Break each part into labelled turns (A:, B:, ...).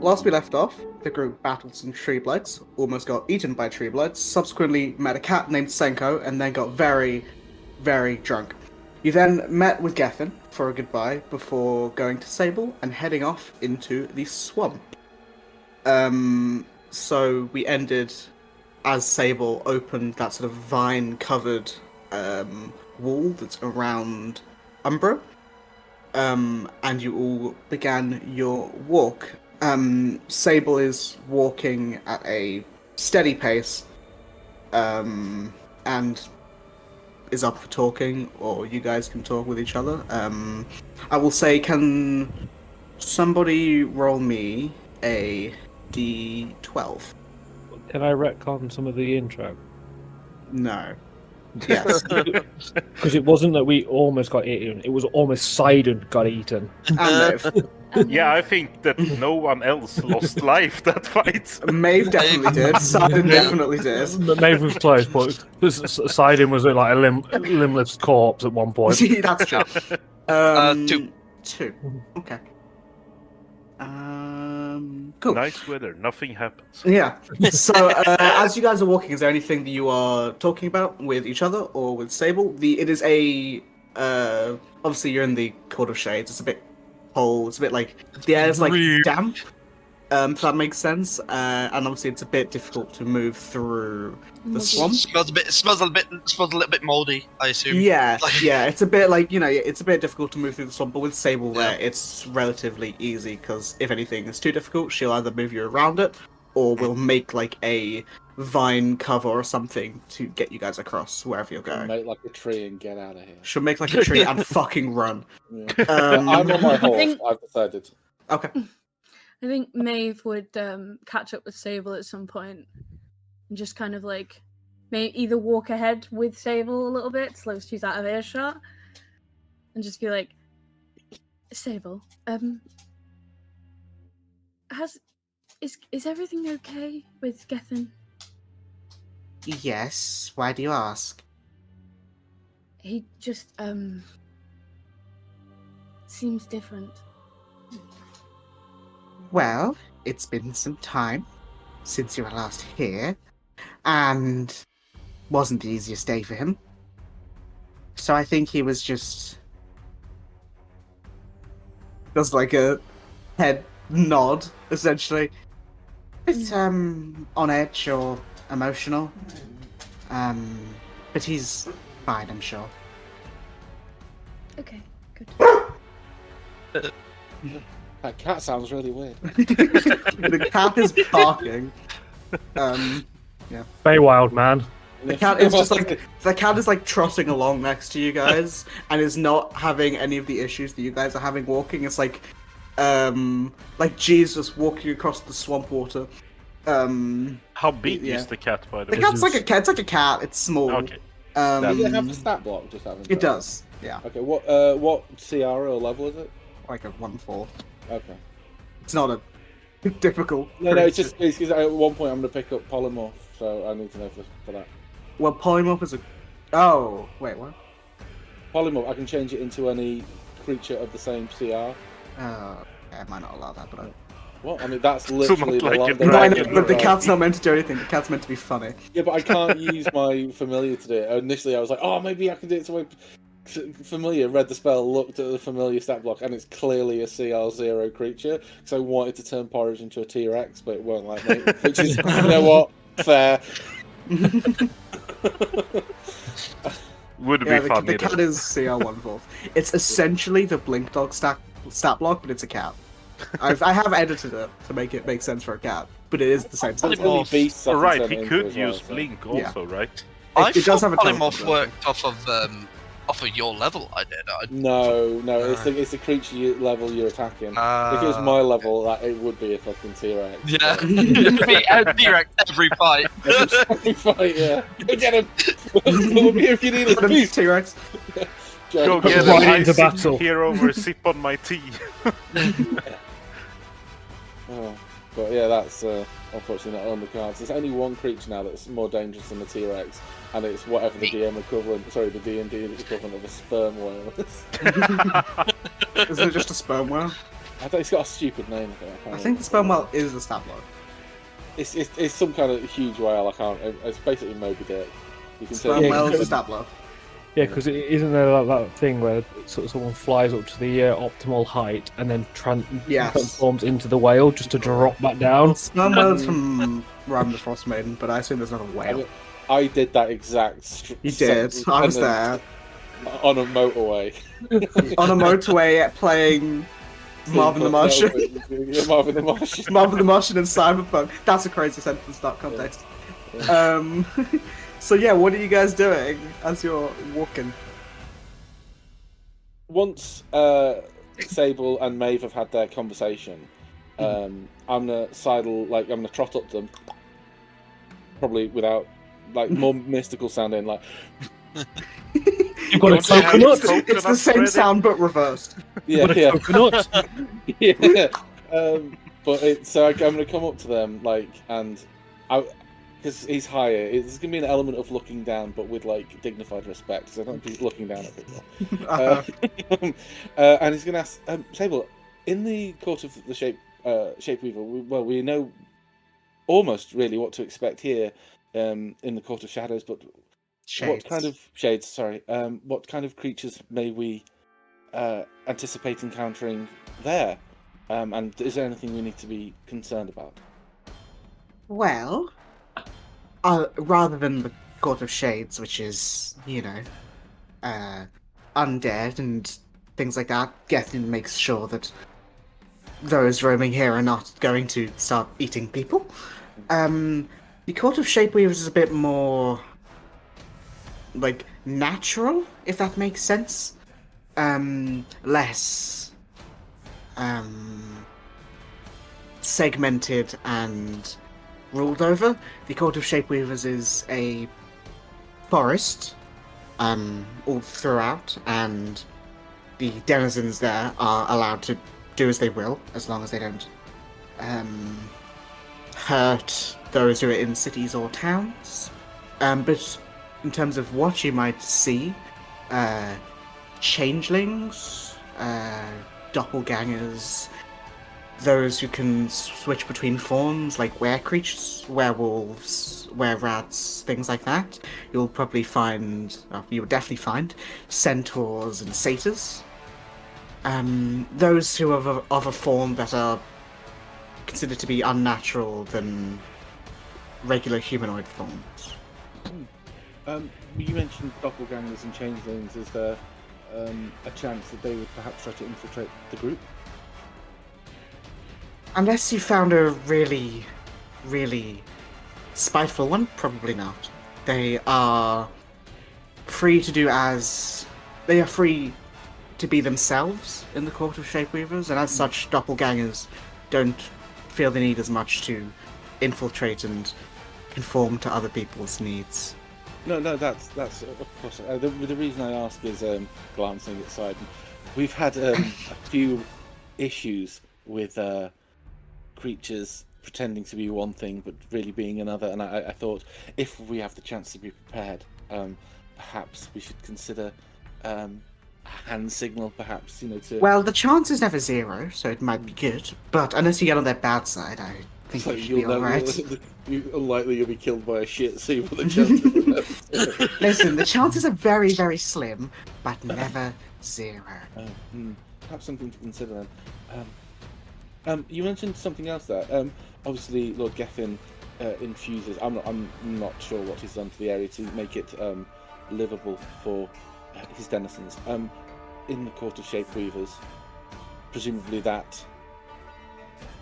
A: last we left off, the group battled some tree bloods, almost got eaten by tree bloods, subsequently met a cat named Senko, and then got very, very drunk. You then met with Gethin for a goodbye before going to Sable and heading off into the swamp. So we ended as Sable opened that sort of vine-covered wall that's around Umbra, and you all began your walk. Sable is walking at a steady pace, and is up for talking, or you guys can talk with each other. I will say, can somebody roll me a d12?
B: Can I retcon some of the intro?
A: No. Yes.
B: Because it wasn't that we almost got eaten, it was almost Sidon got eaten.
A: And Maeve.
C: Yeah, I think that no one else lost life that fight.
A: Maeve definitely did. Sidon definitely did.
B: Maeve was close, but Sidon was like a limbless corpse at one point.
A: That's true.
D: 2.
A: 2. Okay. Cool.
C: Nice weather, nothing happens.
A: Yeah. So, as you guys are walking, is there anything that you are talking about with each other or with Sable? It is a obviously you're in the Court of Shades. It's a bit cold. It's a bit like the air's like damp. If that makes sense. And obviously it's a bit difficult to move through the swamp.
D: Smells a little bit moldy, I assume.
A: Yeah, yeah. It's a bit like, it's a bit difficult to move through the swamp, but with Sable there, it's relatively easy because if anything is too difficult, she'll either move you around it, or will make like a vine cover or something to get you guys across wherever you're going.
E: Make like a tree and get out of here.
A: She'll make like a tree and fucking run.
E: Yeah. I'm on my horse. I've decided.
A: Okay.
F: I think Maeve would catch up with Sable at some point and just kind of like either walk ahead with Sable a little bit, so she's out of earshot, and just be like, Sable, is everything okay with Gethin?
A: Yes. Why do you ask?
F: He just seems different.
A: Well, it's been some time since you were last here, and wasn't the easiest day for him. So I think he was just like a head nod, essentially. It's on edge or emotional. But he's fine, I'm sure.
F: Okay, good.
E: That cat sounds really weird.
A: The cat is barking. Yeah.
B: Feywild, man.
A: The cat is just like trotting along next to you guys and is not having any of the issues that you guys are having walking. It's like Jesus walking across the swamp water.
C: How big is the cat, by the way?
A: The cat's like a cat. It's like a cat. It's small.
C: Okay.
E: Does it have a stat block? Just having
A: it does. Yeah.
E: Okay. What CR or level is it?
A: Like a 1/4.
E: Okay.
A: It's not a difficult.
E: No, it's just because at one point I'm going to pick up polymorph, so I need to know for that.
A: Well, polymorph is a. Oh, wait, what?
E: Polymorph, I can change it into any creature of the same CR.
A: I might not allow that, but
E: What? I mean, that's literally
A: but the cat's not meant to do anything. The cat's meant to be funny.
E: Yeah, but I can't use my familiar to do it. Initially, I was like, oh, maybe I can do it so familiar, read the spell, looked at the familiar stat block, and it's clearly a CR0 creature, so I wanted to turn Porridge into a T-Rex, but it won't let me, which is, you know what, fair.
C: Would be funny.
A: The cat is CR 1/4. It's essentially the Blink Dog stat block, but it's a cat. I have edited it to make it make sense for a cat, but it is the same size.
C: Alright, he could use Blink also, right?
A: It does have a
D: polymorph worked off of your level. I did.
E: No, it's the creature level you're attacking. If it was my level, it would be a fucking T-Rex.
D: Yeah, it'd be a T-Rex every fight.
E: Every fight, yeah. Get him! We'll be here if you need us, please.
A: T-Rex.
C: Go get him, I sit here over, sip on my tea.
E: But yeah, that's unfortunately not on the cards. There's only one creature now that's more dangerous than the T-Rex, and it's whatever the DM equivalent, sorry, the D&D equivalent of a sperm whale is.
A: Isn't it just a sperm whale?
E: I thought it's got a stupid name.
A: I think the spell is a stat block.
E: It's some kind of huge whale. I can't. It's basically Moby Dick. You can
A: Spell
E: say
A: is a stat block.
B: Yeah, because isn't there that thing where sort of someone flies up to the optimal height and then
A: Yes.
B: transforms into the whale just to drop back down?
A: Spell is from Rhyme the Frost Maiden, but I assume there's not a whale.
E: I did that exact.
A: You did. I was there
E: on a motorway.
A: on a motorway playing Marvin the Martian.
E: Yeah, Marvin the Martian.
A: Marvin the Martian and Cyberpunk. That's a crazy sentence, that context. So yeah, what are you guys doing as you're walking?
E: Once Sable and Maeve have had their conversation, I'm gonna sidle, like I'm gonna trot up to them, probably without like more mystical sounding, like.
B: You've got a coconut.
A: It's the same sound but reversed.
E: Yeah,
B: Got a coconut.
E: yeah. So I'm gonna come up to them, like, and because he's higher, it's gonna be an element of looking down, but with like dignified respect. So I don't be looking down at people. And he's gonna ask, Sable, in the court of the Shapeweaver, we know almost really what to expect here in the court of shadows, but what kind of shades? Sorry, what kind of creatures may we anticipate encountering there? And is there anything we need to be concerned about?
A: Well, rather than the Court of Shades, which is, undead and things like that, Gethin makes sure that those roaming here are not going to start eating people. The Court of Shapeweavers is a bit more, like, natural, if that makes sense. Less segmented and ruled over. The Court of Shapeweavers is a forest all throughout, and the denizens there are allowed to do as they will, as long as they don't hurt those who are in cities or towns. But in terms of what you might see, changelings, doppelgangers, those who can switch between forms, like were-creatures, werewolves, were-rats, things like that. You will definitely find centaurs and satyrs. Those who are of a form that are considered to be unnatural than regular humanoid forms.
E: You mentioned doppelgangers and changelings. Is there a chance that they would perhaps try to infiltrate the group?
A: Unless you found a really, really spiteful one, probably not. They are free to they are free to be themselves in the Court of Shapeweavers, and as such, doppelgangers don't feel the need as much to infiltrate and conform to other people's needs.
E: No, that's of course. The reason I ask is glancing at side. We've had a few issues with creatures pretending to be one thing but really being another, and I thought if we have the chance to be prepared, perhaps we should consider a hand signal, perhaps, to...
A: Well, the chance is never zero, so it might be good, but unless you get on their bad side, I think you should be alright.
E: Unlikely you'll be killed by a shit sea with the chances.
A: Listen, the chances are very, very slim, but never zero.
E: Perhaps something to consider then. You mentioned something else there. Obviously, Lord Gethin infuses. I'm not sure what he's done to the area to make it livable for his denizens. In the Court of Shapeweavers, presumably that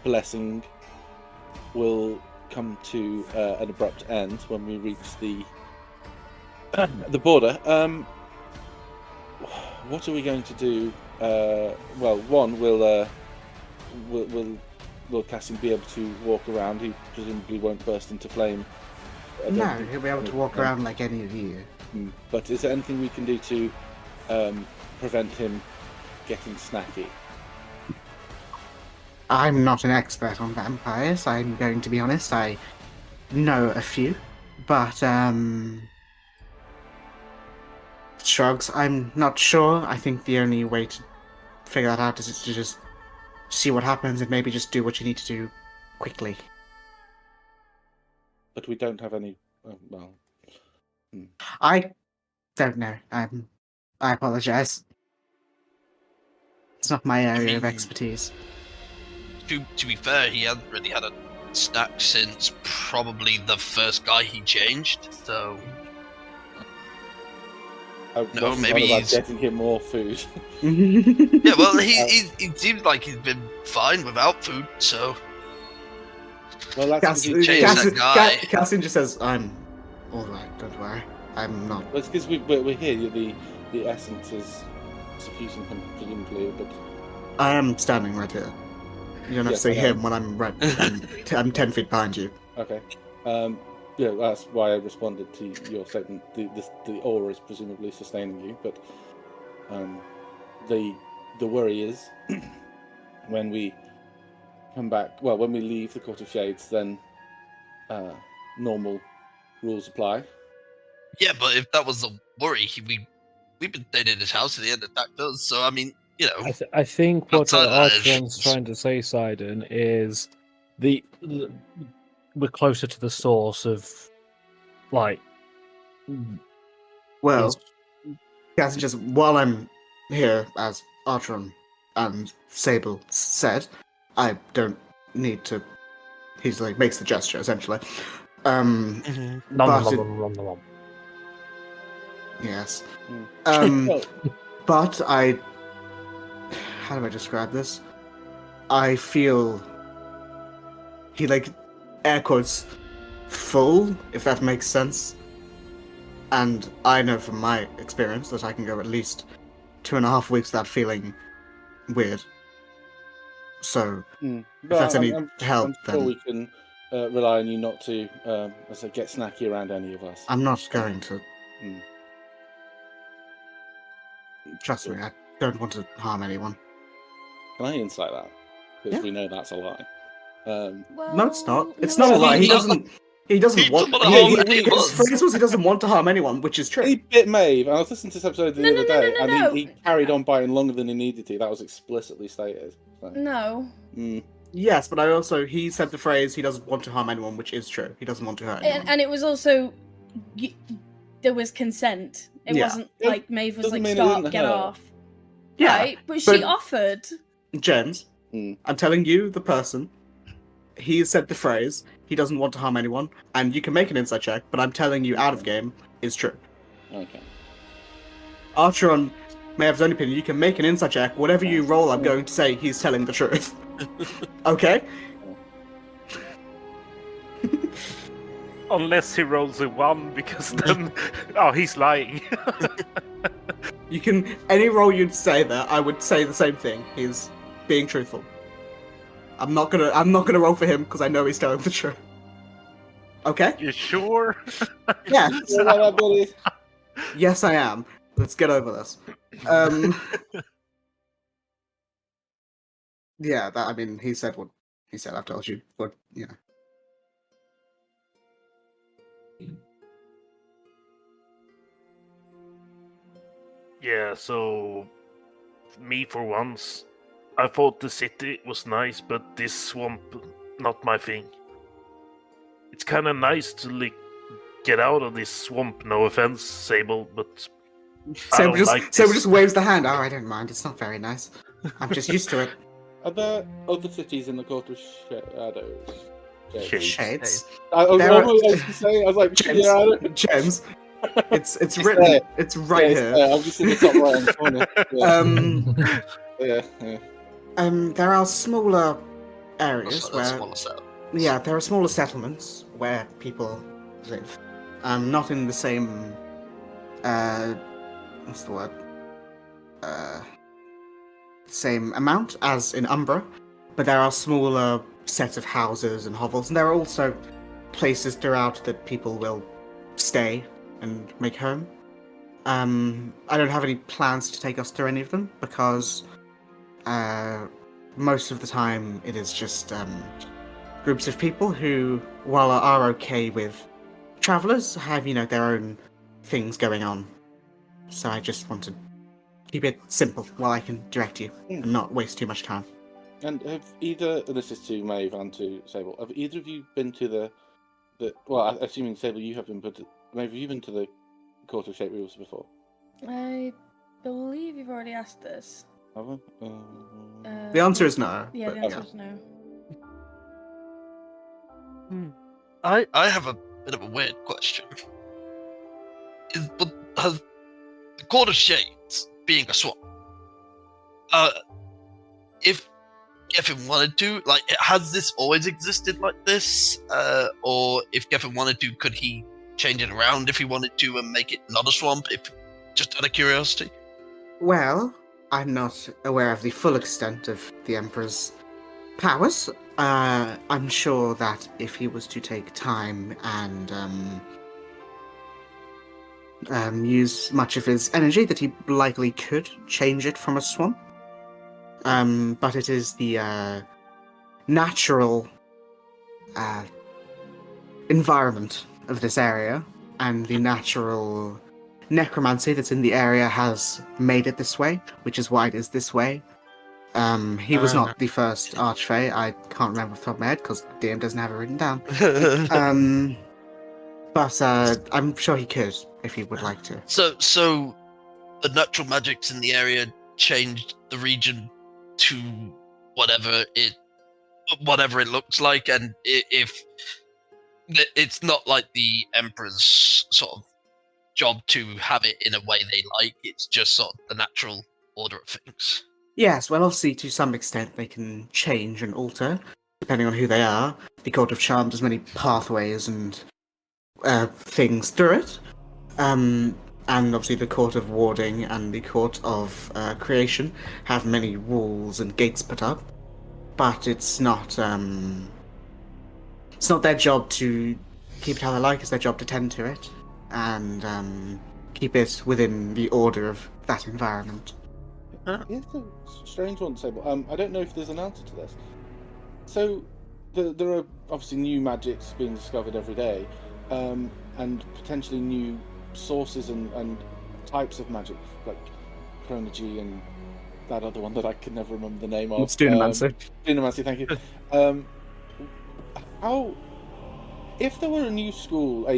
E: blessing will come to an abrupt end when we reach the border. What are we going to do? Well, one, will Lord Casting be able to walk around? He presumably won't burst into flame.
A: No, he'll be able to walk around like any of you.
E: But is there anything we can do to prevent him getting snacky?
A: I'm not an expert on vampires, I'm going to be honest. I know a few, but shrugs. I'm not sure. I think the only way to figure that out is to just see what happens and maybe just do what you need to do quickly.
E: But we don't have any.
A: I don't know. I apologize. It's not my area of expertise.
D: To be fair, he hadn't really had a snack since probably the first guy he changed. So
E: I
D: No,
E: wasn't
D: maybe
E: on about
D: he's-
E: getting him more food.
D: yeah, well, he seemed like he's been fine without food. So
E: Well, that's because
D: Change that guy.
A: Cassian just says, "I'm all right. Don't worry. I'm not."
E: Well, it's because we're here. The essence is suffusing him, presumably. But
A: I am standing right here. You don't have
E: Yes,
A: to
E: I
A: say
E: know.
A: him when I'm right. I'm 10 feet behind you.
E: okay, yeah, that's why I responded to your statement. The aura is presumably sustaining you, but the worry is when we come back. Well, when we leave the Court of Shades, then normal rules apply.
D: yeah, but if that was the worry, we've been staying in his house at the end attacked us. So I mean, you know,
B: I think what
D: Outside of that,
B: Archon's trying to say, Sidon, is we're closer to the source of, like,
A: Well,
B: his-
A: Cassian just, while I'm here, as Artron and Sable said, I don't need to. He's like, makes the gesture, essentially.
B: nom,
A: But
B: nom,
A: it-
B: nom, nom, nom.
A: Yes.
E: Mm.
A: But I. How do I describe this? I feel. He, like, air quotes, full, if that makes sense. And I know from my experience that I can go at least 2.5 weeks without feeling weird. So,
E: Mm.
A: if that's any help,
E: I'm sure
A: then
E: we can rely on you not to, as I say, get snacky around any of us.
A: I'm not going to.
E: Mm.
A: Trust me, I don't want to harm anyone.
E: Can I insight that? Because
A: Yeah.
E: we know that's a lie.
A: No, it's not. It's
F: no,
A: not a
F: it's
A: lie. He
D: not.
A: doesn't. He doesn't
D: He
A: want.
D: doesn't wanna harm
A: His
D: anyone.
A: phrase was he doesn't want to harm anyone, which is true.
E: He bit Maeve, and I was listening to this episode the
F: No,
E: other
F: no, no,
E: day,
F: no,
E: and
F: no.
E: he carried on biting longer than he needed to. That was explicitly stated. So.
F: No.
E: Mm.
A: Yes, but he said the phrase he doesn't want to harm anyone, which is true. He doesn't want to hurt anyone.
F: And it was also there was consent. It
A: Yeah.
F: wasn't like Maeve was
E: Doesn't
F: like,
E: mean it
F: "Stop,
E: didn't
F: get
E: hurt."
F: off."
A: Yeah,
F: Right? But she
A: but-
F: offered.
A: James,
E: Mm.
A: I'm telling you, the person. He said the phrase he doesn't want to harm anyone, and you can make an insight check. But I'm telling you, out of game is true.
E: Okay.
A: Archeron may have his own opinion. You can make an insight check. Whatever you roll, I'm going to say he's telling the truth. Okay?
C: Unless he rolls a 1, because then he's lying.
A: You can any roll you'd say there, I would say the same thing. He's being truthful. I'm not gonna roll for him because I know he's telling the truth. Okay?
C: You sure?
A: Yeah.
E: Well, that, buddy.
A: Yes, I am. Let's get over this. Yeah, I mean, he said what he said. I've told you, but yeah.
C: Yeah, so me for once, I thought the city was nice, but this swamp, not my thing. It's kind of nice to like get out of this swamp. No offense, Sable, but I
A: Saber
C: don't
A: just
C: like
A: Saber
C: this.
A: just waves the hand. Oh, I don't mind. It's not very nice. I'm just used to it.
E: Are there other cities in the Court of Shadows?
C: Shades.
A: Shades.
E: I was
A: There are-
E: almost going to say, I was like,
A: James.
E: yeah, I don't...
A: James. It's
E: It's
A: written.
E: there.
A: It's right
E: Yeah,
A: here.
E: I'm just in the top right hand corner. Yeah. Yeah.
A: There are smaller areas
D: also,
A: where
D: smaller setup.
A: yeah, there are smaller settlements where people live. Not in the same what's the word? Same amount as in Umbra, but there are smaller sets of houses and hovels, and there are also places throughout that people will stay and make home. I don't have any plans to take us through any of them because most of the time it is just groups of people who, while are okay with travelers, have their own things going on. So I just want to keep it simple while I can direct you and not waste too much time.
E: And have either, and this is to Maeve and to Sable, have either of you been to the well, assuming Sable you have been, but Maeve, have you been to the Court of Shape Weavers before?
F: I believe you've already asked this.
E: Have I?
A: The answer is no.
F: Yeah,
A: but
F: the answer is no.
D: I have a bit of a weird question. Has the Court of Shades being a swamp? If Geffen wanted to, like, has this always existed like this? Or if Geffen wanted to, could he change it around if he wanted to and make it not a swamp? If just out of curiosity.
A: Well, I'm not aware of the full extent of the Emperor's powers. I'm sure that if he was to take time and use much of his energy, that he likely could change it from a swamp. But it is the natural environment of this area, and the natural necromancy that's in the area has made it this way, which is why it is this way. He was not the first Archfey. I can't remember off the top of my head because DM doesn't have it written down. But I'm sure he could if he would like to.
D: So the natural magics in the area changed the region to whatever it looks like, and if it's not like the Emperor's sort of job to have it in a way they like, it's just sort of the natural order of things.
A: Yes, well, obviously, to some extent, they can change and alter, depending on who they are. The Court of Charms has many pathways and things through it. And obviously the Court of Warding and the Court of Creation have many walls and gates put up. But it's not their job to keep it how they like, it's their job to tend to it. And keep it within the order of that environment.
E: Yeah, it's a strange one, Sable. I don't know if there's an answer to this. So, there are obviously new magics being discovered every day, and potentially new sources and types of magic, like chronology and that other one that I can never remember the name of.
A: It's Dunamancy.
E: Dunamancy, thank you. How, if there were a new school, I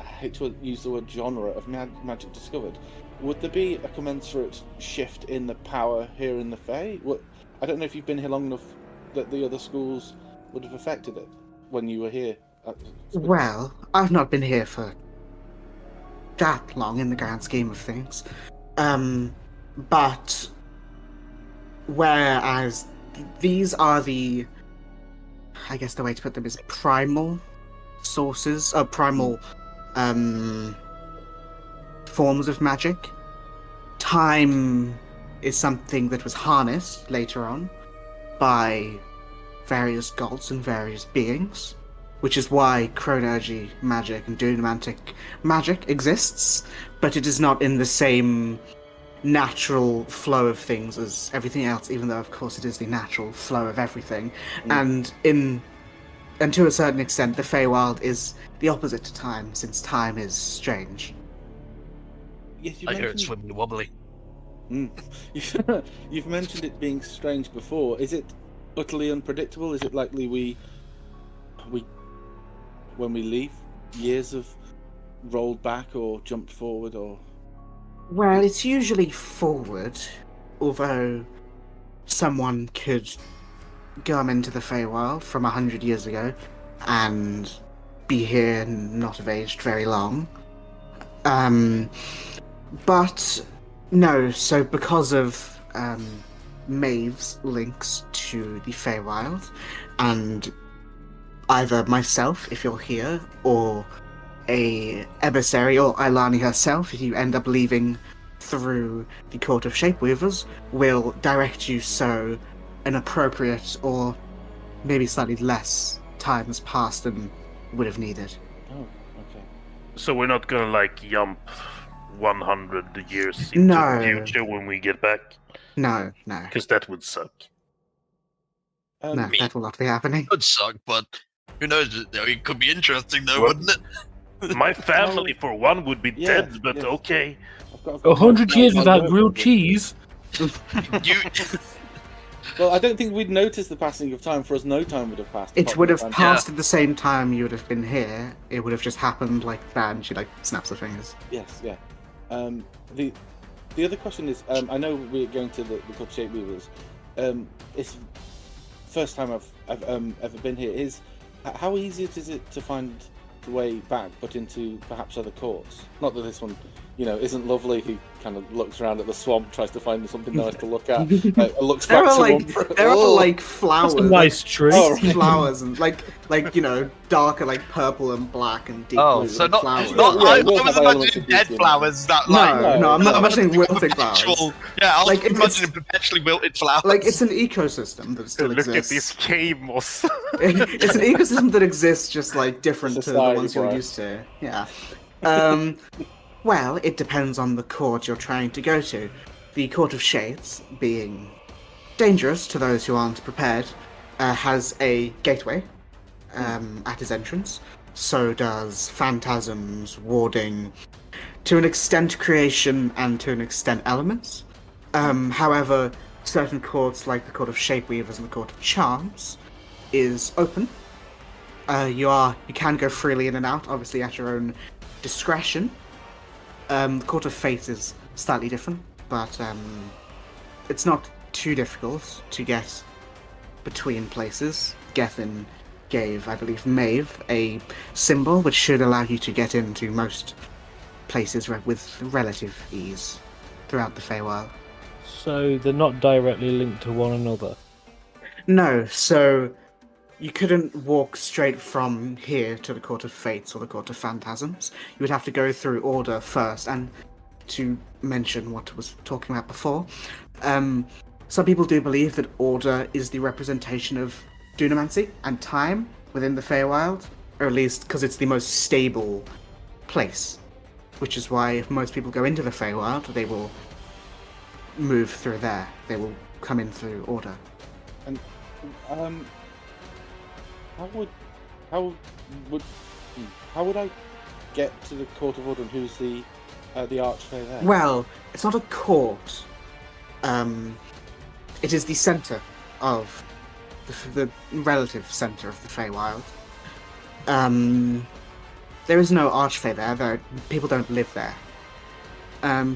E: hate to use the word genre of magic discovered, would there be a commensurate shift in the power here in the Fae? I don't know if you've been here long enough that the other schools would have affected it when you were here.
A: Well, I've not been here for that long in the grand scheme of things. But whereas these are the, I guess the way to put them is primal sources, primal forms of magic. Time is something that was harnessed later on by various gods and various beings, which is why chronergy magic and dunamantic magic exists, but it is not in the same natural flow of things as everything else, even though of course it is the natural flow of everything. And to a certain extent the Feywild is the opposite to time, since time is strange.
E: Yes,
D: I hear it's swimming wobbly.
E: You've mentioned it being strange before. Is it utterly unpredictable? Is it likely we when we leave, years have rolled back or jumped forward, or?
A: Well, it's usually forward, although someone could come into the Feywild from 100 years ago and be here and not have aged very long. But no, so because of Maeve's links to the Feywild, and either myself, if you're here, or a emissary, or Ilani herself, if you end up leaving through the Court of Shapeweavers, will direct you so an appropriate or maybe slightly less time has passed than would have needed.
E: Oh, okay.
C: So we're not gonna like jump 100 years into
A: No.
C: the future when we get back?
A: No.
C: Because that would suck.
A: No, that will not be happening.
D: Could suck, but who knows? It could be interesting, though,
C: Well-
D: wouldn't it?
C: My family, for one, would be
E: Yeah,
C: dead, but
E: yeah.
C: okay.
E: I've got
B: 100 years
E: my
B: without
E: work
B: grilled
E: with it.
B: cheese.
D: You
E: Well, I don't think we'd notice the passing of time. For us, no time would have passed.
A: It
E: apart
A: would
E: from
A: have
E: the time-
A: passed at the same time you would have been here. It would have just happened like that, and she like snaps her fingers.
E: Yes, yeah. The other question is, I know we're going to the Club Shape Weavers. It's first time I've ever been here. Is how easy is it to find the way back, but into perhaps other courts? Not that this one, isn't lovely. He kind of looks around at the swamp, tries to find something nice to look at. Looks
A: There
E: back
A: are
E: to
A: like
E: Umbra.
A: there are
E: Oh!
A: like flowers,
B: That's a nice tree.
E: Oh, right.
A: flowers, and like darker like purple and black and deep blue
D: so
A: like,
D: not,
A: flowers.
D: not
E: Yeah,
D: I
E: it will
D: was
E: have elements
D: imagining
E: of
D: dead
E: beauty in it.
D: flowers that
A: No,
D: like
A: no, I'm not
E: no.
A: imagining wilting flowers.
D: perpetual. Yeah, I was
A: Like,
D: imagining perpetually wilted flowers.
A: Like it's an ecosystem that still
C: Look at
A: exists.
C: this cave moss.
A: It's an ecosystem that exists, just like different
E: It's a
A: to the
E: society,
A: ones you're
E: Brian.
A: used to. Yeah. Well, it depends on the court you're trying to go to. The Court of Shades, being dangerous to those who aren't prepared, has a gateway at his entrance. So does Phantasms, Warding, to an extent creation, and to an extent elements. However, certain courts, like the Court of Shapeweavers and the Court of Charms, is open. You can go freely in and out, obviously at your own discretion. The Court of Fate is slightly different, but it's not too difficult to get between places. Gethin gave, I believe, Maeve a symbol which should allow you to get into most places with relative ease throughout the Feywild.
B: So they're not directly linked to one another.
A: No, so you couldn't walk straight from here to the Court of Fates or the Court of Phantasms. You would have to go through Order first, and to mention what I was talking about before, some people do believe that Order is the representation of Dunamancy and time within the Feywild, or at least because it's the most stable place, which is why if most people go into the Feywild, they will move through there. They will come in through Order.
E: And how would I get to the Court of Order, and who's the archfey there?
A: Well, it's not a court. It is the centre of the relative centre of the Feywild. There is no archfey there. People don't live there.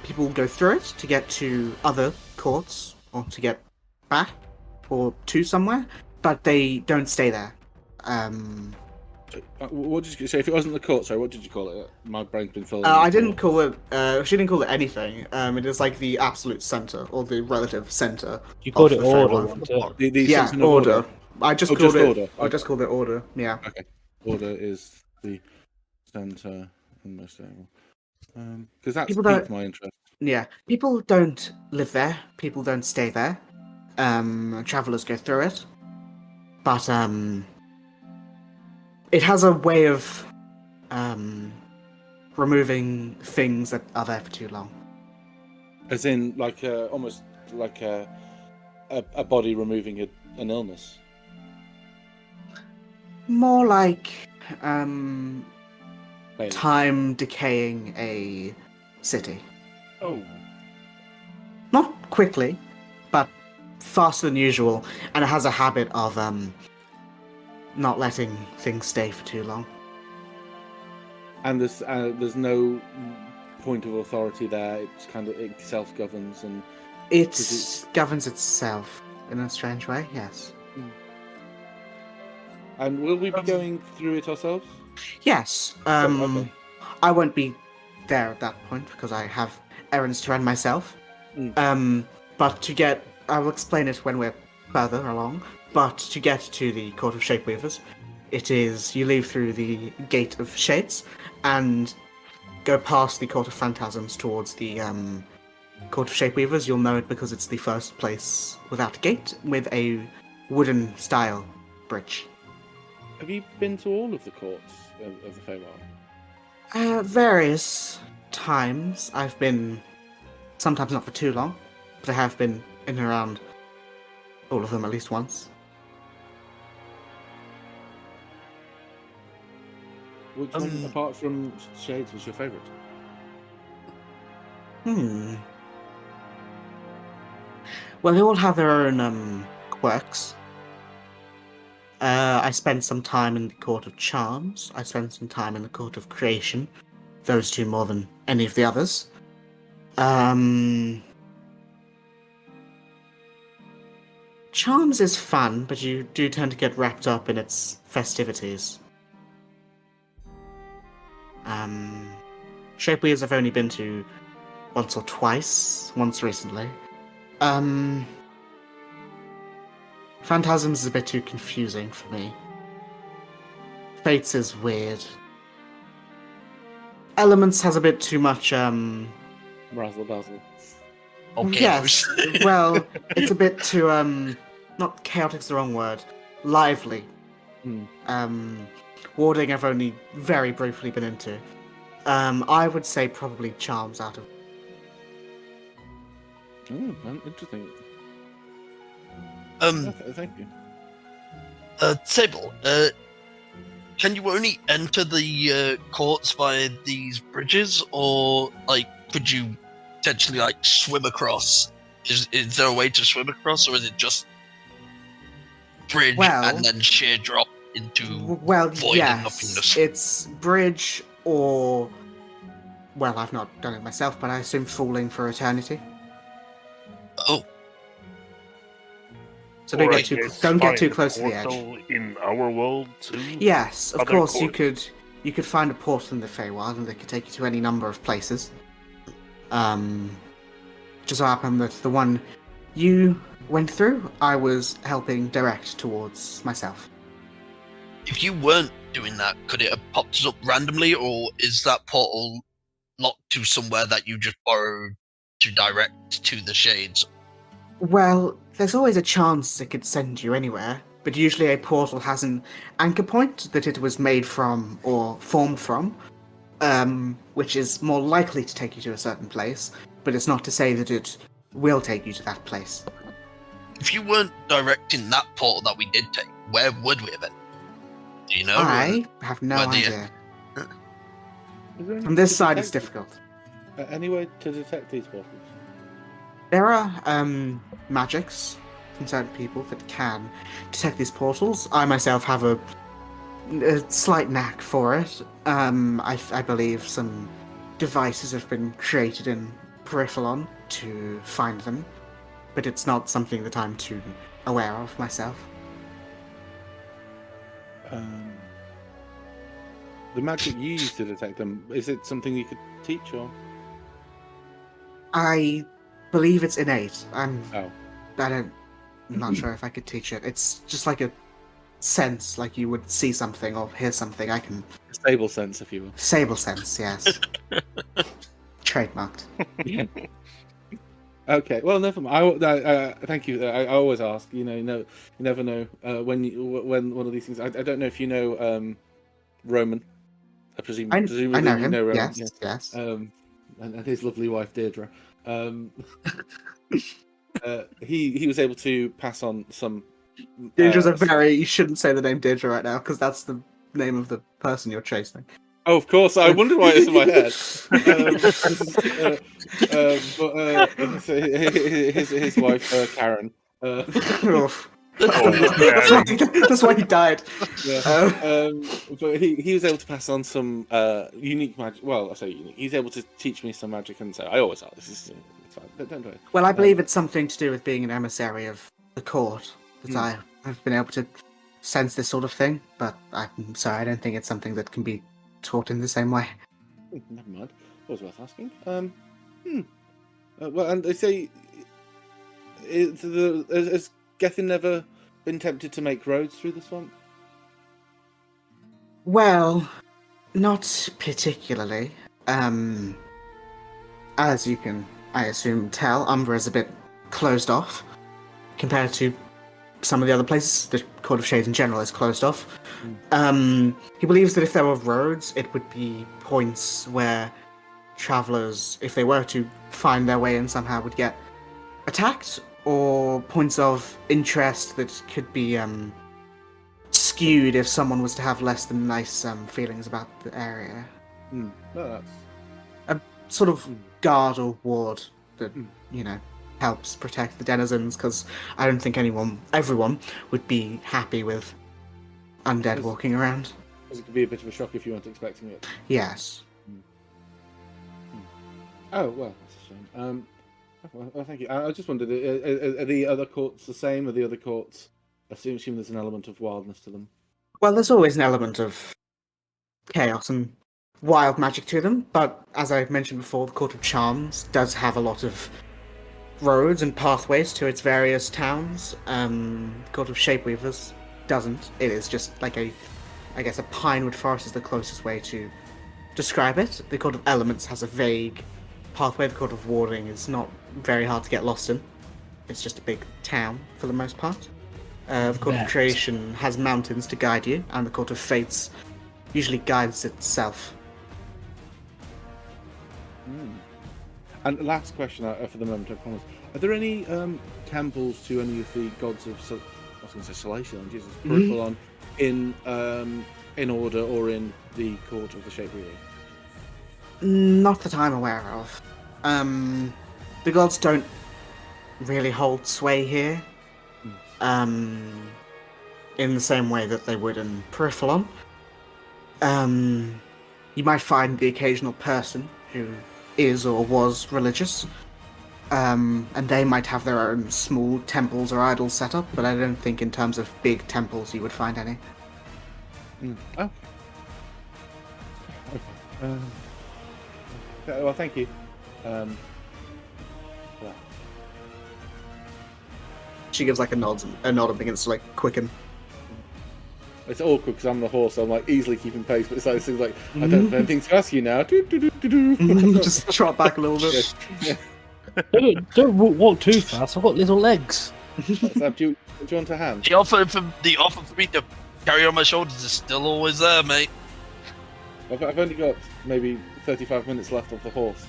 A: People go through it to get to other courts, or to get back, or to somewhere, but they don't stay there.
E: What did you say? If it wasn't the court, sorry, what did you call it? My brain's been filling.
A: I didn't call it. She didn't call it anything. It is like the absolute center or the relative center.
B: You called
A: of
B: it
A: the
B: Order.
A: Feywild.
B: wasn't it?
E: The
A: Yeah,
E: Sentinel
A: order. I just
E: Oh,
A: called
E: just
A: it
E: Order.
A: I just called it Order. Yeah.
E: Okay. Order is the center and most stable. Because that's
A: People
E: piqued
A: don't-
E: my interest.
A: Yeah. People don't live there. People don't stay there. Travelers go through it, but it has a way of removing things that are there for too long.
E: As in, like almost like a body removing an illness.
A: More like
E: Maybe.
A: time decaying a city.
E: Oh.
A: Not quickly, but faster than usual, and it has a habit of not letting things stay for too long.
E: And there's no point of authority there. It's kind of, it self-governs and.
A: It
E: Is
A: governs itself in a strange way, yes.
E: And will we be going through it ourselves?
A: Yes.
E: okay.
A: I won't be there at that point because I have errands to run myself. But I will explain it when we're further along. But to get to the Court of Shapeweavers, you leave through the Gate of Shades and go past the Court of Phantasms towards the Court of Shapeweavers. You'll know it because it's the first place without a gate with a wooden style bridge.
E: Have you been to all of the courts of the Feywild?
A: Various times. I've been, sometimes not for too long, but I have been in and around all of them at least once.
E: Which one, apart from Shades, was your favourite?
A: Well, they all have their own works. I spent some time in the Court of Charms. I spent some time in the Court of Creation. Those two more than any of the others. Charms is fun, but you do tend to get wrapped up in its festivities. Shapeweavers I've only been to once or twice, once recently. Phantasms is a bit too confusing for me. Fates is weird. Elements has a bit too much,
E: Razzle dazzle.
D: Okay.
A: Yes, well, it's a bit too, not chaotic's the wrong word, lively. Warding I've only very briefly been into. I would say probably Charms out of...
E: Interesting. Thank you.
D: Sable, can you only enter the courts via these bridges, or like could you potentially like swim across? Is there a way to swim across, or is it just bridge and then sheer drop into void and nothingness?
A: It's bridge or... Well, I've not done it myself, but I assume falling for eternity.
D: Oh.
A: So don't get too close to the edge.
C: In our world too.
A: Yes, of course
C: courts.
A: you could find a portal in the Feywild, and they could take you to any number of places. Just so happened that the one you went through, I was helping direct towards myself.
D: If you weren't doing that, could it have popped us up randomly, or is that portal locked to somewhere that you just borrowed to direct to the shades?
A: Well, there's always a chance it could send you anywhere, but usually a portal has an anchor point that it was made from or formed from, which is more likely to take you to a certain place, but it's not to say that it will take you to that place.
D: If you weren't directing that portal that we did take, where would we have been? Do you know?
A: I have no idea. From this side, it's difficult.
E: Any way to detect these portals?
A: There are magics from certain people that can detect these portals. I myself have a slight knack for it. I believe some devices have been created in Periphalon to find them, but it's not something that I'm too aware of myself.
E: The magic you use to detect them, is it something you could teach, or?
A: I believe it's innate. I'm
E: Oh.
A: I'm not sure if I could teach it. It's just like a sense, like you would see something or hear something. I can...
E: Sable sense, if you will.
A: Sable sense, yes. Trademarked.
E: Okay, well, never mind. Thank you. I always ask. You never know when one of these things. I don't know if you know Roman. Presumably
A: I know
E: you
A: him.
E: know Roman.
A: Yes.
E: And his lovely wife Deirdre. He was able to pass on some.
A: Deirdre's you shouldn't say the name Deirdre right now, because that's the name of the person you're chasing.
E: Oh, of course. I wondered why it's in my head. His wife, Karen.
A: That's why he died.
E: Yeah. But he was able to pass on some unique magic. Well, I say unique. He's able to teach me some magic, and so I always ask. It's fine. Don't do it.
A: Well, I believe it's something to do with being an emissary of the court that I've been able to sense this sort of thing. But I'm sorry, I don't think it's something that can be taught in the same way.
E: Never mind. Was worth asking. Well, and they say, has Gethin never been tempted to make roads through the swamp?
A: Well, not particularly. As you can, I assume, tell, Umbra is a bit closed off compared to some of the other places. The Court of Shades in general is closed off. He believes that if there were roads, it would be points where travelers, if they were to find their way in somehow, would get attacked, or points of interest that could be skewed if someone was to have less than nice feelings about the area.
E: No, that's
A: A sort of guard or ward that, helps protect the denizens, because I don't think everyone would be happy with undead walking around.
E: Because it could be a bit of a shock if you weren't expecting it.
A: Yes.
E: Oh, well, that's a shame. Well, thank you. I just wondered, are the other courts the same? Are the other courts... I assume there's an element of wildness to them.
A: Well, there's always an element of chaos and wild magic to them, but as I mentioned before, the Court of Charms does have a lot of roads and pathways to its various towns. Court of Shapeweavers doesn't. It is just like a pinewood forest is the closest way to describe it. The Court of Elements has a vague pathway. The Court of Warding is not very hard to get lost in. It's just a big town for the most part. The Court of Creation has mountains to guide you, and the Court of Fates usually guides itself.
E: And last question for the moment, I promise. Are there any temples to any of the gods of Celestial, Jesus, Periphalon, in order or in the Court of the Shapeweaver?
A: Not that I'm aware of. The gods don't really hold sway here. In the same way that they would in Periphalon. You might find the occasional person who is or was religious, and they might have their own small temples or idols set up, but I don't think in terms of big temples you would find any.
E: Oh. Okay. Well, thank you.
A: She gives like a nod and begins to like quicken.
E: It's awkward because I'm the horse, so I'm like easily keeping pace, but it's like things like, I don't have anything to ask you now.
A: Just trot back a little bit.
E: Yeah.
B: Don't walk too fast. I've got little legs.
E: Do you want a hand?
D: The offer for me to carry on my shoulders is still always there, mate.
E: I've only got maybe 35 minutes left of the horse.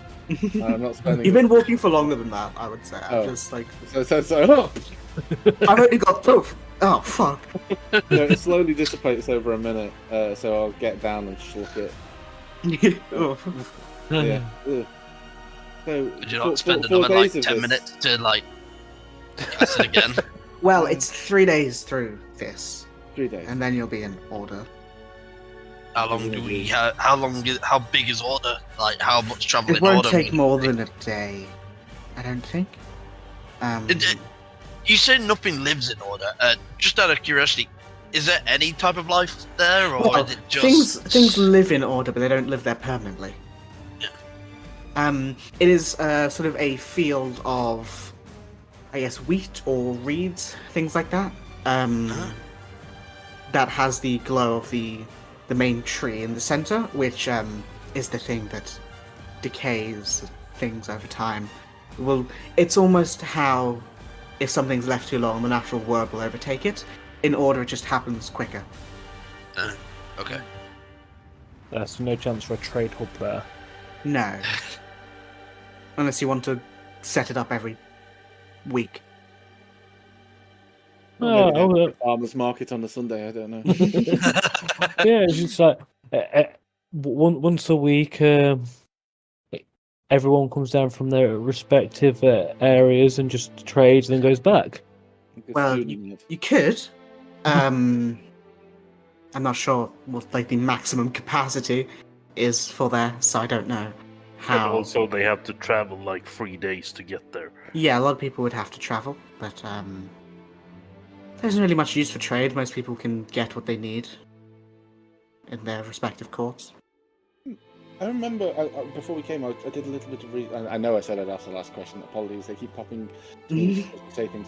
E: I'm not spending.
A: You've been walking for longer than that, I would say.
E: Oh.
A: I'm just like.
E: So.
A: I've only got proof. Oh fuck.
E: No, it slowly dissipates over a minute, so I'll get down and schluck it.
A: Oh.
E: Yeah. So,
D: Would you not spend another like 10 minutes to like cast it again?
A: Well, it's 3 days through this,
E: 3 days.
A: and then you'll be in order.
D: How long do we? How big is order? Like how much travel
A: It
D: in
A: won't
D: order?
A: take more than a day, I don't think.
D: You say nothing lives in order. Just out of curiosity, is there any type of life there, or
A: well,
D: is it just
A: things live in order, but they don't live there permanently.
D: Yeah.
A: It is sort of a field of, I guess, wheat or reeds, things like that. That has the glow of the main tree in the center, which is the thing that decays things over time. Well, it's almost how if something's left too long, the natural world will overtake it. In order, it just happens quicker.
D: Okay.
B: There's no chance for a trade hub there.
A: No. Unless you want to set it up every week.
E: Farmers market on a Sunday, I don't know.
B: Yeah, it's just like once a week, everyone comes down from their respective areas and just trades, and then goes back.
A: Well, you could. I'm not sure what like the maximum capacity is for there, so I don't know
C: And
A: how.
C: also, they have to travel like 3 days to get there.
A: Yeah, a lot of people would have to travel, but there isn't really much use for trade. Most people can get what they need in their respective courts.
E: I remember before we came, I did a little bit of research. I know I said I'd ask the last question. Apologies, they keep popping to me to say things.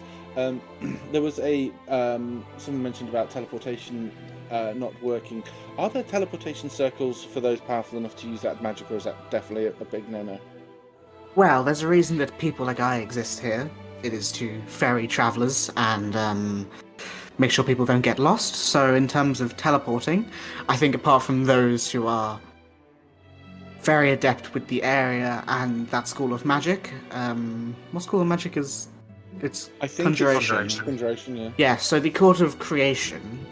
E: There was someone mentioned about teleportation not working. Are there teleportation circles for those powerful enough to use that magic, or is that definitely a big no-no?
A: Well, there's a reason that people like I exist here. It is to ferry travelers and make sure people don't get lost. So in terms of teleporting, I think apart from those who are very adept with the area and that school of magic, what school of magic is... It's
E: I think
A: Conjuration.
E: It's Conjuration, yeah.
A: Yeah, so the Court of Creation,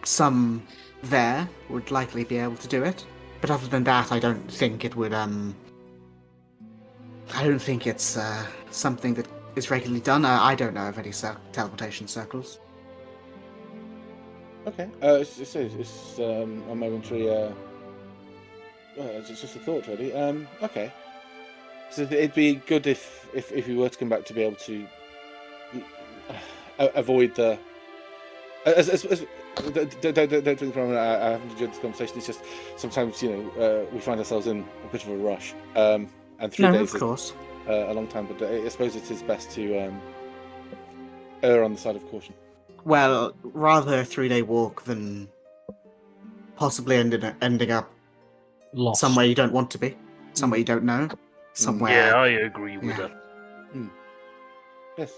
A: some there would likely be able to do it. But other than that, I don't think it would I don't think it's something that is regularly done. I don't know of any teleportation circles.
E: Okay. It's a momentary. It's just a thought, really. Okay. So it'd be good if you were to come back to be able to avoid the. Don't take the problem. I haven't enjoyed this conversation. It's just sometimes we find ourselves in a bit of a rush. And 3
A: No,
E: days
A: of course.
E: is a long time, but I suppose it is best to err on the side of caution.
A: Well, rather a 3-day walk than possibly ending up
B: Lost.
A: somewhere you don't want to be, somewhere you don't know, somewhere.
C: Yeah, I agree with
A: Yeah.
C: that.
E: Yes.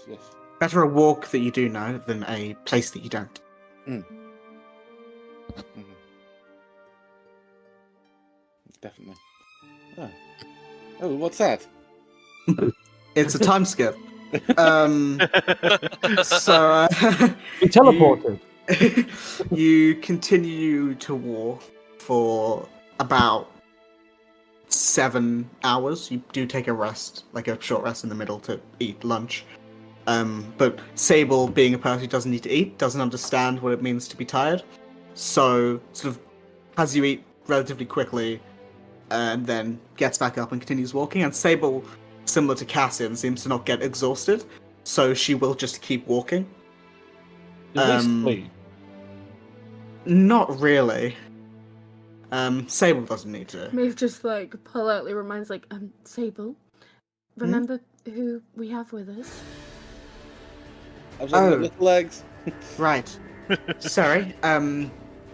A: Better a walk that you do know than a place that you don't.
E: Definitely. Oh, what's that?
A: It's a time skip. So
B: We teleported.
A: you continue to walk for about 7 hours. You do take a rest, like a short rest in the middle to eat lunch. But Sable, being a person who doesn't need to eat, doesn't understand what it means to be tired. So, sort of, has you eat relatively quickly, and then gets back up and continues walking. And Sable, similar to Cassian, seems to not get exhausted, so she will just keep walking.
B: Did we sleep?
A: Not really. Sable doesn't need to.
F: Maeve just like politely reminds Sable, remember who we have with us?
E: I was like, little legs.
A: Right. Sorry.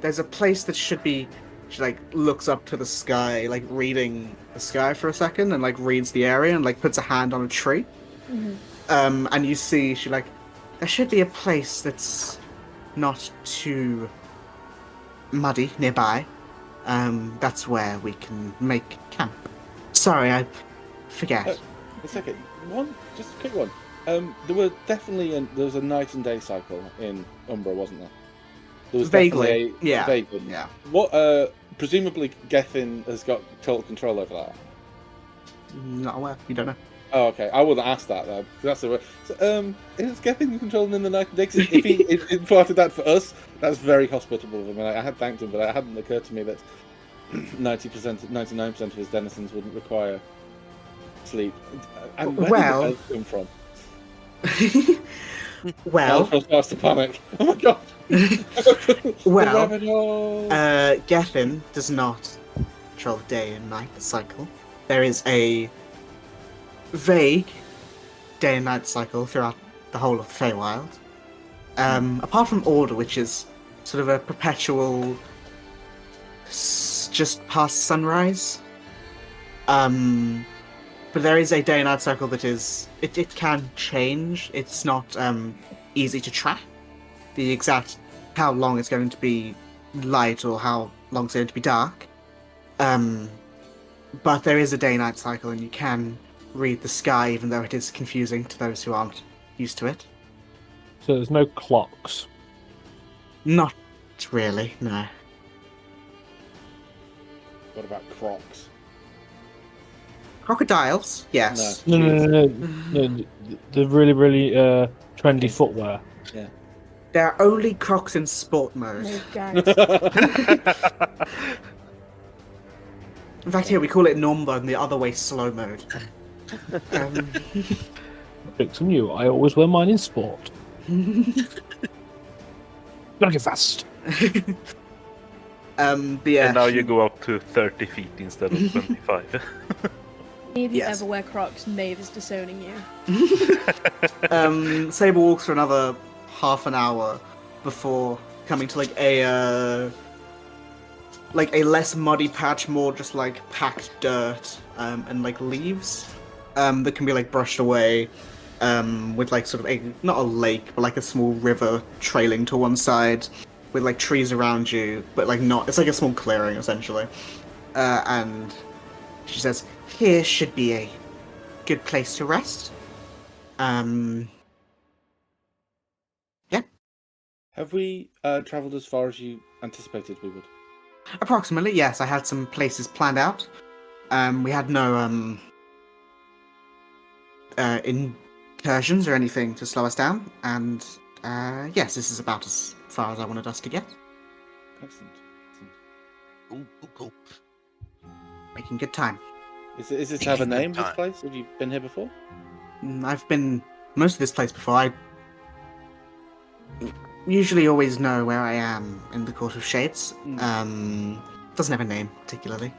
A: There's a place that should be. She like looks up to the sky, like reading the sky for a second, and like reads the area, and like puts a hand on a tree.
F: Mm-hmm.
A: And you see she like there should be a place that's not too muddy nearby. That's where we can make camp. Sorry, I forget.
E: It's okay. Just a quick one. There were definitely there was a night and day cycle in Umbra, wasn't there? There was
A: Vaguely,
E: definitely
A: yeah.
E: Vaguely.
A: Yeah.
E: What? Presumably, Gethin has got total control over that.
A: Not aware. You don't know.
E: Oh, okay. I wouldn't ask that though. That's the way. So, is Gethin controlling in the night and day? 'Cause if he imparted that for us, that's very hospitable of him. And I had thanked him, but it hadn't occurred to me that 99% of his denizens wouldn't require sleep. And where did the elves come from?
A: Well,
E: Elf starts to panic. Oh my god!
A: well,
E: The
A: Gethin does not control the day and night cycle. There is a vague day and night cycle throughout the whole of the Feywild. Apart from Order, which is sort of a perpetual just past sunrise. But there is a day and night cycle that is it can change. It's not easy to track the exact how long it's going to be light or how long it's going to be dark. But there is a day and night cycle, and you can read the sky, even though it is confusing to those who aren't used to it.
B: So there's no clocks.
A: Not really, no.
E: What about Crocs?
A: Crocodiles, yes.
B: No. The really, really trendy footwear.
E: Yeah.
A: There are only Crocs in sport mode.
F: No, guys.
A: In fact, here we call it Nomba, and the other way slow mode.
B: Fix on you. I always wear mine in sport. Gotta get fast.
A: But yeah,
C: And now you go up to 30 feet instead of 25.
F: If you
A: Yes.
F: ever wear Crocs, Maeve is disowning you.
A: Sable walks for another half an hour before coming to like a less muddy patch, more just like packed dirt and like leaves that can be like brushed away with like sort of not a lake but like a small river trailing to one side with like trees around you, but like not. It's like a small clearing essentially, and she says, "Here should be a good place to rest." Yeah.
E: Have we travelled as far as you anticipated we would?
A: Approximately, yes. I had some places planned out. We had no incursions or anything to slow us down. And yes, this is about as far as I wanted us to get.
E: Excellent.
D: Cool.
A: Making good time.
E: Is this have a name? This place? Have you been here before?
A: I've been most of this place before. I usually always know where I am in the Court of Shades. Doesn't have a name particularly.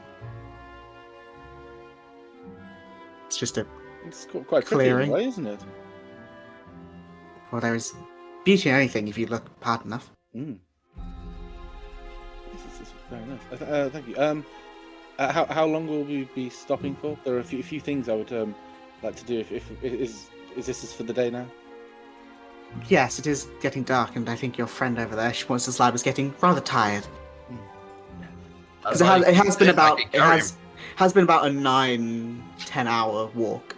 A: It's just a
E: It's quite tricky in a
A: clearing.
E: way, isn't it?
A: Well, there is beauty in anything if you look hard enough.
E: This is very nice. Thank you. How long will we be stopping for? There are a few things I would like to do. If is this for the day now?
A: Yes, it is getting dark, and I think your friend over there, Schmoister's Lab, is getting rather tired. Because it has been about a 9-10 hour walk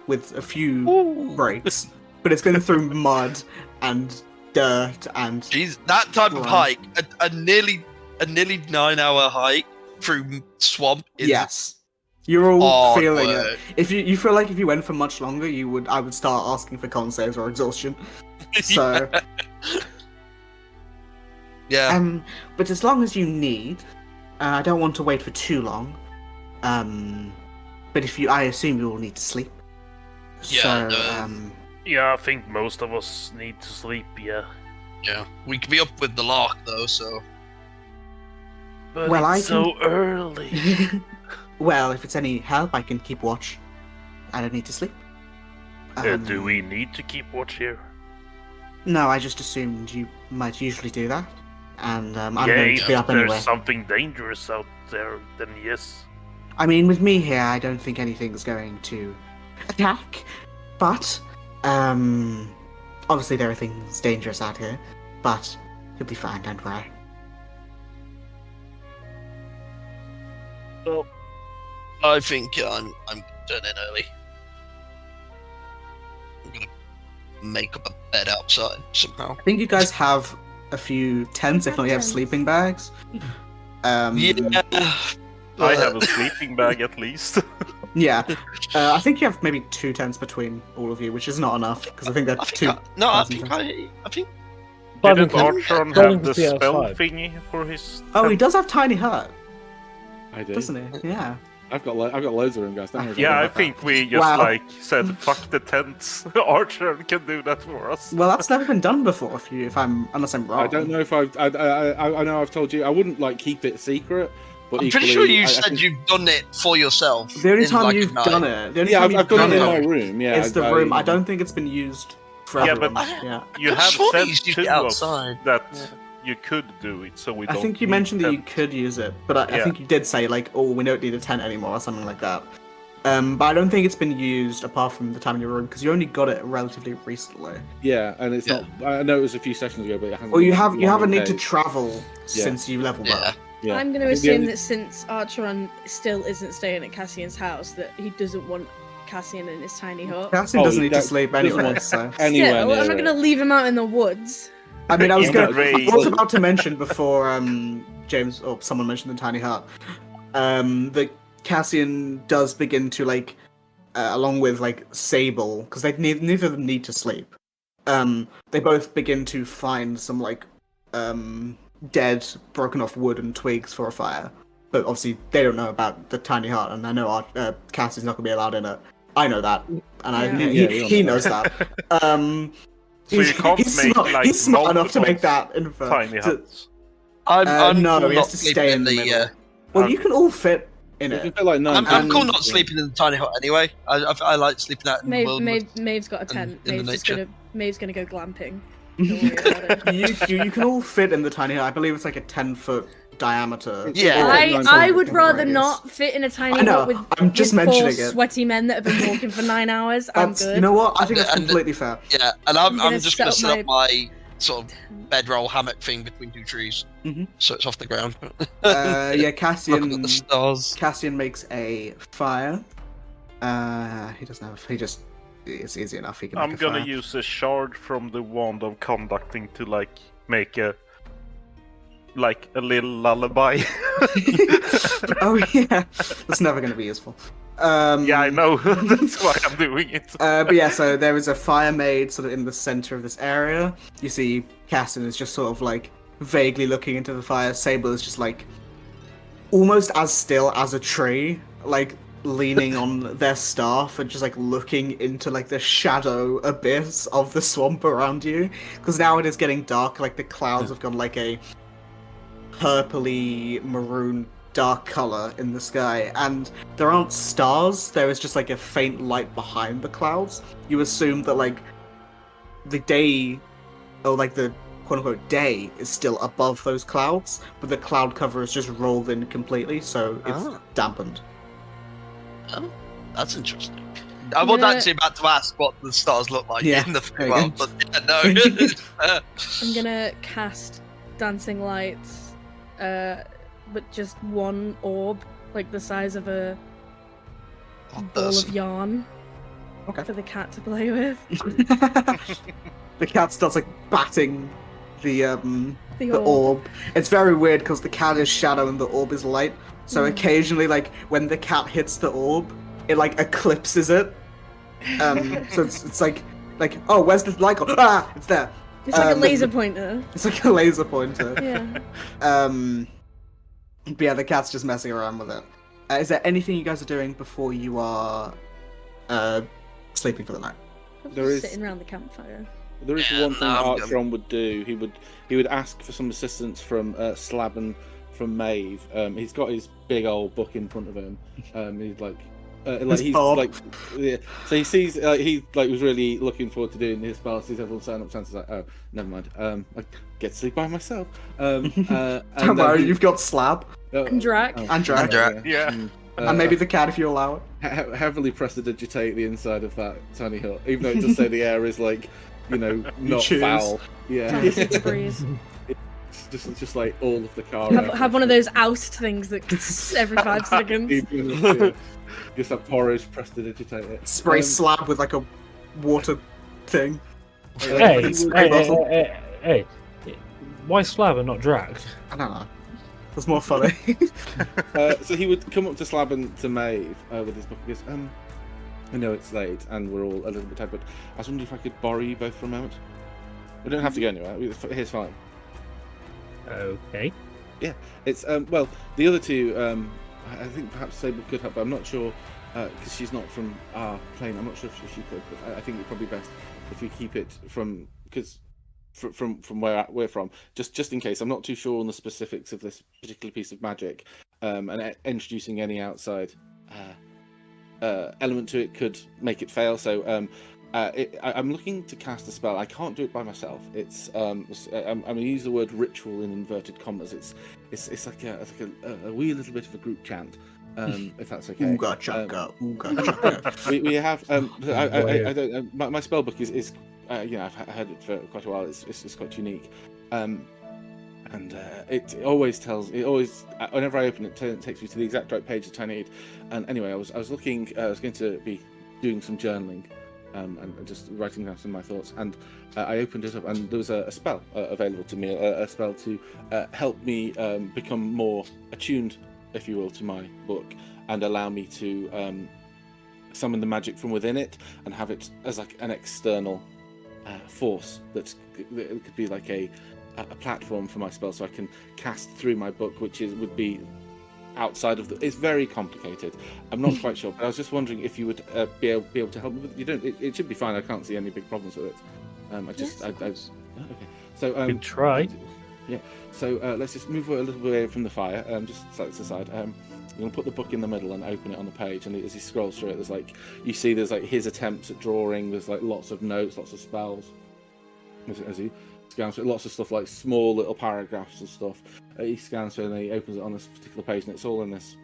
A: with a few breaks, but it's been through mud and dirt and.
D: Jeez, that type of hike, a nearly 9-hour hike through swamp is
A: Yes, you're all feeling
D: work.
A: it. If you feel like if you went for much longer, I would start asking for con saves or exhaustion. So.
D: Yeah.
A: But as long as you need, I don't want to wait for too long. But I assume you will need to sleep.
D: Yeah,
A: So,
C: Yeah, I think most of us need to sleep, yeah.
D: Yeah. We could be up with the lock though, so.
C: But
A: Well,
C: it's so early.
A: Well, if it's any help, I can keep watch. I don't need to sleep.
C: Do we need to keep watch here?
A: No, I just assumed you might usually do that. And I'm going to be up
C: if there's
A: anyway.
C: something dangerous out there, then yes.
A: I mean, with me here, I don't think anything's going to attack. But, obviously there are things dangerous out here. But you'll be fine, don't worry.
C: Well,
D: I think I'm turning early. I'm gonna make up a bed outside somehow.
A: I think you guys have a few tents, if not you have
F: Tents.
A: sleeping bags.
D: Yeah.
C: I have a sleeping bag at least.
A: Yeah. I think you have maybe 2 tents between all of you, which is not enough, because I think that's two.
D: I think
C: Didn't
B: can-
C: Archon
B: Clothing
C: have the
B: can see
C: spell
B: outside.
C: thingy for his...
A: Oh, he does have tiny hut,
E: I do.
A: doesn't he? Yeah.
E: I've got loads of them, guys. Don't worry
C: Yeah, I
E: about
C: think we just
A: Wow.
C: said fuck the tents. Archon can do that for us.
A: Well, that's never been done before. Unless I'm
E: that.
A: wrong.
E: I don't know if I know I've told you. I wouldn't like keep it secret. But
D: I'm pretty
E: equally,
D: sure you
E: I
D: said
E: think-
D: you've done it for yourself.
A: The only
D: in,
A: time
D: like, a
A: you've
D: night.
A: done it, the only
E: Yeah,
A: time
E: I've
A: you've
E: done it in
A: done
E: my
A: it
E: room. Yeah,
A: is the room. I don't think it's been used for
C: Yeah,
A: everyone.
C: but
A: Yeah.
C: You
D: I'm
C: have
D: sure
C: said
D: you used it
C: to us
D: outside.
C: that you could do it, so we
A: I
C: don't
A: think you
C: need
A: mentioned that you
C: tent.
A: could use it, but I
C: Yeah.
A: think you did say like, "Oh, we don't need a tent anymore" or something like that. But I don't think it's been used apart from the time in your room because you only got it relatively recently.
E: Yeah, and it's
D: Yeah.
E: not. I know it was a few sessions ago, but it hasn't.
A: Well, you
E: been
A: have
E: long
A: a need to
E: days.
A: travel since you leveled
D: Yeah.
A: up.
E: Yeah.
F: I'm going to
E: I think the
F: assume
E: only-
F: that since Archeron still isn't staying at Cassian's house, that he doesn't want Cassian in his tiny hut.
A: Cassian
E: Oh,
A: doesn't need to
E: that
A: sleep
E: doesn't
A: anyway,
E: want-
A: so.
E: Anywhere
F: Still, I'm
E: near
F: not
E: it.
F: going to leave him out in the woods.
A: I mean, I was
C: Even
A: going.
C: Ray-
A: I was about to mention before James or someone mentioned the tiny hut. That Cassian does begin to like, along with like Sable, because neither of them need to sleep. They both begin to find some like dead, broken off wood and twigs for a fire. But obviously they don't know about the tiny hut, and I know Cassian's not gonna be allowed in it. I know that, and
F: Yeah.
A: he knows that.
C: So you can't make, like,
A: he's smart enough to make
C: multiple
A: that info.
C: Tiny huts.
D: I'm
A: no,
D: cool
A: he has
D: not
A: to
D: sleeping
A: stay in the middle.
D: uh,
A: Well, you can all fit in
E: You can
A: it.
E: fit like 9
D: I'm cool
A: And-
D: not sleeping in the tiny hut anyway. I like sleeping out in the world.
F: Maeve's got a tent.
D: in the nature.
F: Maeve's gonna go glamping. Don't worry about it.
A: you can all fit in the tiny hut. I believe it's like a 10-foot diameter.
D: Yeah.
A: Or
F: I
A: 9-foot
F: would rather
A: radius.
F: not fit in a tiny
A: I know,
F: hut with,
A: I'm just
F: with 4
A: mentioning it.
F: sweaty men that have been walking for 9 hours. I'm
A: That's,
F: good.
A: you know what? I think that's
D: And-
A: completely fair.
D: Yeah, and I'm
F: gonna
D: just
F: set
D: gonna
F: up
D: set up my sort of bedroll hammock thing between 2 trees,
A: Mhm.
D: so it's off the ground.
A: Yeah,
D: Looking at
A: Cassian.
D: the stars.
A: Cassian makes a fire. He doesn't have. It's easy enough. He can.
C: I'm
A: make a
C: gonna
A: fire.
C: use a shard from the wand of conducting to like make a little lullaby.
A: Oh yeah, that's never going to be useful.
C: Yeah, I know. That's why I'm doing it.
A: But yeah, so there is a fire made sort of in the center of this area. You see Caston is just sort of like vaguely looking into the fire. Sable is just like almost as still as a tree, like leaning on their staff and just like looking into like the shadow abyss of the swamp around you. Because now it is getting dark, like the clouds have gone like a purpley maroon dark color in the sky, and there aren't stars, there is just like a faint light behind the clouds. You assume that like the day, or like the quote-unquote day, is still above those clouds, but the cloud cover is just rolled in completely, so it's dampened.
D: Oh, that's interesting. I was actually about to ask what the stars look like in the world, but no.
F: I'm gonna cast Dancing Lights, but just one orb, like the size of a ball of yarn, for the cat to play with.
A: The cat starts like batting the orb. It's very weird because the cat is shadow and the orb is light. So occasionally, like when the cat hits the orb, it like eclipses it. So it's like oh, where's the light? Ah, it's there.
F: It's like a laser pointer.
A: It's like a laser pointer.
F: Yeah.
A: But yeah, the cat's just messing around with it. Is there anything you guys are doing before you are sleeping for the night?
E: There is
F: sitting around the campfire.
E: There is one thing Archon would do. He would ask for some assistance from Slabben, from Maeve. He's got his big old book in front of him. He's like yeah. So he sees he was really looking forward to doing his spell. Sees everyone sign up, Santa's like, oh, never mind. I get to sleep by myself.
A: Don't worry, you've got Slab
F: and Drac.
A: And Drac.
C: Yeah.
A: And maybe the cat if you allow it.
E: Heavily prestidigitate the inside of that tiny hut, even though it does say the air is like, not foul. Yeah.
F: Breeze.
E: It's just like all of the car.
F: Have one of those oust things that every 5 seconds.
E: Just a porridge, prestidigitate it.
A: Spray Slab with like a water thing.
B: Hey, why Slab and not Drac?
A: I don't know. That's more funny.
E: So he would come up to Slab and to Maeve with his book and goes, I know it's late and we're all a little bit tired, but I was wondering if I could borrow you both for a moment. We don't have to go anywhere. Here's fine.
B: Okay.
E: Yeah, it's well, the other two. I think perhaps Sable could help, but I'm not sure because she's not from our plane. I'm not sure if she could, but I think it's probably best if we keep it from where we're from, just in case. I'm not too sure on the specifics of this particular piece of magic, and introducing any outside element to it could make it fail. So I'm looking to cast a spell. I can't do it by myself. It's I'm going to use the word ritual in inverted commas. It's like a wee little bit of a group chant, if that's okay.
A: Ooga chaka, ooga chaka.
E: We have I don't my spell book is I've had it for quite a while. It's quite unique, and it always whenever I open it, it takes me to the exact right page that I need. And anyway, I was looking. I was going to be doing some journaling. And just writing down some of my thoughts, and I opened it up, and there was a spell available to me, a spell to help me become more attuned, if you will, to my book, and allow me to summon the magic from within it, and have it as like an external force that could be like a platform for my spell, so I can cast through my book, which would be outside of it's very complicated. I'm not quite sure, but I was just wondering if you would be able to help me with it. You don't. It should be fine. I can't see any big problems with it. Okay. So
B: Good try.
E: Yeah. So let's just move a little bit away from the fire. Just set this aside. I'm going to put the book in the middle and open it on the page. And as he scrolls through it, there's like his attempts at drawing. There's like lots of notes, lots of spells. As he scans through lots of stuff, like small little paragraphs and stuff. He scans through and he opens it on this particular page, and it's all in this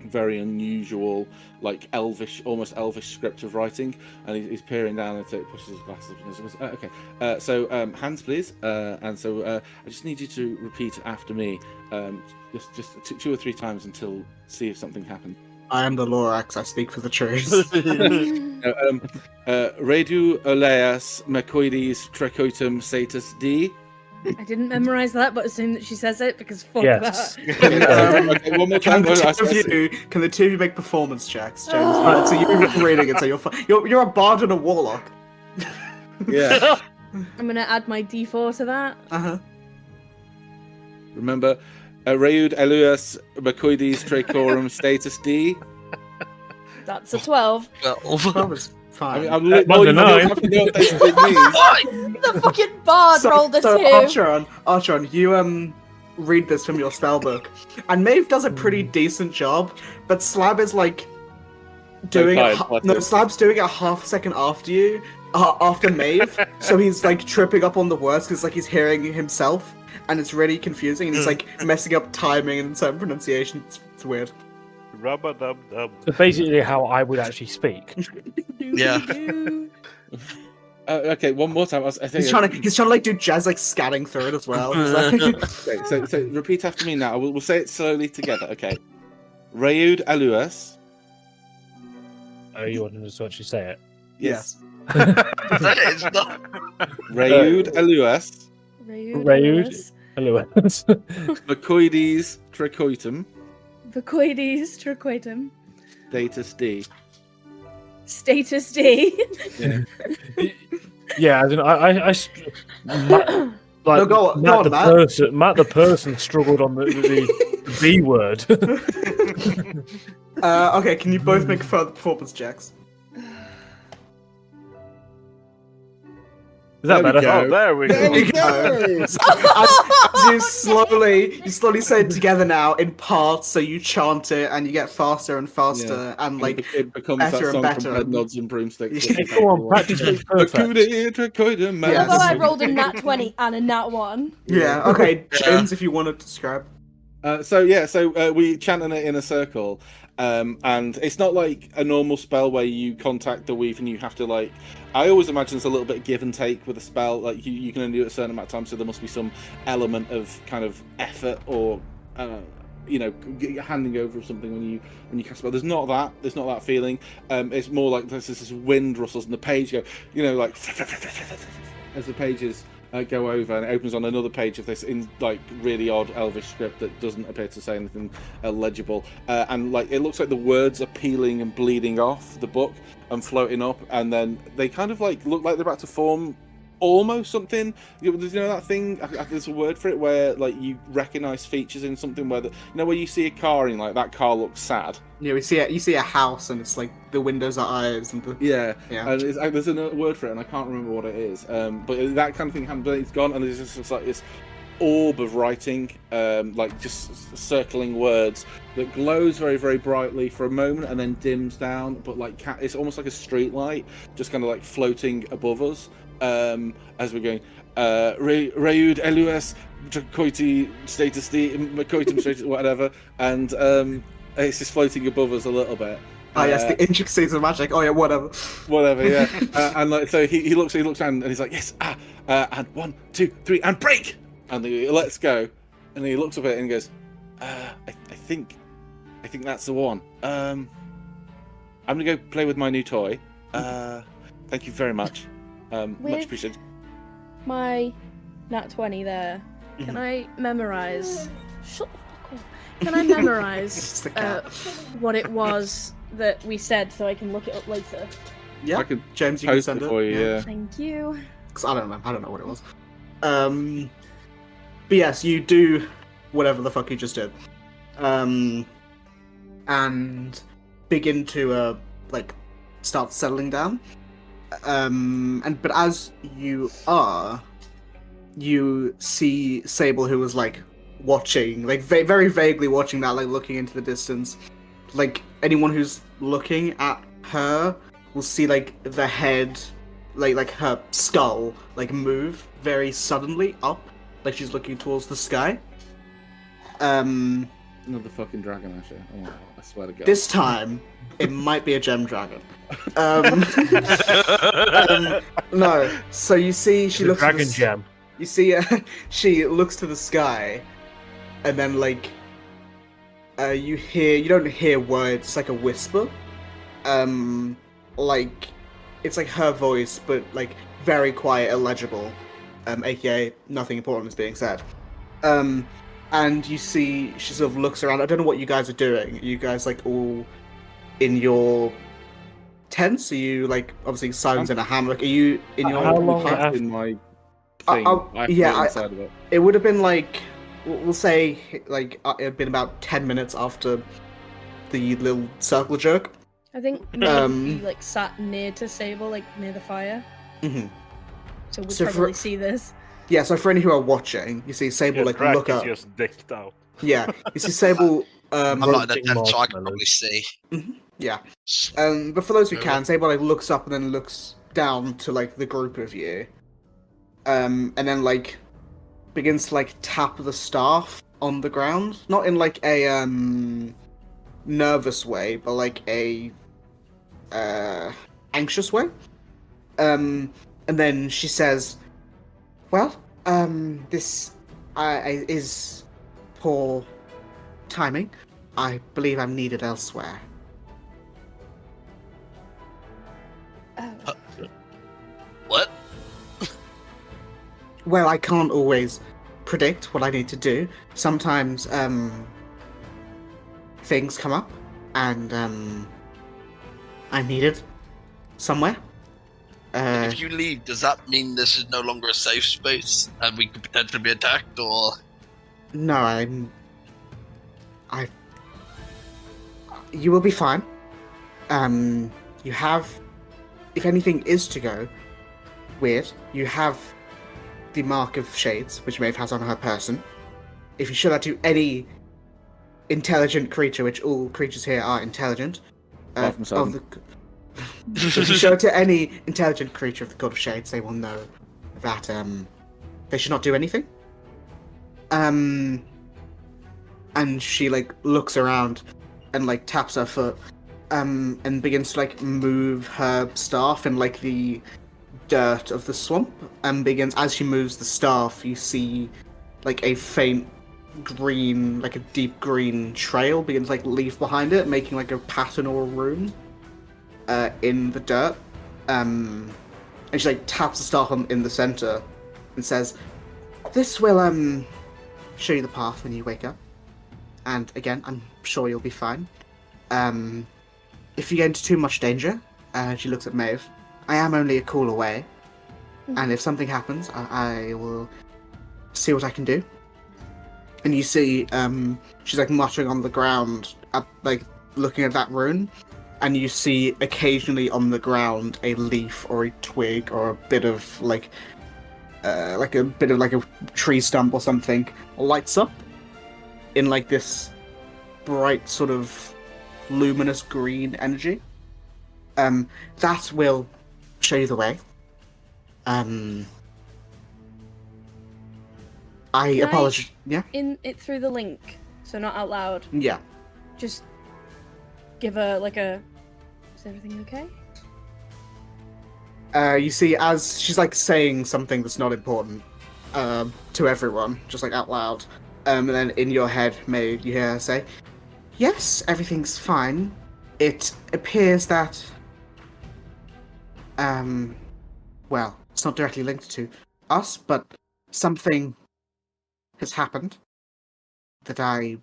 E: very unusual, like almost elvish script of writing. And he's peering down into it, pushes his glasses up, and goes, okay. So hands, please. And so I just need you to repeat after me, just 2 or 3 times until see if something happens.
A: I am the Lorax. I speak for the trees.
E: Redu oleas mecoides trecoitum satus D.
F: I didn't memorize that, but assume that she says it because fuck
B: Yes.
F: that.
E: Okay, one more
A: Can
E: time.
A: the two of you make performance checks, James? So you're reading it, so you're a bard and a warlock.
E: Yeah.
F: I'm gonna add my D4 to that.
E: Remember, Reud Elias Macoides Tracorum Status D.
F: That's a 12.
A: That was fine.
E: I'm
B: Not
E: all you
B: the nine.
E: have to know what this means.
F: The fucking bard rolled a 2.
A: Archeron, you read this from your spellbook, and Maeve does a pretty decent job, but Slab is like doing Slab's doing it half a second after you, after Maeve, so he's like tripping up on the words because like he's hearing himself, and it's really confusing, and he's like messing up timing and certain pronunciation. It's weird.
C: Rub-a-dub-dub.
B: So basically, how I would actually speak.
D: Yeah.
E: Okay, one more time. I think
A: He's trying to like do jazz like scanning through it as well. He's like-
E: Okay, so repeat after me now. We'll say it slowly together. Okay. Reud Elias.
B: Oh, you want to actually say it?
A: yes.
D: That is not.
E: Reud Elias
B: Reud. Hello.
E: Macoides Tracoitum
F: Vacoides Tracoitum.
E: Status D.
F: Status D.
B: Yeah, as in, like,
A: No, go on,
B: Matt the person struggled on the B word.
A: Okay, can you both make further performance checks?
B: Is that
E: There we
B: better?
E: go.
C: Oh, there we
E: There
C: go.
E: we go.
A: As you slowly say it together now in parts, so you chant it and you get faster and faster,
E: Yeah.
A: and like
E: it becomes
A: better
E: that
A: and
E: song
A: better.
E: from Head Nods and Broomsticks.
A: Yeah.
B: Come on, practice makes perfect.
E: Macoides Tracoitum.
A: Yeah.
F: Although I rolled a nat 20 and a nat 1.
A: yeah. Okay, James, if you want to describe.
E: So we chanting it in a circle, and it's not like a normal spell where you contact the weave and you have to like. I always imagine it's a little bit of give and take with a spell. Like you can only do it a certain amount of time, so there must be some element of kind of effort or handing over of something when you cast a spell. There's not that feeling. It's more like this wind rustles and the page go, like as the pages. Go over and it opens on another page of this in like really odd elvish script that doesn't appear to say anything legible, and like it looks like the words are peeling and bleeding off the book and floating up, and then they kind of like look like they're about to form almost something. That thing, there's a word for it where like you recognize features in something where where you see a car and like that car looks sad.
A: Yeah, you see a house and it's like the windows are eyes and the
E: Yeah.
A: yeah.
E: And there's a word for it and I can't remember what it is. But that kind of thing happened. But it's gone and there's just like this orb of writing, like just circling words that glows very, very brightly for a moment and then dims down. But like it's almost like a street light, just kind of like floating above us. As we're going, Reud Elias Tracoiti Status D Macoitum Status whatever, and it's just floating above us a little bit.
A: Yes, the intricacies of magic. Oh yeah, whatever.
E: Whatever, yeah. And like so, he looks down and he's like, yes, and 1, 2, 3, and break, and he lets go, and he looks up at it and goes, I think that's the one. I'm gonna go play with my new toy. Thank you very much. Much appreciated.
F: My nat 20 there. Can I memorize? Shut the fuck up. Can I memorize
A: It's the cat.
F: what it was that we said so I can look it up later?
A: Yeah,
E: I can
A: James, you can
E: post
A: send
E: it
A: it.
E: for you. Yeah.
F: Thank you.
A: 'Cause I don't know what it was. But yes, you do whatever the fuck you just did, and begin to like start settling down. But as you are, you see Sable, who was like watching, like very vaguely watching that, like looking into the distance. Like anyone who's looking at her will see like the head, like her skull, like move very suddenly up, like she's looking towards the sky.
E: Another fucking dragon, actually. Oh, I swear to God.
A: This time, it might be a gem dragon. No, so you see, she looks.
B: Dragon gem.
A: You see, she looks to the sky, and then like, you don't hear words. It's like a whisper. Like, it's like her voice, but like very quiet, illegible. aka nothing important is being said. And you see she sort of looks around. I don't know what you guys are doing. Are you guys like all in your tents? Are you like obviously Simon's in a hammock? Are you in your
B: How long
A: hut?
B: after-
E: in my thing. Inside of it.
A: It would have been like we'll say like it had been about 10 minutes after the little circle jerk.
F: I think maybe like sat near to Sable, like near the fire.
A: Mm-hmm.
F: So we'd
A: So
F: probably see this.
A: Yeah, so for any who are watching, you see Sable
C: Your
A: like
C: crack
A: look
C: is
A: up.
C: just decked out.
A: Yeah, you see Sable.
D: I'm not in a
B: roasting
D: tent, so I can
B: marshmallows.
D: probably see.
A: Yeah. But for those who can, Sable like looks up and then looks down to like the group of you. And then like begins to like tap the staff on the ground, not in like a nervous way, but like a anxious way. And then she says, "Well, this is poor timing. I believe I'm needed elsewhere."
F: Oh.
D: What?
A: Well, I can't always predict what I need to do. Sometimes things come up, and I'm needed somewhere.
D: If you leave, does that mean this is no longer a safe space and we could potentially be attacked, or?
A: No, you will be fine. You have, if anything is to go weird, you have the mark of shades, which Maeve has on her person. If you show that to any intelligent creature, which all creatures here are intelligent,
E: Apart from Simon.
A: if you show it to any intelligent creature of the God of Shades, they will know that they should not do anything. And she like looks around and like taps her foot, and begins to like move her staff in like the dirt of the swamp, and begins, as she moves the staff, you see like a faint green, like a deep green trail begins like leave behind it, making like a pattern or a rune in the dirt. And she like taps the staff in the center and says, "This will show you the path when you wake up. And again, I'm sure you'll be fine. If you get into too much danger," she looks at Maeve, "I am only a call away. And if something happens, I will see what I can do." And you see, she's like muttering on the ground, like looking at that rune, and you see occasionally on the ground a leaf or a twig or a bit of like a tree stump or something lights up in like this bright sort of luminous green energy. That will show you the way. I apologize. Yeah?
F: In it through the link, so not out loud.
A: Yeah.
F: Just give her like a. Is everything okay?
A: You see, as she's like saying something that's not important to everyone, just like out loud, and then in your head, you hear her say, "Yes, everything's fine. It appears that, well, it's not directly linked to us, but something has happened that I'm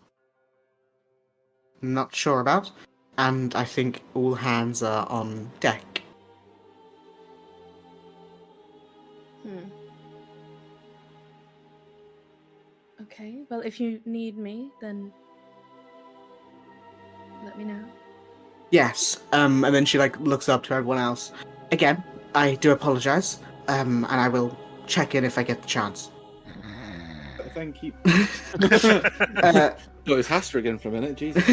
A: not sure about, and I think all hands are on deck."
F: Okay, well, if you need me, then let me know.
A: Yes, and then she like looks up to everyone else. "Again, I do apologize, and I will check in if I get the chance."
E: Thank you.
A: Uh,
E: Oh, it's Hastra again for a minute, Jesus.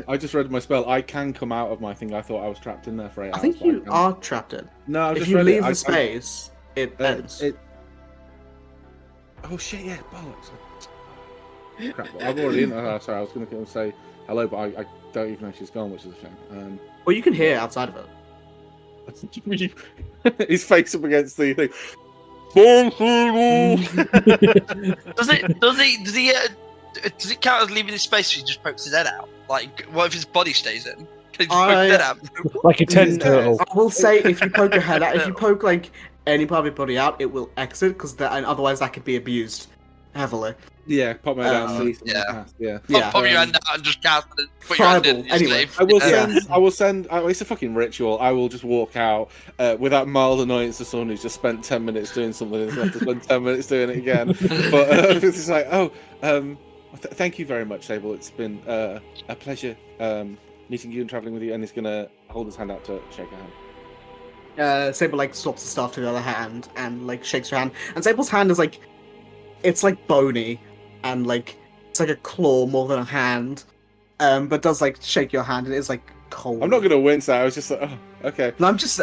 E: I just read my spell. I can come out of my thing. I thought I was trapped in there for 8
A: I
E: hours.
A: think
E: but
A: you
E: can't.
A: are trapped in.
E: No, I
A: If
E: just
A: you
E: read
A: leave
E: it.
A: the space, it ends.
E: Oh shit! Yeah, bollocks. Crap! I'm already in. Sorry, I was going to say hello, but I don't even know she's gone, which is a shame.
A: Well, you can hear outside of it.
E: His face up against the thing.
D: Does it count as leaving his space if he just pokes his head out? Like, what if his body stays in? Can he just poke his head out?
B: Like a tent turtle.
A: I will say, if you poke your head out, if you poke like any part of your body out, it will exit and otherwise that could be abused heavily.
E: Yeah, pop my hand out, see something
D: yeah.
E: cast, yeah.
A: Yeah.
D: Pop your hand out and just cast it. Put your hand in.
A: Fireball, anyway.
E: I will
A: Yeah.
E: send. It's a fucking ritual. I will just walk out with that mild annoyance to someone who's just spent 10 minutes doing something and have to spend 10 minutes doing it again. But it's just like, thank you very much, Sable. It's been a pleasure meeting you and traveling with you. And he's gonna hold his hand out to shake a hand.
A: Sable like swaps the staff to the other hand and like shakes your hand. And Sable's hand is like, it's like bony and like it's like a claw more than a hand. But does like shake your hand and it is like cold.
E: I'm not gonna wince. I was just like, oh, okay.
A: No, I'm just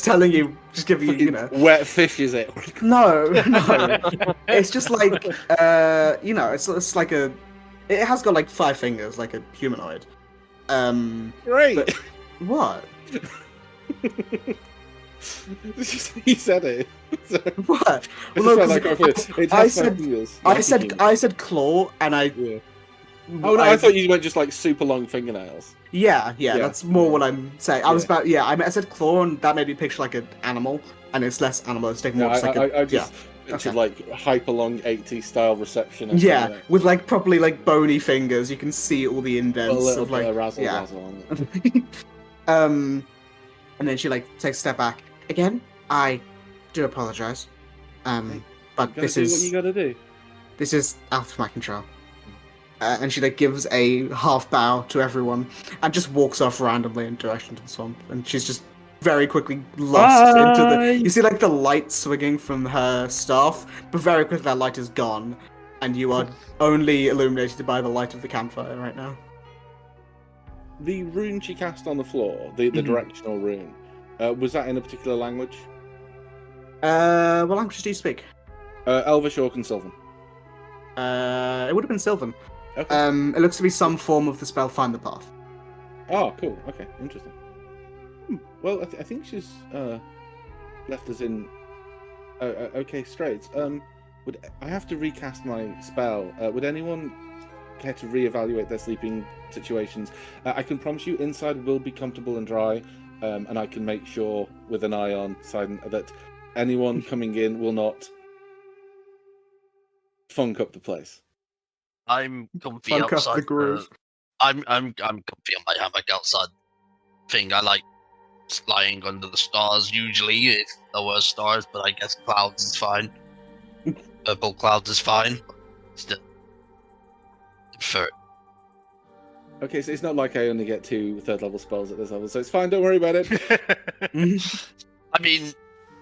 A: telling you, just giving you, you know.
E: Wet fish, is it?
A: No. It's just like, you know, it's like it has got like 5 fingers, like a humanoid.
E: Great.
A: But, what?
E: He said it. So,
A: What?
E: I
A: Well, no,
E: just felt like it has 5 fingers.
A: I said claw, and I.
E: Yeah. Oh no, I thought you meant just like super long fingernails.
A: Yeah,
E: Yeah.
A: that's more what I'm saying. I was
E: Yeah.
A: about, I said claw, and that made me picture like an animal, and it's less animalistic, more
E: No,
A: just like
E: I just pictured
A: Okay.
E: like hyper long 80s style reception.
A: yeah, with like properly like bony fingers, you can see all the
E: A
A: indents
E: little
A: of
E: bit
A: like
E: of razzle
A: yeah.
E: dazzle on it.
A: And then she like takes a step back. Again, I do apologize. But this
E: do what
A: is
E: you gotta do.
A: out of my control. And she like gives a half bow to everyone and just walks off randomly in direction to the swamp. And she's just very quickly lost into
B: Bye.
A: You see like the light swinging from her staff, but very quickly that light is gone, and you are only illuminated by the light of the campfire right now.
E: The rune she cast on the floor, the directional rune, was that in a particular language?
A: What language do you speak?
E: Elvish, Orc, and Sylvan.
A: It would have been Sylvan.
E: Okay.
A: It looks to be some form of the spell Find the Path.
E: Oh, cool. Okay, interesting. Well, I think she's left us in okay straits. Would I have to recast my spell? Would anyone care to reevaluate their sleeping situations? I can promise you, inside will be comfortable and dry, and I can make sure with an eye on Sidon that anyone coming in will not funk up the place.
D: I'm comfy
A: Funk up the
D: outside.
A: groove.
D: I'm comfy on my hammock outside. Thing I like lying under the stars usually if there were stars, but I guess clouds is fine. Purple clouds is fine. Still, prefer it.
E: Okay, so it's not like I only get 2 third-level spells at this level, so it's fine. Don't worry about it.
D: I mean,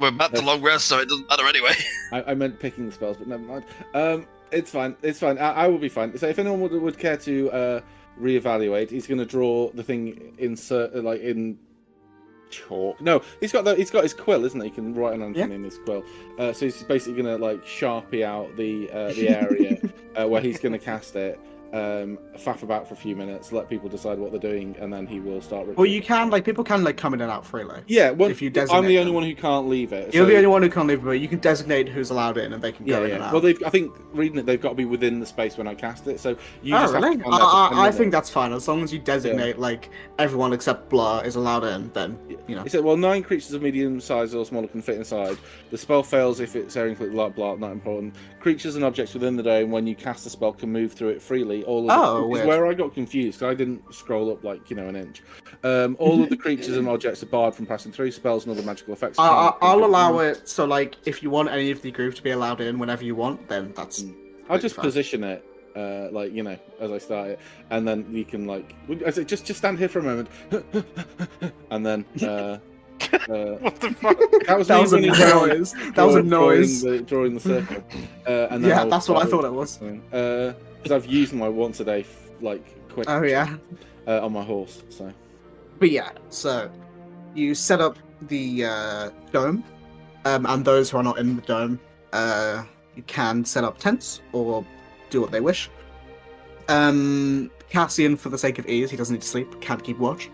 D: we're about to long rest, so it doesn't matter anyway.
E: I meant picking the spells, but never mind. It's fine. It's fine. I will be fine. So if anyone would care to reevaluate, he's going to draw the thing in chalk. No, he's got his quill, isn't he? He can write an answer in his quill. So he's basically going to like Sharpie out the area where he's going to cast it. Faff about for a few minutes, let people decide what they're doing, and then he will start.
A: Well, you can people can come in and out freely.
E: Yeah, well,
A: if you
E: I'm
A: designate
E: the only
A: them.
E: one who can't leave it.
A: You're
E: so-
A: the only one who can't leave, but you can designate who's allowed in, and they can go in and out.
E: Well, I think reading it, they've got to be within the space when I cast it. So you
A: Oh,
E: just have
A: really?
E: to stand there for 10
A: I
E: minutes.
A: think that's fine. As long as you designate like everyone except Blur is allowed in, then you know.
E: It said, well, 9 creatures of medium size or smaller can fit inside. The spell fails if it's area included like blah, not important. Creatures and objects within the dome, when you cast a spell, can move through it freely. All of
A: weird.
E: Where I got confused, because I didn't scroll up like an inch. All of the creatures and objects are barred from passing through. Spells and other magical effects.
A: I'll allow it. So like, if you want any of the group to be allowed in whenever you want, then that's.
E: I'll just
A: fine.
E: position it. As I start it, and then you can I say, just stand here for a moment, and then
C: What the fuck?
E: that was
A: That
E: me
A: was a
E: running around
A: noise. That was a noise.
E: drawing the circle, and then
A: Yeah,
E: I'll
A: that's what I
E: start
A: thought it was.
E: because I've used my once a day quick
A: Oh yeah.
E: on my horse. So
A: But yeah, so you set up the dome, and those who are not in the dome, you can set up tents or do what they wish. Cassian, for the sake of ease, he doesn't need to sleep, can't keep watch.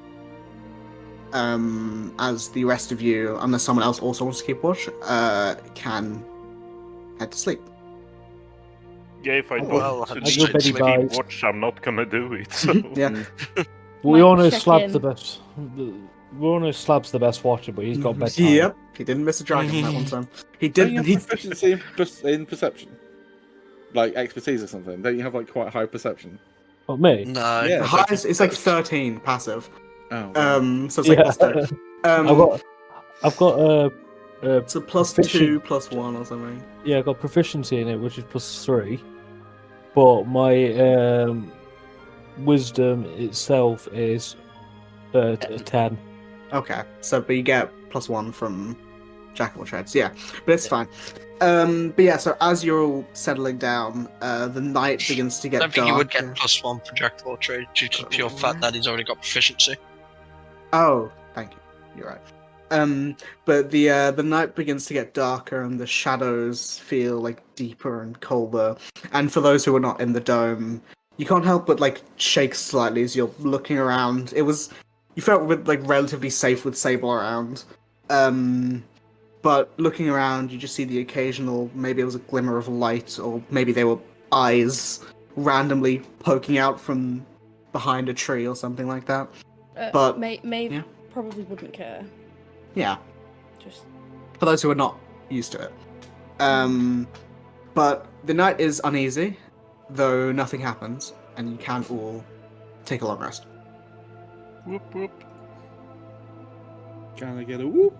A: As the rest of you, unless someone else also wants to keep watch, can head to sleep.
C: Yeah, if I
D: Well,
C: don't
D: I
C: should
D: go Betty
C: keep
B: Buys.
C: watch, I'm not gonna do it. So
A: Yeah.
B: We
F: Might
B: want to
F: check
B: slap
F: in.
B: the best. Rona Slab's the best watcher, but he's got bedtime.
A: Yep, he didn't miss a dragon that one time. He
E: Don't
A: did.
E: you have proficiency in perception? Like expertise or something? Don't you have like quite high perception?
B: What, me?
D: No.
E: Yeah.
A: Highest, it's like 13 passive.
E: Oh.
A: So it's like
B: Yeah.
A: plus 10.
B: I've got
A: It's a plus
B: proficient-
A: 2, plus 1 or something.
B: I've got proficiency in it, which is +3. But my wisdom itself is 10.
A: Okay, so but you get plus 1 from Jack of all trades, yeah, but it's fine. But yeah, so as you're all settling down, the night begins to
D: I
A: get
D: don't think you would
A: darker.
D: get +1 for Jack of all trades due to the pure fact that he's already got proficiency.
A: Oh, thank you. You're right. But the night begins to get darker and the shadows feel like deeper and colder. And for those who are not in the dome, you can't help but like shake slightly as you're looking around. You felt like relatively safe with Sable around. But looking around, you just see the occasional, maybe it was a glimmer of light, or maybe they were eyes randomly poking out from behind a tree or something like that. But
F: Maeve
A: yeah.
F: probably wouldn't care.
A: Yeah,
F: Just
A: for those who are not used to it. But the night is uneasy, though nothing happens, and you can all take a long rest.
C: Whoop whoop.
E: Can I get a whoop?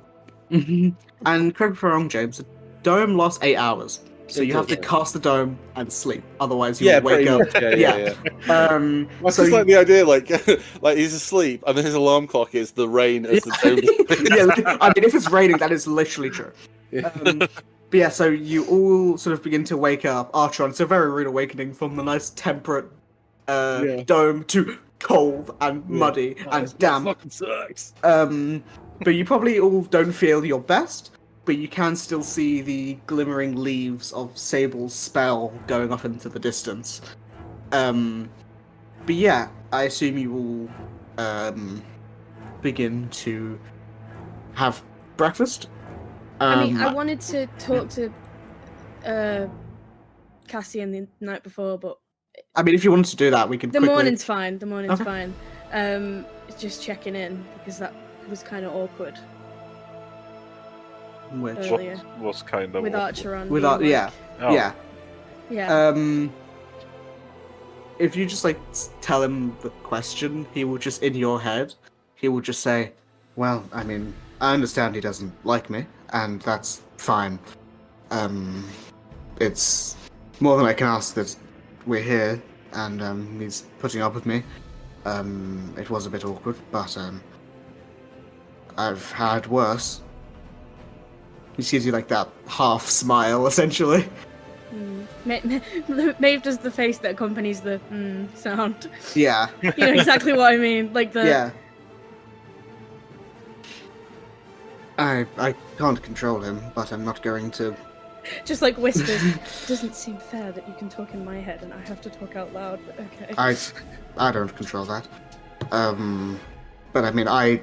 A: And correct me if I'm wrong, James, the dome lasts 8 hours. So you have to
E: Yeah.
A: cast the dome and sleep, otherwise you'll
E: Yeah,
A: wake
E: pretty
A: up.
E: much. Yeah. That's
A: So
E: just like the idea, like he's asleep, and then his alarm clock is the rain as the dome.
A: yeah, I mean, if it's raining, that is literally true.
E: Yeah.
A: But yeah, so you all sort of begin to wake up. Archon, it's a very rude awakening from the nice temperate dome to cold and muddy and damp.
E: Fucking sucks.
A: But you probably all don't feel your best, but you can still see the glimmering leaves of Sable's spell going off into the distance. But yeah, I assume you will begin to have breakfast.
F: I mean, I wanted to talk to Cassian the night before, but
A: I mean, if you wanted to do that, we could
F: the
A: quickly...
F: morning's fine. The morning's
A: Okay.
F: fine. Just checking in because that was kind of awkward
A: Which...
F: earlier
C: Was kind of
F: with
C: awkward.
F: Archer on.
A: With
F: being
A: yeah,
C: Oh.
A: yeah.
F: yeah.
A: If you just like tell him the question, he will just in your head, he will just say, "Well, I mean, I understand he doesn't like me, and that's fine. It's more than I can ask that we're here, and he's putting up with me. It was a bit awkward, but I've had worse." He gives you like that half smile, essentially.
F: Maeve does the face that accompanies the sound.
A: Yeah.
F: You know exactly what I mean, like the
A: Yeah. I can't control him, but I'm not going to.
F: just like whispers. Doesn't seem fair that you can talk in my head and I have to talk out loud. But okay.
A: I don't control that. But I mean,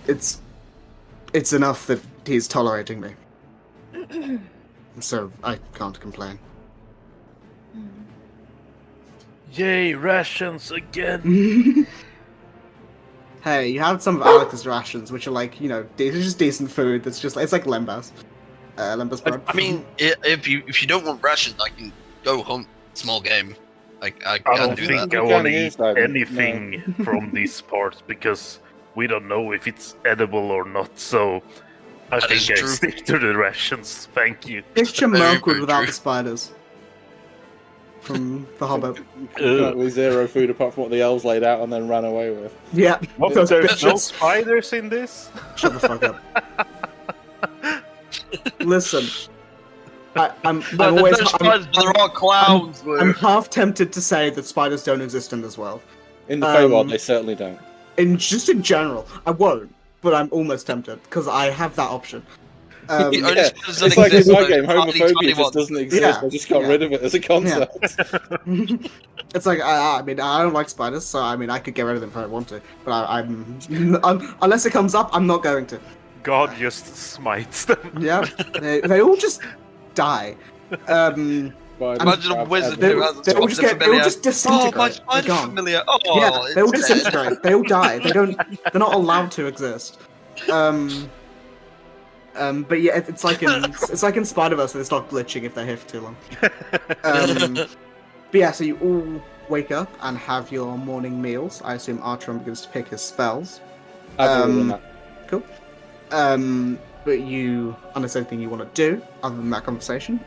A: it's enough that he's tolerating me, so I can't complain.
C: Yay, rations again!
A: Hey, you had some of Alex's rations, which are like, you know, it's just decent food. That's just it's like lembas. Lembas bread.
D: I mean, if you don't want rations, I can go hunt small game. I
C: I
D: can
C: don't
D: do
C: think
D: that.
C: I
E: You
C: want to
E: can
C: eat
E: inside it,
C: anything from this part because we don't know if it's edible or not. So I
D: That is
C: think I
D: true.
C: stick to the rations. Thank you.
A: Picture
D: Very,
A: Mirkwood
D: very
A: without
D: true.
A: the spiders. From The Hobbit.
E: With zero food apart from what the elves laid out and then ran away with.
A: Yeah.
C: What?
A: Those
C: There's no
A: bitches.
C: spiders in this?
A: Shut the fuck up. Listen, I'm always
D: There are clowns.
A: I'm half tempted to say that spiders don't exist in this world.
E: In the Feywild, they certainly don't.
A: In general, I won't, but I'm almost tempted because I have that option.
D: Only
E: Yeah,
D: spiders that
E: it's like in
D: exist
E: my
D: are
E: game,
D: tiny,
E: homophobia
D: tiny
E: just
D: ones.
E: doesn't exist.
A: Yeah,
E: I just got
A: yeah.
E: rid of it as a concept.
A: It's like I mean I don't like spiders, so I mean I could get rid of them if I want to, but I'm unless it comes up, I'm not going to.
C: God just smites them.
A: Yeah, they all just die.
E: But
D: Imagine a wizard who hasn't
A: They all
D: spotted
A: just
D: a
A: get, they all
D: familiar.
A: just
D: Oh,
A: disintegrate.
D: my
A: They're
D: spider
A: gone.
D: familiar. Oh,
A: Yeah, they all
D: it's dead.
A: disintegrate. They all die. They're not allowed to exist. But yeah, it's like in Spider-Verse, they start glitching if they're here for too long. But yeah, so you all wake up and have your morning meals. I assume Artron begins to pick his spells.
E: I've already done that.
A: Cool. But unless anything you want to do other than that conversation,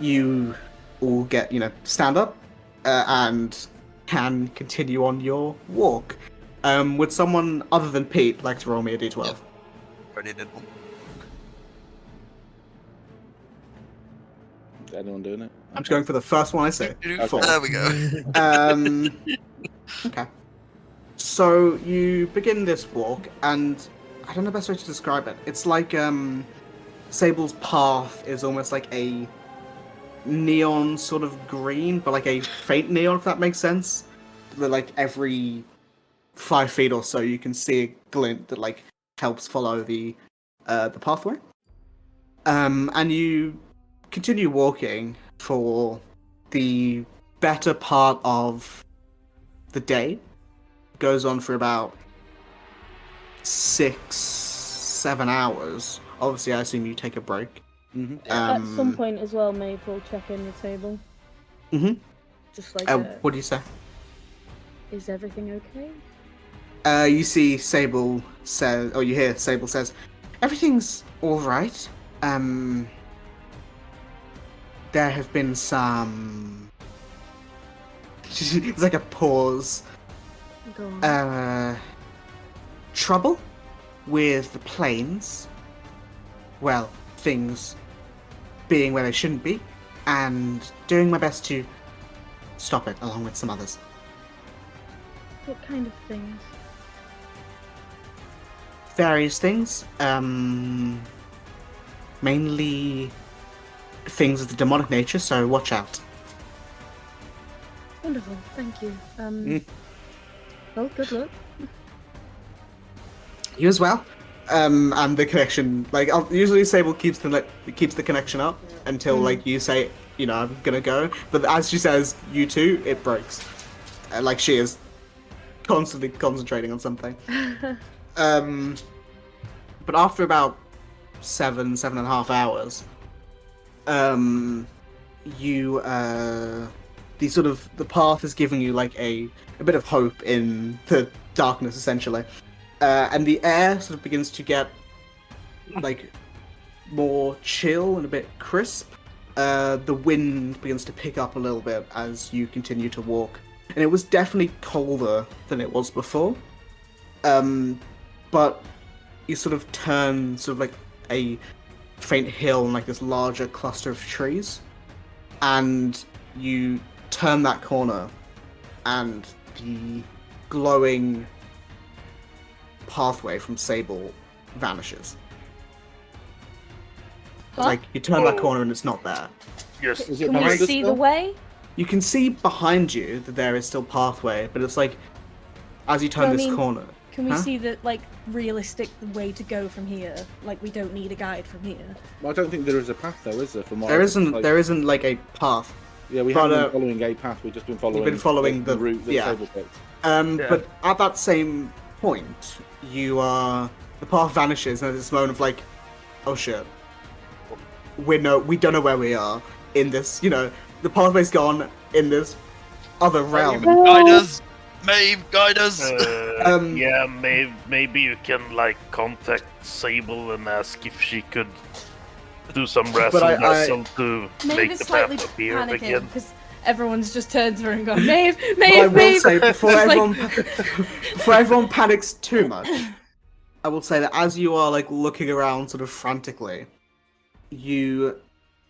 A: you all get, stand up and can continue on your walk. Would someone other than Pete like to roll me a d12?
D: Yep. Already did one.
E: Is anyone doing it?
A: I'm just going for the first one I say. Four.
D: There we go.
A: Okay. So you begin this walk, and I don't know the best way to describe it. It's like Sable's path is almost like a neon sort of green, but like a faint neon, if that makes sense. That like every 5 feet or so, you can see a glint that like helps follow the pathway. And you continue walking for the better part of the day. Goes on for about 6-7 hours. Obviously, I assume you take a break.
E: Mm-hmm.
F: At some point as well, Maeve will check in with Sable.
A: Mm-hmm.
F: Just like,
A: what do you say?
F: is everything okay?
A: You see Sable says, or you hear Sable says, everything's all right. There have been some. It's like a pause.
F: Go on.
A: Trouble with the planes. Well, things being where they shouldn't be, and doing my best to stop it, along with some others.
F: What kind of things?
A: Various things. Mainly things of the demonic nature, so watch out.
F: Wonderful, thank you. Well, good luck.
A: You as well. And the connection, like, usually Sable keeps the connection up until like you say, I'm gonna go. But as she says, you too, it breaks. Like she is constantly concentrating on something. But after about 7.5 hours, the path is giving you like a bit of hope in the darkness, essentially. And the air sort of begins to get like more chill and a bit crisp. The wind begins to pick up a little bit as you continue to walk, and it was definitely colder than it was before. But you sort of turn sort of like a faint hill and like this larger cluster of trees, and you turn that corner, and the glowing pathway from Sable vanishes.
F: Huh?
A: Like you turn that corner and it's not there.
C: Yes.
E: Is it
F: Can we
E: behind us
F: see
E: still?
F: the way?
A: You can see behind you that there is still pathway, but it's like as you turn
F: No, I
A: this
F: mean,
A: corner.
F: Can we
A: Huh?
F: see the realistic way to go from here? Like we don't need a guide from here.
E: Well, I don't think there is a path though, is there? From what
A: There
E: I-
A: isn't.
E: like-
A: There isn't like a path.
E: Yeah, we
A: but,
E: haven't been following a path. We've just been following.
A: the-
E: route that
A: yeah.
E: Sable picked.
C: Yeah.
A: But at that same point, the path vanishes, and there's this moment of like, oh shit, we don't know where we are in this. The pathway's gone in this other realm.
D: Guide us! Maeve, guide us!
C: Yeah, maybe you can contact Sable and ask if she could do some
A: But I-
C: wrestle to
F: Maeve
C: make
F: is
C: the
F: slightly
C: path appear
F: panicking
C: again.
F: because everyone's just turned to her and gone, Maeve,
A: But I
F: Maeve,
A: will
F: Maeve.
A: say before
F: Just like-
A: before everyone panics too much, I will say that as you are looking around sort of frantically, you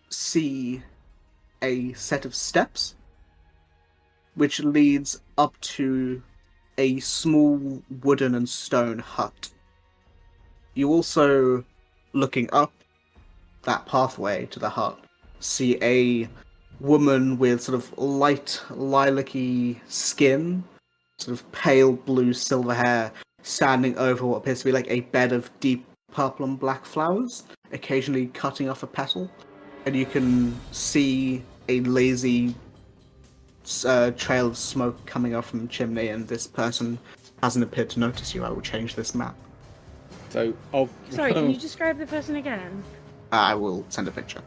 A: see a set of steps which leads up to a small wooden and stone hut. You also, looking up that pathway to the hut, see a woman with sort of light lilac-y skin, sort of pale blue silver hair, standing over what appears to be like a bed of deep purple and black flowers, occasionally cutting off a petal. and you can see a lazy trail of smoke coming up from the chimney, and this person hasn't appeared to notice you. I will change this map.
E: So,
F: Sorry, can you describe the person again?
A: I will send a picture.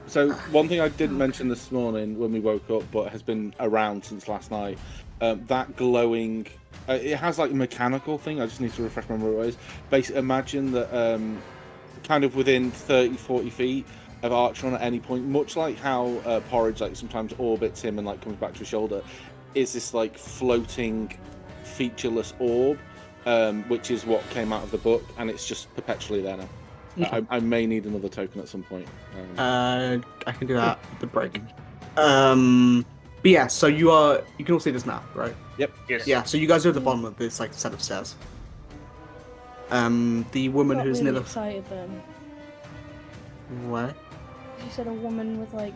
E: So one thing I didn't mention this morning when we woke up, but has been around since last night, that glowing, it has like a mechanical thing. I just need to refresh my memory what it is. Basically, imagine that kind of within 30-40 feet of Archon at any point, much like how Porridge like sometimes orbits him and like comes back to his shoulder, is this like floating, featureless orb, which is what came out of the book, and it's just perpetually there now. I may need another token at some point.
A: I can do that at the break. But yeah, so you can all see this map, right?
E: Yep.
C: Yes.
A: Yeah, so you guys are at the bottom of this like set of stairs. The woman
F: Got
A: who's
F: really
A: near the
F: excited then.
A: where?
F: You said a woman with like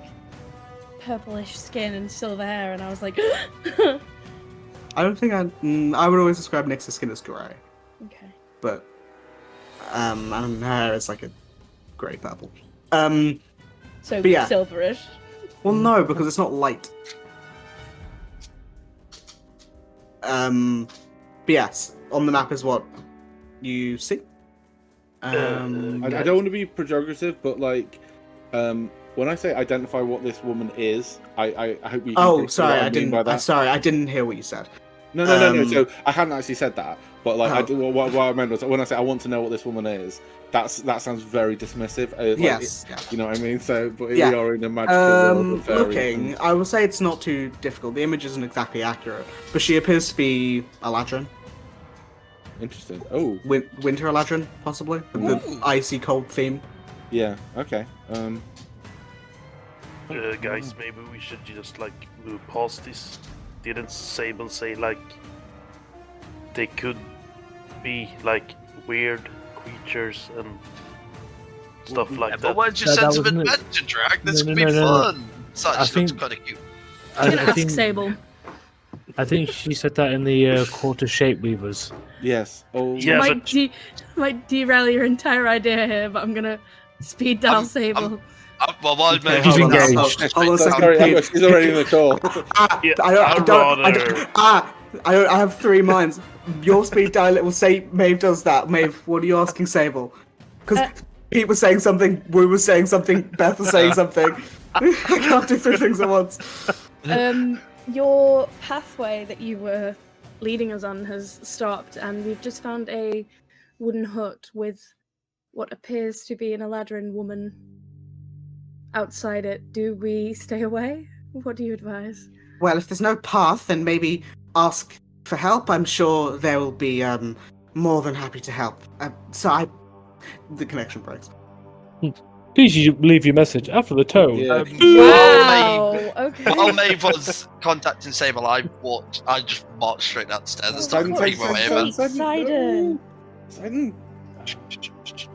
F: purplish skin and silver hair, and I was like,
A: I don't think I would always describe Nyx's skin as grey,
F: okay.
A: but and her hair is like a grey purple.
F: So
A: But yeah.
F: silverish.
A: Well, no, because it's not light. But yes, on the map is what you see.
E: I don't want to be pejorative, but like, when I say identify what this woman is, I hope you.
A: Oh,
E: can
A: sorry,
E: what
A: I
E: mean by
A: didn't.
E: that.
A: Sorry, I didn't hear what you said.
E: No. So I hadn't actually said that, but like, what I meant was when I say I want to know what this woman is, that sounds very dismissive. Like,
A: Yes. Yeah.
E: you know what I mean. So, but
A: Yeah.
E: we are in a magical world of fairies
A: Looking,
E: and-
A: I will say it's not too difficult. The image isn't exactly accurate, but she appears to be Eladrin.
E: Interesting. Oh,
A: Winter Eladrin, possibly, with the
D: Ooh.
A: icy cold theme.
E: yeah. Okay.
C: Guys, maybe we should just like move past this. Didn't Sable say like they could be like weird creatures and stuff like
D: Yeah,
C: that?
D: but why don't you
B: No,
D: send
B: that
D: some
B: wasn't it.
D: adventure, Drag? This
B: No,
D: could
B: no,
D: be
B: no, no.
D: fun. So
B: I
D: she looks
B: think-
D: kind of cute.
F: I'm gonna
B: I
F: ask
B: think
F: Sable.
B: I think she said that in the Quarter Shape Weavers.
E: Yes. Oh.
C: Yeah,
F: Might derail your entire idea here, but I'm gonna speed dial Sable.
D: Well, while
A: Okay,
B: She's
A: hold on,
B: engaged.
A: hold on a second.
E: Sorry,
A: Pete.
E: she's already in the call.
C: Yeah,
A: I have three minds. Your speed dial will say Maeve does that. Maeve, what are you asking Sable? Because Pete was saying something, Wu was saying something, Beth was saying something. I can't do three things at once.
F: Your pathway that you were leading us on has stopped, and we've just found a wooden hut with what appears to be an Eladrin woman outside it. Do we stay away? What do you advise?
A: Well, if there's no path, then maybe ask for help. I'm sure they will be more than happy to help. The connection breaks.
B: Please leave your message after the tone.
E: Yeah.
F: Wow. Okay.
D: While Maeve was contacting Sable, I just marched straight down the stairs and started
F: Posidon,
D: making my way over.
F: Posidon.
E: Posidon.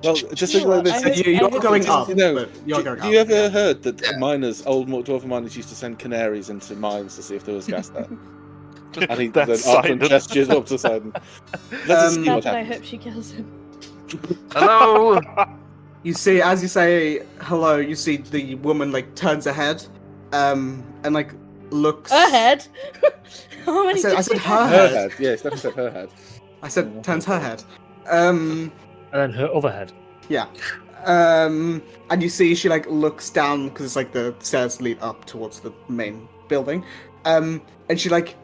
E: Well, just
F: You
E: think
F: know
E: like
F: what,
E: this.
F: I
A: You're
F: hope
A: going
F: you
A: up,
E: You know,
A: but you're going
E: do
A: up.
E: you ever heard that
D: Yeah.
E: miners, old dwarven miners, used to send canaries into mines to see if there was gas there? I think
C: That's
E: then Archon
C: Sidon.
E: gestures up to Sidon. Let's see
F: Bad
E: what
F: that I
E: happens.
F: hope she kills him.
C: Hello.
A: You see, as you say hello, you see the woman like turns her head, and like looks.
F: Her head. How
A: I
F: many?
A: said
F: did you
A: her
F: have?
E: Her
A: head.
E: head. Yeah, Stephanie said her head.
A: I said turns her head.
B: And then her other head.
A: Yeah. And you see she like looks down because it's like the stairs lead up towards the main building. And she like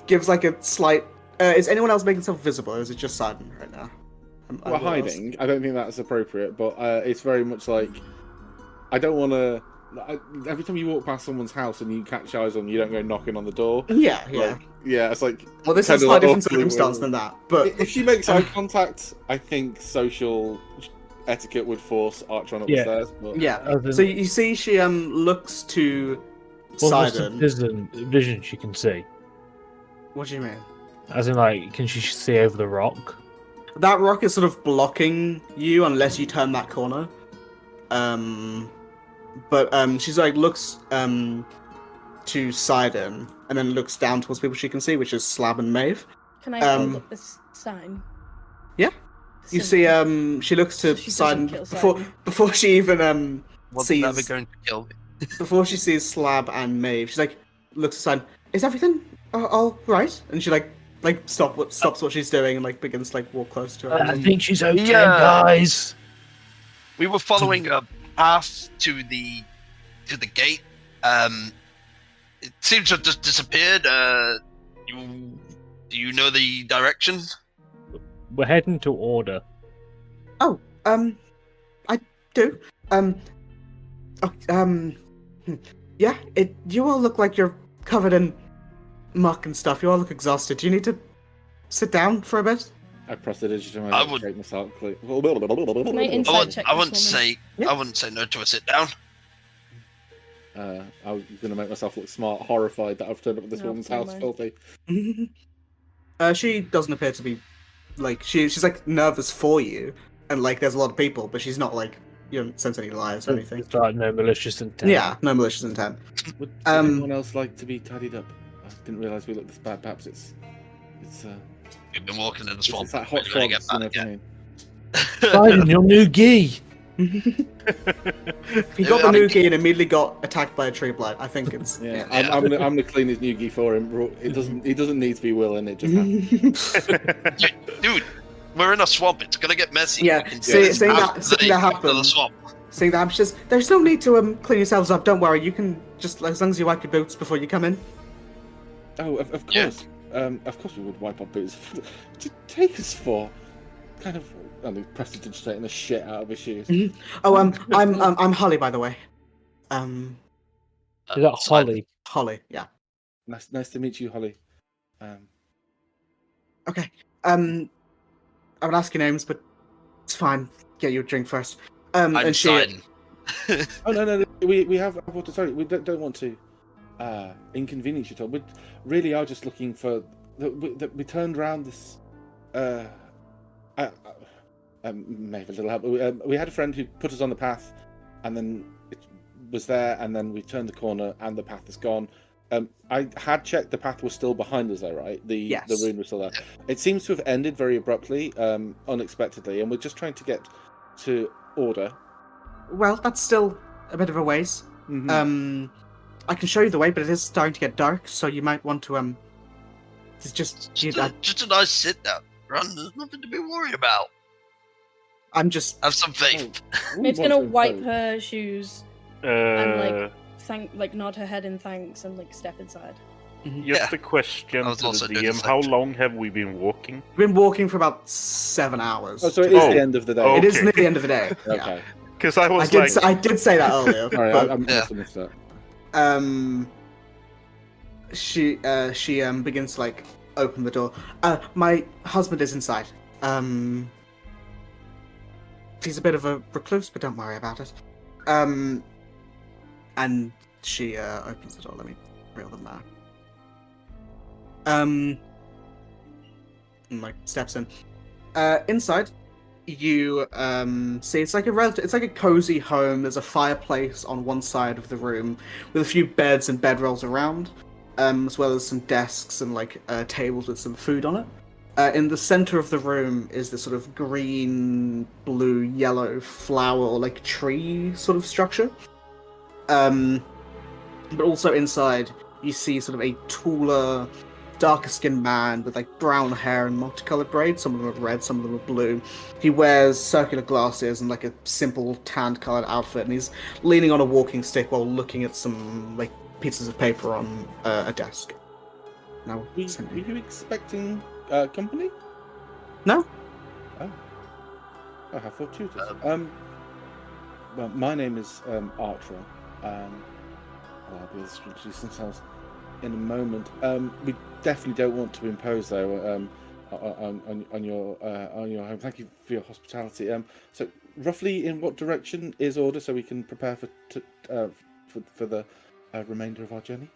A: gives like a slight. Is anyone else making themselves visible, or is it just Sidon right now?
E: We're hiding. I don't think that's appropriate, but it's very much like I don't want to. Every time you walk past someone's house and you catch eyes on them, you don't go knocking on the door.
A: Yeah, yeah.
E: Like, yeah, it's like.
A: Well, this is a
E: kinda
A: slightly
E: like
A: different
E: awkwardly
A: circumstance
E: wavering.
A: than that, but
E: If she makes eye contact, I think social etiquette would force Archon up
B: Yeah.
E: the stairs. But
A: yeah.
B: As in,
A: So you see, she looks to
B: what's the
A: Sidon.
B: vision she can see?
A: What do you mean?
B: As in, like, can she see over the rock?
A: That rock is sort of blocking you unless you turn that corner. But she's like looks to Sidon and then looks down towards people she can see, which is Slab and Maeve.
F: Can I hold up this sign?
A: Yeah. You see, she looks to
F: So she doesn't
A: Sidon
F: kill
A: before
F: Sidon.
A: before she even
D: Wasn't ever
A: sees
D: going to kill me.
A: before she sees Slab and Maeve, she's like looks aside. Is everything all right? And she like stops what she's doing and like begins to like walk close to her.
B: I think she's okay,
D: Yeah.
B: guys.
D: We were following a path to the gate. It seems to have just disappeared. Do you know the direction?
B: We're heading to Order.
A: Oh, I do. Yeah. You all look like you're covered in muck and stuff. You all look exhausted. Do you need to sit down for a bit?
E: I press the digit on
D: I
E: my
D: would-
E: make myself clear.
F: Can I insight check
D: I
F: this
D: wouldn't
F: woman?
D: say.
A: Yeah.
D: I wouldn't say no to a sit down.
E: I was going to make myself look smart, horrified that I've turned up at this
F: No,
E: woman's
F: never
E: house
F: mind.
E: filthy.
A: She doesn't appear to be like she's like nervous for you, and like there's a lot of people, but she's not like you don't sense any lies or anything.
B: It's like no malicious intent.
A: Yeah, no malicious intent.
E: Would
A: Um,
E: anyone else like to be tidied up? I didn't realise we looked this bad. Perhaps it's
D: We've been walking in the swamp.
E: it's that hot
D: We're gonna
E: frogs,
D: get
E: you know
D: back,
E: what I mean?
B: Biden, your new gi.
A: He got the noogie and immediately got attacked by a tree blight. I think it's
E: Yeah,
D: Yeah.
E: I'm gonna clean his new gi for him. It doesn't. He doesn't need to be willing. It just happens.
D: Dude, we're in a swamp. It's gonna get messy.
A: Yeah,
D: We can
A: see-
D: just
A: seeing
D: pass
A: that-
D: the
A: seeing that
D: into
A: happen.
D: the swamp.
A: Seeing that, I'm just there's no need to clean yourselves up. Don't worry, you can just as long as you wipe your boots before you come in.
E: Oh, of
D: Yeah.
E: course. Of course we would wipe our boots. What did you take us for? Kind of. And he prestidigitating the shit out of his shoes.
A: Oh, I'm Holly, by the way.
B: Is that
D: So-
B: Holly?
A: Holly, yeah.
E: Nice to meet you, Holly.
A: Okay. I would ask your names, but it's fine. Get you a drink first.
D: I'm
A: And she.
D: Sidon.
E: Oh no, we have water. Sorry, we don't want to inconvenience you at all. We really are just looking for. We turned around this. Maybe a little help. We had a friend who put us on the path, and then it was there, and then we turned the corner, and the path is gone. I had checked the path was still behind us, though, right? The rune was still there. It seems to have ended very abruptly, unexpectedly, and we're just trying to get to Order.
A: Well, that's still a bit of a ways.
E: Mhm.
A: I can show you the way, but it is starting to get dark, so you might want to
D: Just a nice sit down. Run. There's nothing to be worried about.
A: I'm just.
D: Have some faith.
F: Maeve's gonna wipe her shoes and
C: Uh,
F: nod her head in thanks and like step inside.
C: just a question
D: I was
C: to
D: also
C: the
D: doing the
C: DM.
D: same
C: How
D: thing.
C: long have we been walking?
A: Been walking for about 7 hours.
E: Oh, so it is
C: Oh.
E: the end of the day.
C: Oh.
A: It is
C: Okay.
A: near the end of the day. Yeah.
E: Okay.
C: Because I was like,
A: I did say that earlier.
E: Sorry,
A: but,
E: I
D: Yeah.
E: must have missed that.
A: she begins to like open the door. My husband is inside. He's a bit of a recluse, but don't worry about it. And she opens the door. Let me reel them there. And like steps in. Inside, you see it's like a cozy home. There's a fireplace on one side of the room with a few beds and bedrolls around, as well as some desks and like tables with some food on it. In the center of the room is this sort of green, blue, yellow flower or like tree sort of structure. But also inside you see sort of a taller, darker skinned man with like brown hair and multicolored braids. Some of them are red, some of them are blue. He wears circular glasses and like a simple tanned colored outfit, and he's leaning on a walking stick while looking at some like pieces of paper on a desk. Now,
E: Were you expecting company?
A: No.
E: Oh, I have fortuitous. Well, my name is Archer. I'll be able to introduce themselves in a moment. We definitely don't want to impose, though, on your home. Thank you for your hospitality. So, roughly, in what direction is Order, so we can prepare for the remainder of our journey?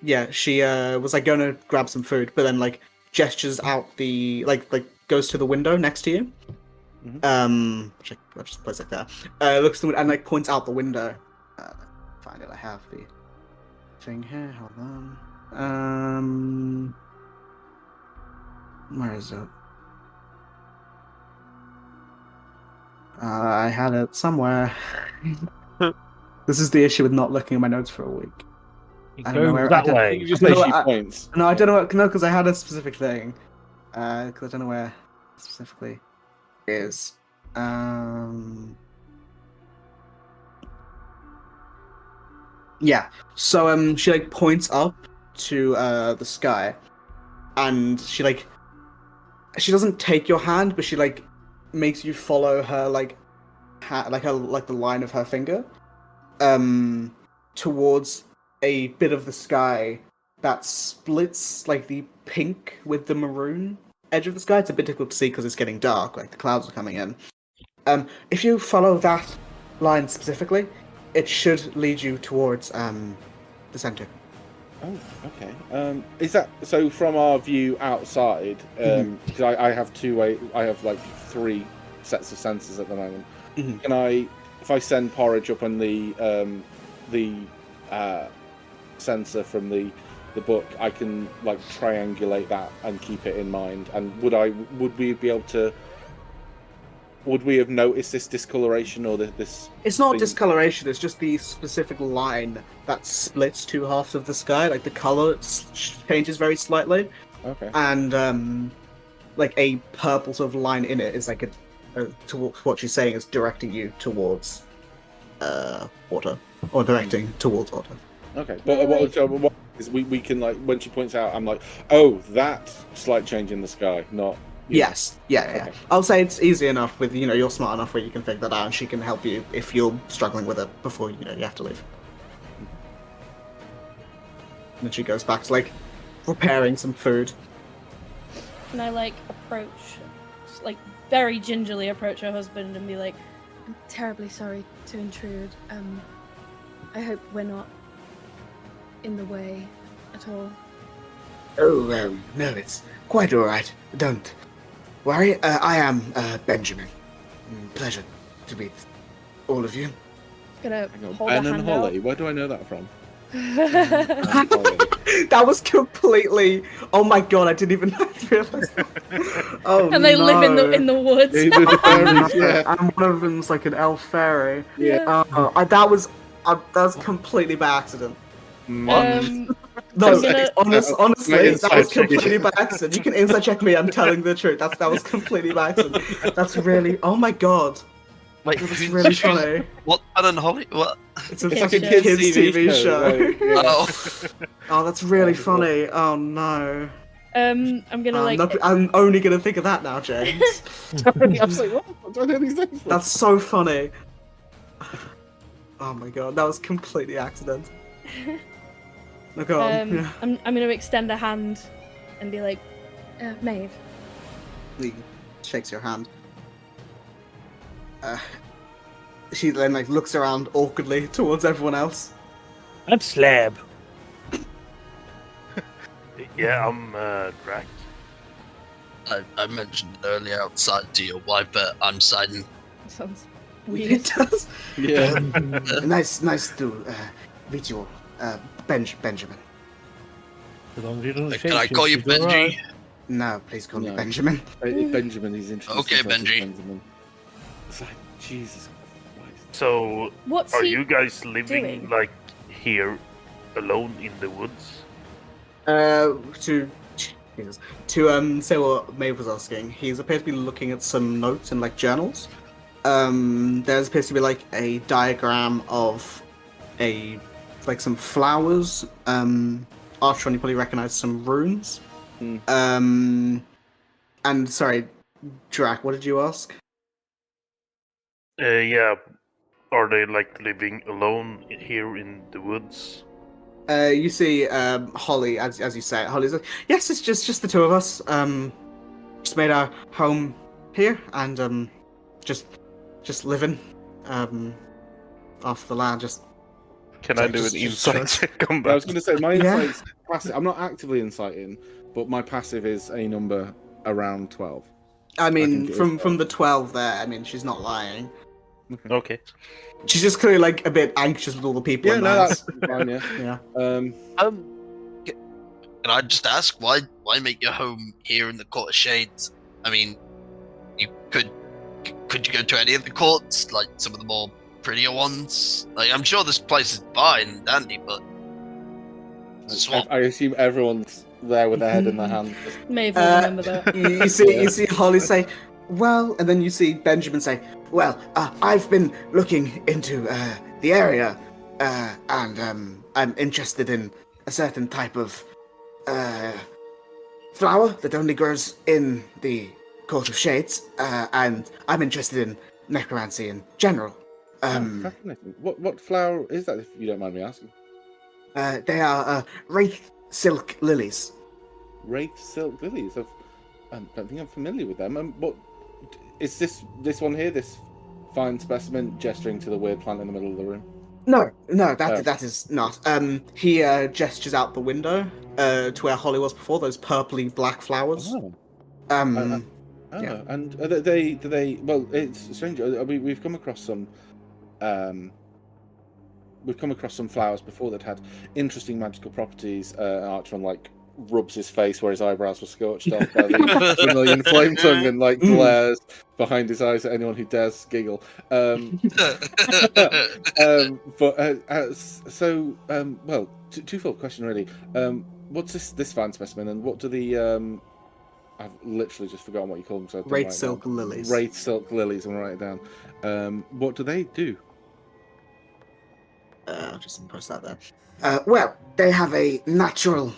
A: Yeah, she was like going to grab some food, but then like gestures out the like goes to the window next to you.
E: Mhm.
A: Which I'll just place it there. Looks to the, and like points out the window. Find it. I have the thing here. Hold on. Where is it? I had it somewhere. This is the issue with not looking at my notes for a week.
B: It
A: I don't know
B: goes
A: where-
B: that
A: I don't-
B: way.
E: You just
A: No,
E: say she points.
A: No, I don't know. No, because I had a specific thing. Because I don't know where it specifically is. Yeah. So she like points up to the sky, and she doesn't take your hand, but she like makes you follow her like like the line of her finger towards a bit of the sky that splits like the pink with the maroon edge of the sky. It's a bit difficult to see because it's getting dark, like the clouds are coming in. If you follow that line specifically, it should lead you towards the center.
E: Oh, okay. Is that so? From our view outside, because I have I have like 3 sets of sensors at the moment.
A: Mhm.
E: Can I, if I send porridge up on the sensor from the book, I can like triangulate that and keep it in mind. And would we be able to? Would we have noticed this discoloration or this?
A: It's not
E: thing?
A: discoloration, it's just the specific line that splits 2 halves of the sky. Like the color changes very slightly,
E: Okay.
A: and like a purple sort of line in it is like towards what she's saying is directing you towards water, or directing towards water.
E: Okay. But what is we can like when she points out, I'm like, oh, that slight change in the sky, not.
A: Yes, yeah.
E: Okay.
A: I'll say it's easy enough with you're smart enough where you can figure that out, and she can help you if you're struggling with it before you have to leave. And then she goes back to like preparing some food.
F: Can I like approach, like very gingerly approach her husband and be like, "I'm terribly sorry to intrude. I hope we're not in the way at all."
A: Oh, no, it's quite all right. Don't worry. I am Benjamin. Pleasure to meet all of you.
F: Gonna
E: Hang on,
F: hold
E: Ben
F: a
E: and
F: hand
E: Holly. Where do I know that from?
F: out.
E: Holly.
A: That was completely. Oh my god! I didn't even realize that. Oh,
F: And they live in
A: no.
F: the woods.
A: And one of them's like an elf fairy.
E: Yeah.
A: That was completely by accident.
F: Um,
A: No,
F: I'm gonna-
A: honestly,
E: inside
A: that was
E: check.
A: completely by accident. You can inside check me. I'm telling the truth. That was completely by accident. That's really. Oh my god,
D: Wait,
A: that's
D: who's-
A: really funny.
D: What? Ben and Holly? What?
A: It's a
F: Kids
A: fucking
F: show.
A: kids TV show.
E: Right, yeah.
D: Oh,
A: Oh, that's really
E: Oh,
A: funny. Oh no.
F: I'm gonna like.
A: I'm only gonna think of that now, James.
E: I was like, what? Do I know these things?
A: That's so funny. Oh my god, that was completely accident. No, go on. Yeah.
F: I'm gonna extend a hand and be like, Maeve.
A: He shakes your hand. She then like looks around awkwardly towards everyone else.
B: I'm Slab.
C: Yeah, I'm Drac.
D: I mentioned it earlier outside to your wife, but I'm siding.
F: Sounds
A: It
F: weird.
A: does.
E: Yeah.
A: Nice to meet you, Benjamin.
B: As long as you don't
D: Can
B: shake
D: I call you
B: she's all
D: Benji?
B: right.
A: No, please call me
E: No.
A: Benjamin.
E: Benjamin, he's interesting.
D: Okay, Benji.
E: Benjamin. It's like, Jesus Christ.
C: So,
F: What's
C: are
F: he?
C: you guys living
F: doing?
C: like here, alone in the woods?
A: To say what Maeve was asking, he's appeared to be looking at some notes and like journals. There appears to be like a diagram of some flowers. Archon, you probably recognize some runes.
E: Hmm.
A: And sorry, Drac, what did you ask?
C: Yeah. Are they like living alone here in the woods?
A: You see, Holly, as you say, Holly's like, yes, it's just the 2 of us. Just made our home here, and just living, off the land. Just
G: Can
A: Sorry,
G: I do
A: just-
G: an
A: just-
G: insight check on
E: I
G: that?
E: was going to say, my
A: Yeah.
E: insight's passive. I'm not actively inciting, but my passive is a number around 12.
A: I mean,
E: think it
A: from
E: is.
A: the 12 there, I mean, she's not lying.
C: Okay.
A: She's just clearly like a bit anxious with all the people
E: Yeah,
A: in
E: no,
A: the house.
E: that's fine, yeah.
A: Yeah.
D: Can I just ask why make your home here in the Court of Shades? I mean, you could could you go to any of the courts, like some of the more prettier ones? Like, I'm sure this place is fine and dandy, but
E: I assume everyone's there with their head in their hand.
F: Maeve will remember that.
A: You see Holly say, well, and then you see Benjamin say, well, I've been looking into the area, and I'm interested in a certain type of flower that only grows in the Court of Shades, and I'm interested in necromancy in general.
E: Fascinating. What flower is that, if you don't mind me asking?
A: They are wraith silk lilies.
E: Wraith silk lilies. I don't think I'm familiar with them. What is this one here? This fine specimen gesturing to the weird plant in the middle of the room.
A: No, that is not. He gestures out the window to where Holly was before. Those purpley black flowers.
E: Oh.
A: Yeah.
E: And do they? Well, it's strange. We've come across some. We've come across some flowers before that had interesting magical properties. Archon rubs his face where his eyebrows were scorched off by the vermilion flame tongue and glares behind his eyes at anyone who dares giggle. Twofold question really. What's this fine specimen, and what do the I've literally just forgotten what you call them. So
A: Wraith silk lilies.
E: Wraith silk lilies. I'm gonna write it down. What do they do?
A: I'll just post that there. Well, they have a natural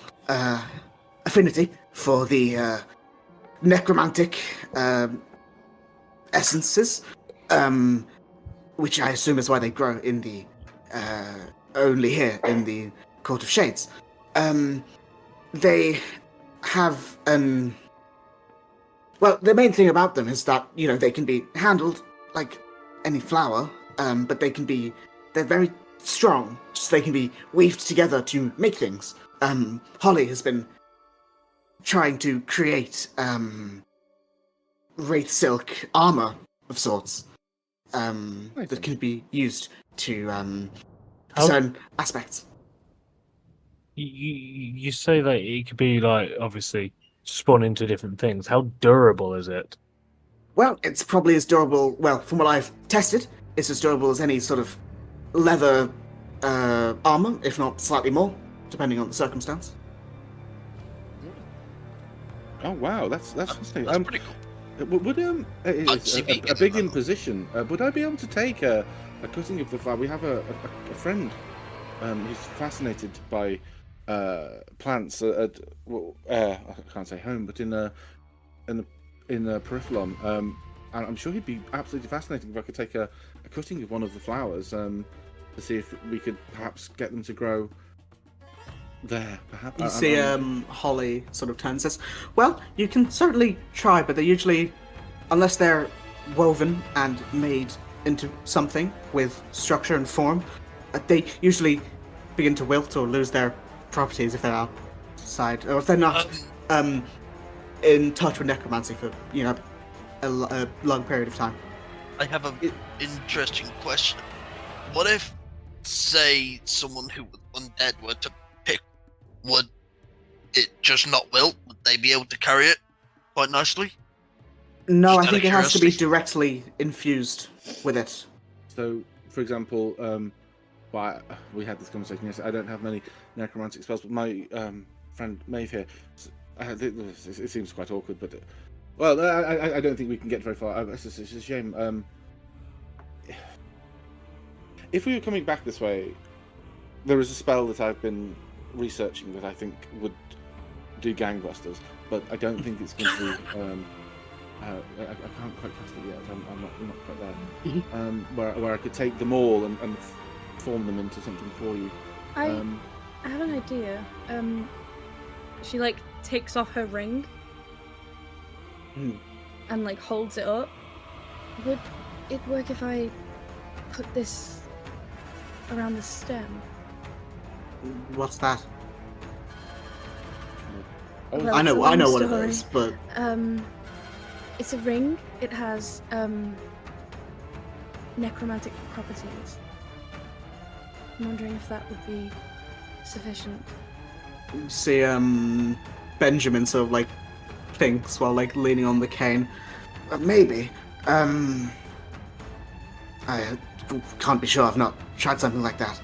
A: affinity for the necromantic essences, which I assume is why they grow in the only here in the Court of Shades. They have well, the main thing about them is that they can be handled like any flower, but they're very strong, so they can be weaved together to make things. Holly has been trying to create wraith silk armor of sorts that can be used to certain aspects.
B: You say that it could be obviously spawn into different things. How durable is it?
A: Well, it's probably as durable. Well, from what I've tested, it's as durable as any sort of leather armor, if not slightly more, depending on the circumstance.
E: Oh wow, that's fascinating.
D: That's pretty cool.
E: Would it's a big imposition. Would I be able to take a cutting of the flower? We have a friend who's fascinated by plants I can't say home, but in Periphalon. And I'm sure he'd be absolutely fascinating if I could take a cutting of one of the flowers to see if we could perhaps get them to grow there. Perhaps
A: you see Holly sort of turns and says, well, you can certainly try, but they're usually, unless they're woven and made into something with structure and form, they usually begin to wilt or lose their properties if they're outside, or if they're not in touch with necromancy for a long period of time.
D: I have an interesting question. What if, say, someone who was undead were to pick, would it just not wilt? Would they be able to carry it quite nicely?
A: No,
D: Just
A: I think
D: out
A: it
D: of
A: has to be directly infused with it.
E: So, for example, we had this conversation yesterday. I don't have many necromantic spells, but my friend Maeve here, it seems quite awkward, but well, I don't think we can get very far. It's a shame. If we were coming back this way, there is a spell that I've been researching that I think would do gangbusters, but I don't think it's going to be. I can't quite cast it yet. I'm not quite there. Where I could take them all and form them into something for you.
F: I have an idea. She takes off her ring and holds it up. Would it work if I put this around the stem?
A: What's that?
E: Oh,
A: I know what it
F: story.
A: is, but
F: It's a ring. It has necromantic properties. I'm wondering if that would be sufficient.
A: you see Benjamin sort of thinks while leaning on the cane. Maybe. I can't be sure. I've not tried something like that.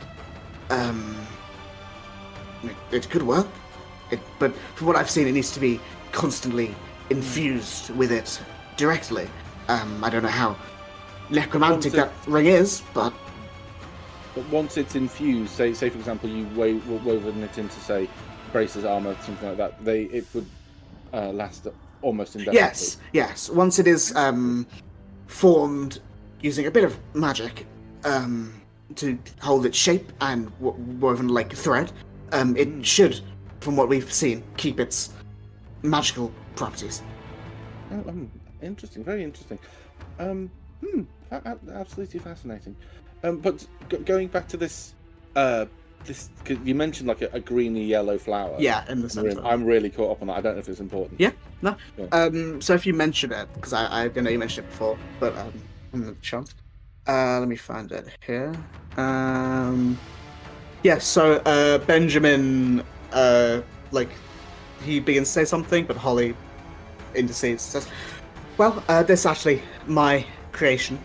A: It could work, but from what I've seen, it needs to be constantly infused with it directly. I don't know how necromantic that ring is, but
E: once it's infused, say for example, you woven it into, say, braces, armor, something like that, it would last almost indefinitely.
A: Yes. Once it is formed using a bit of magic to hold its shape and woven like thread, it should, from what we've seen, keep its magical properties.
E: Interesting, very interesting. Absolutely fascinating. But going back to this, 'cause you mentioned like a greeny yellow flower.
A: Yeah, in the center.
E: I'm really caught up on that. I don't know if it's important.
A: Yeah, no.
E: Yeah.
A: So if you mention it, because I know you mentioned it before, but I'm not sure. Let me find it here. Yeah, so Benjamin, he begins to say something, but Holly intercedes. Says, "Well, this is actually my creation,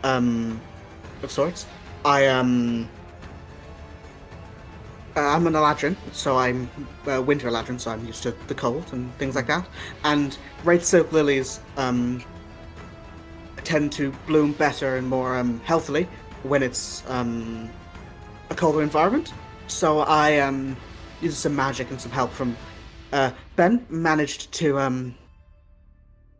A: of sorts. I'm an Eladrin, so I'm winter Eladrin, so I'm used to the cold and things like that. And Wraith Silk Lilies tend to bloom better and more healthily when it's a colder environment. So I used some magic and some help from Ben. Managed to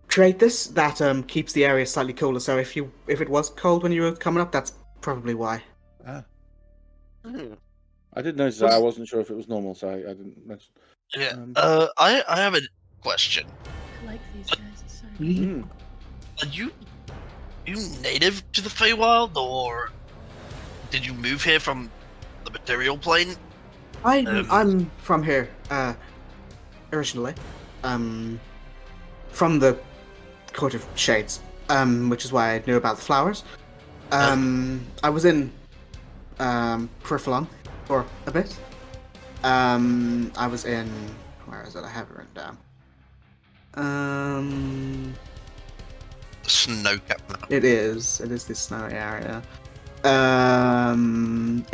A: create this that keeps the area slightly cooler. So if it was cold when you were coming up, that's probably why."
E: I did notice that. I wasn't sure if it was normal, so I didn't mention.
D: Yeah. I have a question.
F: I like these guys. It's so good.
D: Are you native to the Feywild, or did you move here from the material plane?
A: I'm from here originally, from the Court of Shades, which is why I knew about the flowers. I was in Periphalon for a bit. I was in, where is it? I have it written down.
D: Snow-capped mountain.
A: It is the snowy area. In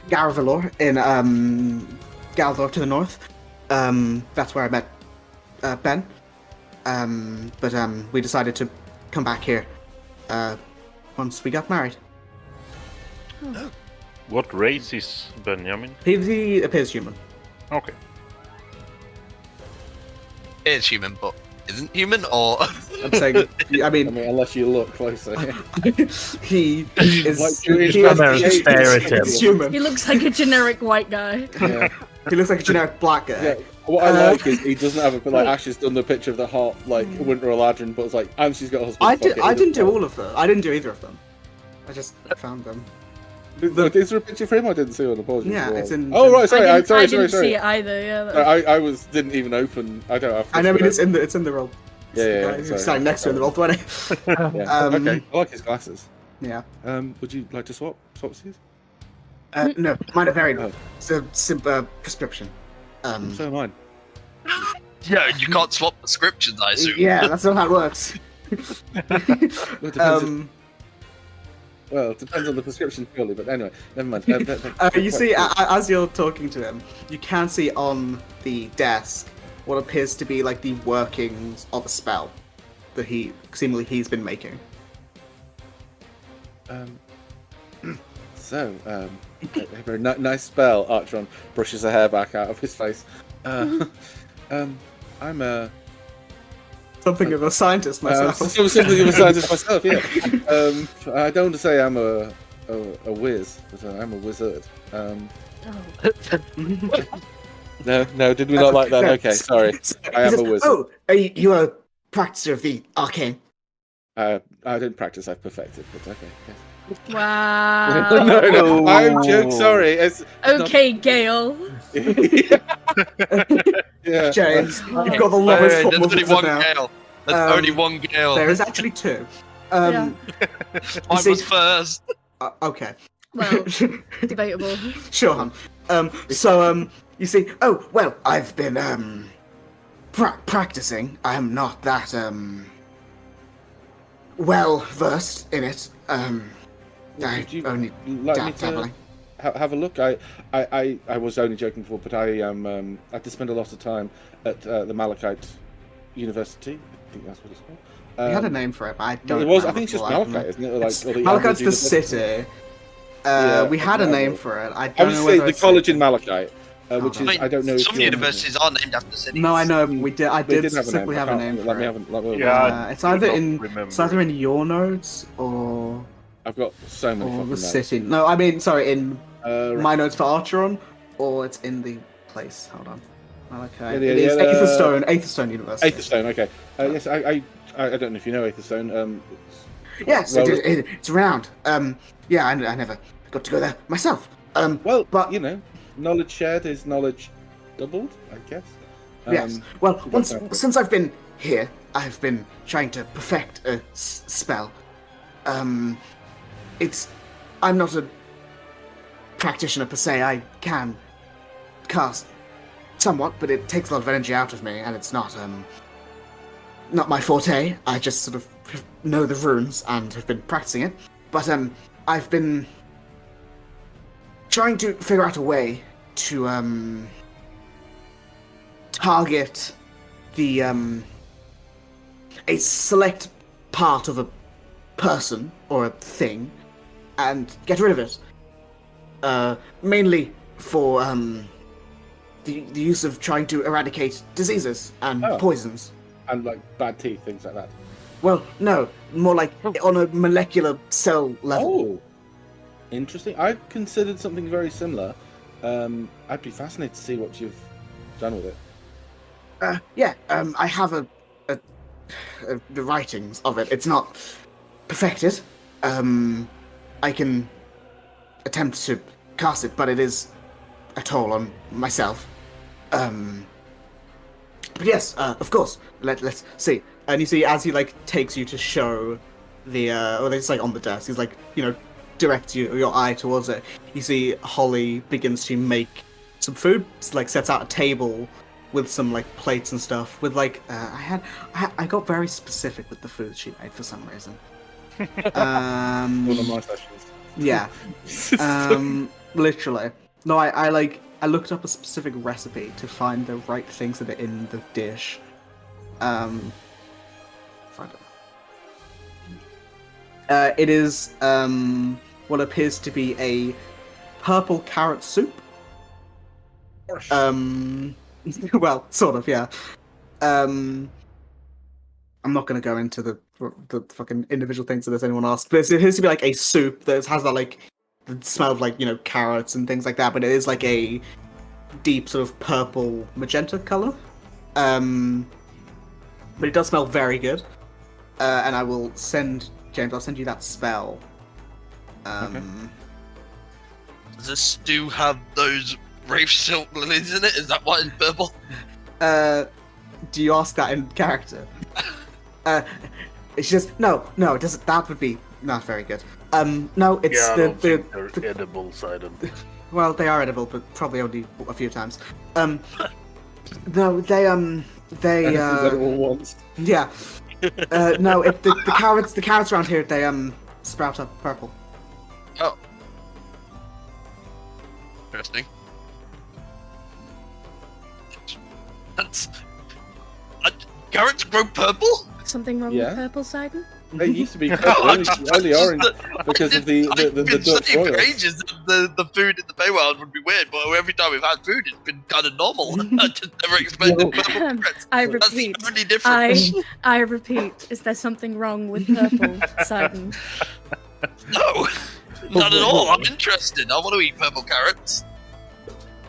A: Garavalor, in Galdor to the north. That's where I met Ben. But we decided to come back here once we got married.
C: What race is Benjamin?
A: He appears human.
C: Okay.
D: It's human, but isn't human, or
A: I'm saying, I mean,
E: unless you look closer.
A: he is.
E: Like,
A: He's human.
F: He looks like a generic white guy.
E: Yeah.
A: He looks like a generic black guy.
E: Yeah. What I like is he doesn't have a, like, Ashley's done the picture of the hot, like, Winter Eladrin, but it's like, and she's got a husband.
A: I didn't do all of them. I didn't do either of them. I just found them.
E: Is there a picture for him? I didn't see one. Apologies.
A: Yeah, it's in.
E: Oh right, sorry.
F: I
E: Sorry.
F: didn't see it either. Yeah.
E: I didn't even open. I don't have.
A: I know, but it's in the roll.
E: Yeah.
A: He's standing next to him in the roll 20.
E: Yeah. Okay. I like his glasses.
A: Yeah.
E: Would you like to swap these?
A: No, mine are varied.
E: Oh.
A: It's a simple prescription.
E: So am mine.
D: yeah, you can't swap prescriptions, I assume.
A: Yeah, that's not how it works.
E: Well, it depends on the prescription purely, but anyway, never mind.
A: You see, as you're talking to him, you can see on the desk what appears to be like the workings of a spell that he's been making.
E: A very nice spell. Archon brushes the hair back out of his face. I'm
A: Something of a scientist myself.
E: Something of a scientist myself. Yeah. I don't want to say I'm a whiz, but I'm a wizard. No, did we not like that? Okay, sorry. I am a wizard.
A: Oh, are you a practicer of the arcane?
E: I didn't practice. I've perfected, but okay. Yes.
F: Wow.
E: No, I'm joking. Sorry. It's
F: okay, Gale.
E: yeah.
A: James, you've got the lowest
D: There's
A: foot
D: only
A: muscles
D: one
A: now.
D: Gale. There's only one Gale.
A: There is actually two.
F: Yeah.
D: Mine was first.
A: Okay.
F: Well, debatable.
A: Sure, hon. You see, I've been, practicing. I am not that, well-versed in it. I
E: Would you
A: only
E: like me to
A: dabbling.
E: have a look? I was only joking before, but I did spend a lot of time at the Malachite University. I think that's what it's called.
A: We had a name for it, but I don't.
E: It was. I
A: remember
E: think it's just
A: for the life of me.
E: Malachite, isn't it? Or
A: It's-
E: or the
A: Malachite's
E: Ambrose
A: the
E: University?
A: city.
E: Yeah,
A: We had a
E: whatever.
A: name for it. I
E: I
A: don't
E: would
A: know
E: say
A: whether
E: the
A: it's
E: college in
A: it.
E: Malachite, which
A: Hold
E: is
A: on.
E: I don't know. if
D: Some
E: you're-
D: universities are named after cities.
A: No, I know. We did. I
E: They
A: did
E: did have a name.
A: specifically
E: I
A: have a
E: can't-
A: name for
E: let me
A: it.
E: have a- let me-
C: Yeah,
A: It's either
C: I don't
A: in
C: remember
A: it's either
C: it.
A: in your notes or
E: I've got so many
A: the
E: fucking notes.
A: city. No, I mean sorry, in
E: Right.
A: my notes for Archeron, or it's in the place. Hold on. Okay,
E: Yeah,
A: it is
E: yeah,
A: Aetherstone University.
E: Aetherstone. Okay. Yes, I don't know if you know Aetherstone.
A: Yes,
E: well,
A: it's around. Yeah, I never got to go there myself.
E: well,
A: but-
E: you know, knowledge shared is knowledge doubled, I guess.
A: Yes. Well,
E: okay.
A: since I've been here, I've been trying to perfect a spell. I'm not a practitioner per se. I can cast somewhat, but it takes a lot of energy out of me, and it's not my forte. I just sort of know the runes and have been practicing it. But I've been trying to figure out a way to target the a select part of a person or a thing and get rid of it. Mainly for the use of trying to eradicate diseases and
E: Oh.
A: poisons.
E: And like bad teeth, things like that.
A: Well, no, more like on a molecular cell level.
E: Oh, interesting. I considered something very similar. I'd be fascinated to see what you've done with it.
A: Yeah, I have the writings of it. It's not perfected. I can attempt to cast it, but it is a toll on myself. But yes, of course. Let's see. And you see, as he like takes you to show the, or it's like on the desk. He's like, directs your eye towards it. You see Holly begins to make some food. Like sets out a table with some like plates and stuff. With like, I got very specific with the food she made for some reason.
E: One of my sessions.
A: Yeah. Literally. No, I looked up a specific recipe to find the right things that are in the dish. Find it. It is what appears to be a purple carrot soup. Well, sort of, yeah. I'm not going to go into the fucking individual things that anyone asked, but it appears to be like a soup that has that like the smell of like carrots and things like that, but it is like a deep sort of purple magenta color. But it does smell very good. And I will send James. I'll send you that spell.
E: Okay.
D: Does this stew have those Wraith Silk lilies in it? Is that why it's purple?
A: Do you ask that in character? It's just no. It doesn't. That would be not very good. No, it's
C: Yeah, I
A: the
C: don't think they're edible, Sidon.
A: well, they are edible, but probably only a few times. No, they
E: Everyone wants.
A: yeah. No, the carrots around here they sprout up purple.
D: Oh. Interesting. That's... carrots grow purple?
F: Something wrong
E: Yeah.
F: with purple Sidon?
E: They used to be purple, only orange because of the
D: I've been
E: Dutch
D: studying for
E: royals.
D: ages that the food in the Feywild would be weird, but every time we've had food, it's been kind of normal. I just never expected purple carrots.
F: I
D: That's the
F: repeat.
D: only difference.
F: I repeat. Is there something wrong with purple Sidon?
D: No, not at all. I'm interested. I want to eat purple carrots.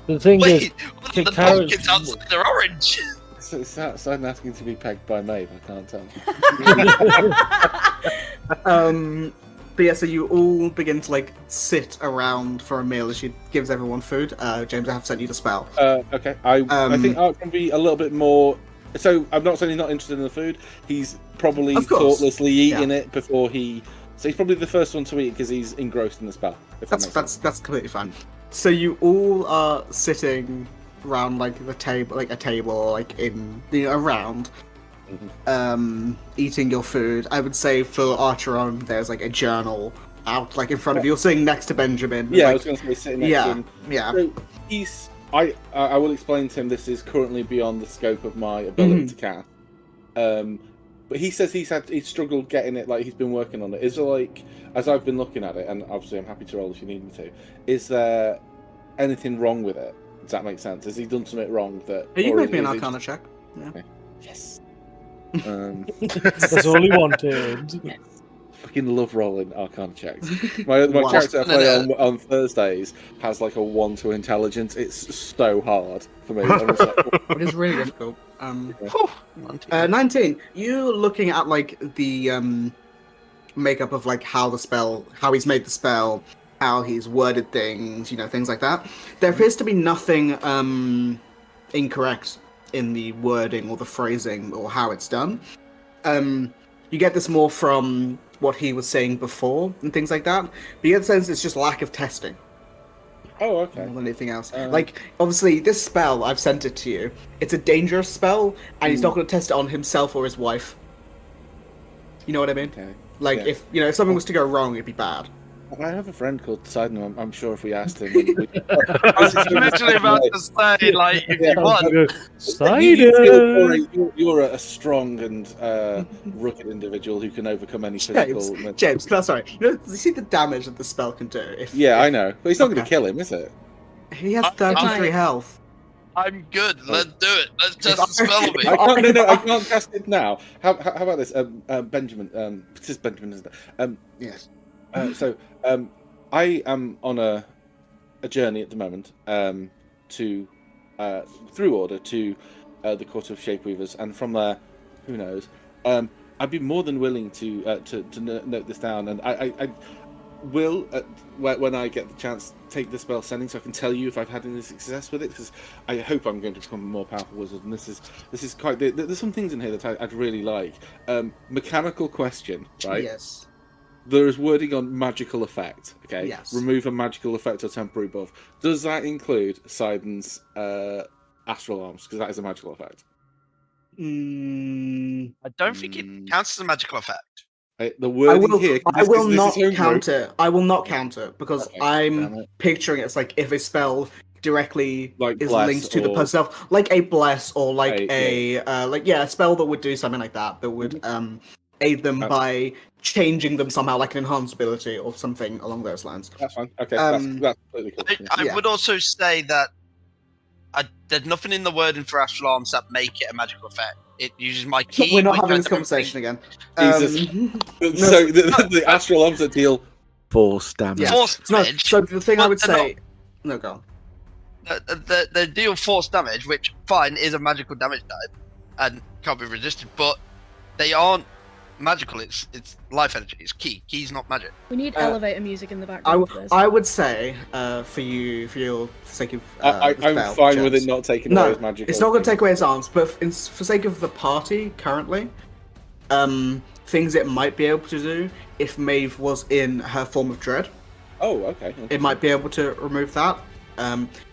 B: The thing is,
D: Wait, what
B: the
D: are the
B: carrots-
D: pumpkins outside? They're orange.
E: So it's outside asking to be pegged by Maeve. I can't tell.
A: But yeah, so you all begin to like sit around for a meal as she gives everyone food. James, I have sent you the spell.
E: Okay, I think Art can be a little bit more. So I'm not saying he's not interested in the food. He's probably
A: Of course.
E: thoughtlessly eating it before he. So he's probably the first one to eat because he's engrossed in the spell. If that makes sense.
A: That's completely fine. So you all are sitting around like the table, like a table, like in around, eating your food. I would say for Archeron, there's like a journal out like in front of you. You're sitting next to Benjamin.
E: Yeah, I
A: like,
E: was going to say sitting next to
A: yeah,
E: him.
A: yeah.
E: So I will explain to him this is currently beyond the scope of my ability to cast. But he says he's struggled getting it. Like he's been working on it. Is there like, as I've been looking at it, and obviously I'm happy to roll if you need me to. Is there anything wrong with it? Does that make sense? Has he done something wrong that?
A: You can
E: or
A: make me an
E: is it
A: Arcana
E: just-
A: check. Yeah.
E: Okay. Yes.
B: That's all he wanted.
E: Fucking love rolling Arcana checks. My
A: Wow.
E: character I play on Thursdays has like a 1 to intelligence. It's so hard for me. I'm just like,
A: It is really difficult. 19. You looking at like the makeup of like how he's made the spell, how he's worded things, things like that. There appears to be nothing incorrect in the wording or the phrasing or how it's done. You get this more from what he was saying before and things like that. But you get the sense it's just lack of testing.
E: oh, okay.
A: More than anything else. Like, obviously, this spell, I've sent it to you. It's a dangerous spell, and he's not going to test it on himself or his wife. You know what I mean?
E: Okay.
A: Like,
E: Yeah.
A: if something was to go wrong, it'd be bad.
E: I have a friend called Poseidon. I'm sure if we asked him, we...
D: I was literally about to say, like, if you want.
B: Sidon!
E: You're a strong and rugged individual who can overcome any physical.
A: James, sorry. You see the damage that the spell can do?
E: Yeah, I know, but he's not going to
A: Okay.
E: kill him, is it?
A: He has
D: I-
A: 33
F: I-
A: health.
D: I'm good. Let's do it. Let's test the spell on me.
E: I can't. No, I can't cast it now. How about this, Benjamin? This is Benjamin, isn't it?
A: Yes.
E: So I am on a journey at the moment to through order to the Court of Shapeweavers, and from there, who knows? I'd be more than willing to note this down, and I will when I get the chance take the spell sending, so I can tell you if I've had any success with it, because I hope I'm going to become a more powerful wizard. And this is quite. There's some things in here that I'd really like. Mechanical question, right?
A: Yes.
E: There is wording on magical effect. Okay.
A: Yes.
E: Remove a magical effect or temporary buff. Does that include Sidon's astral arms? Because that is a magical effect.
D: I don't think it counts as a magical effect.
E: The wording here.
A: I will not
E: this is
A: count it. I will not count it because
E: Okay, damn
A: I'm
E: it.
A: picturing it's like if a spell directly
E: Like
A: is
E: bless
A: linked to the
E: or-
A: person, like a bless or like
E: A-
A: a spell that would do something like that would aid them
E: That's-
A: by changing them somehow, like an enhanced ability or something along those lines.
E: That's fine. Okay,
A: Um,
E: that's completely cool.
D: I
A: Yeah.
D: would also say that there's nothing in the wording for astral arms that make it a magical effect. It uses my key.
A: We're not
D: which
A: having
D: I
A: this
D: don't
A: conversation again.
E: Jesus. So the astral arms that deal force damage.
A: Yeah.
D: Force
A: No,
D: damage.
A: so the thing I
D: But
A: would
D: they're
A: say, no, go on.
D: They deal force damage, which fine is a magical damage type and can't be resisted, but they aren't magical. It's life energy. It's key. Key's not magic.
F: We need elevator music in the
A: I,
F: background for this.
A: I would say for your sake of
E: I'm
A: spell,
E: fine with
A: James.
E: it not taking
A: No,
E: away his magic.
A: it's not going to take away his arms, but for sake of the party currently, things it might be able to do if Maeve was in her form of dread,
E: Oh, okay.
A: it might be able to remove that.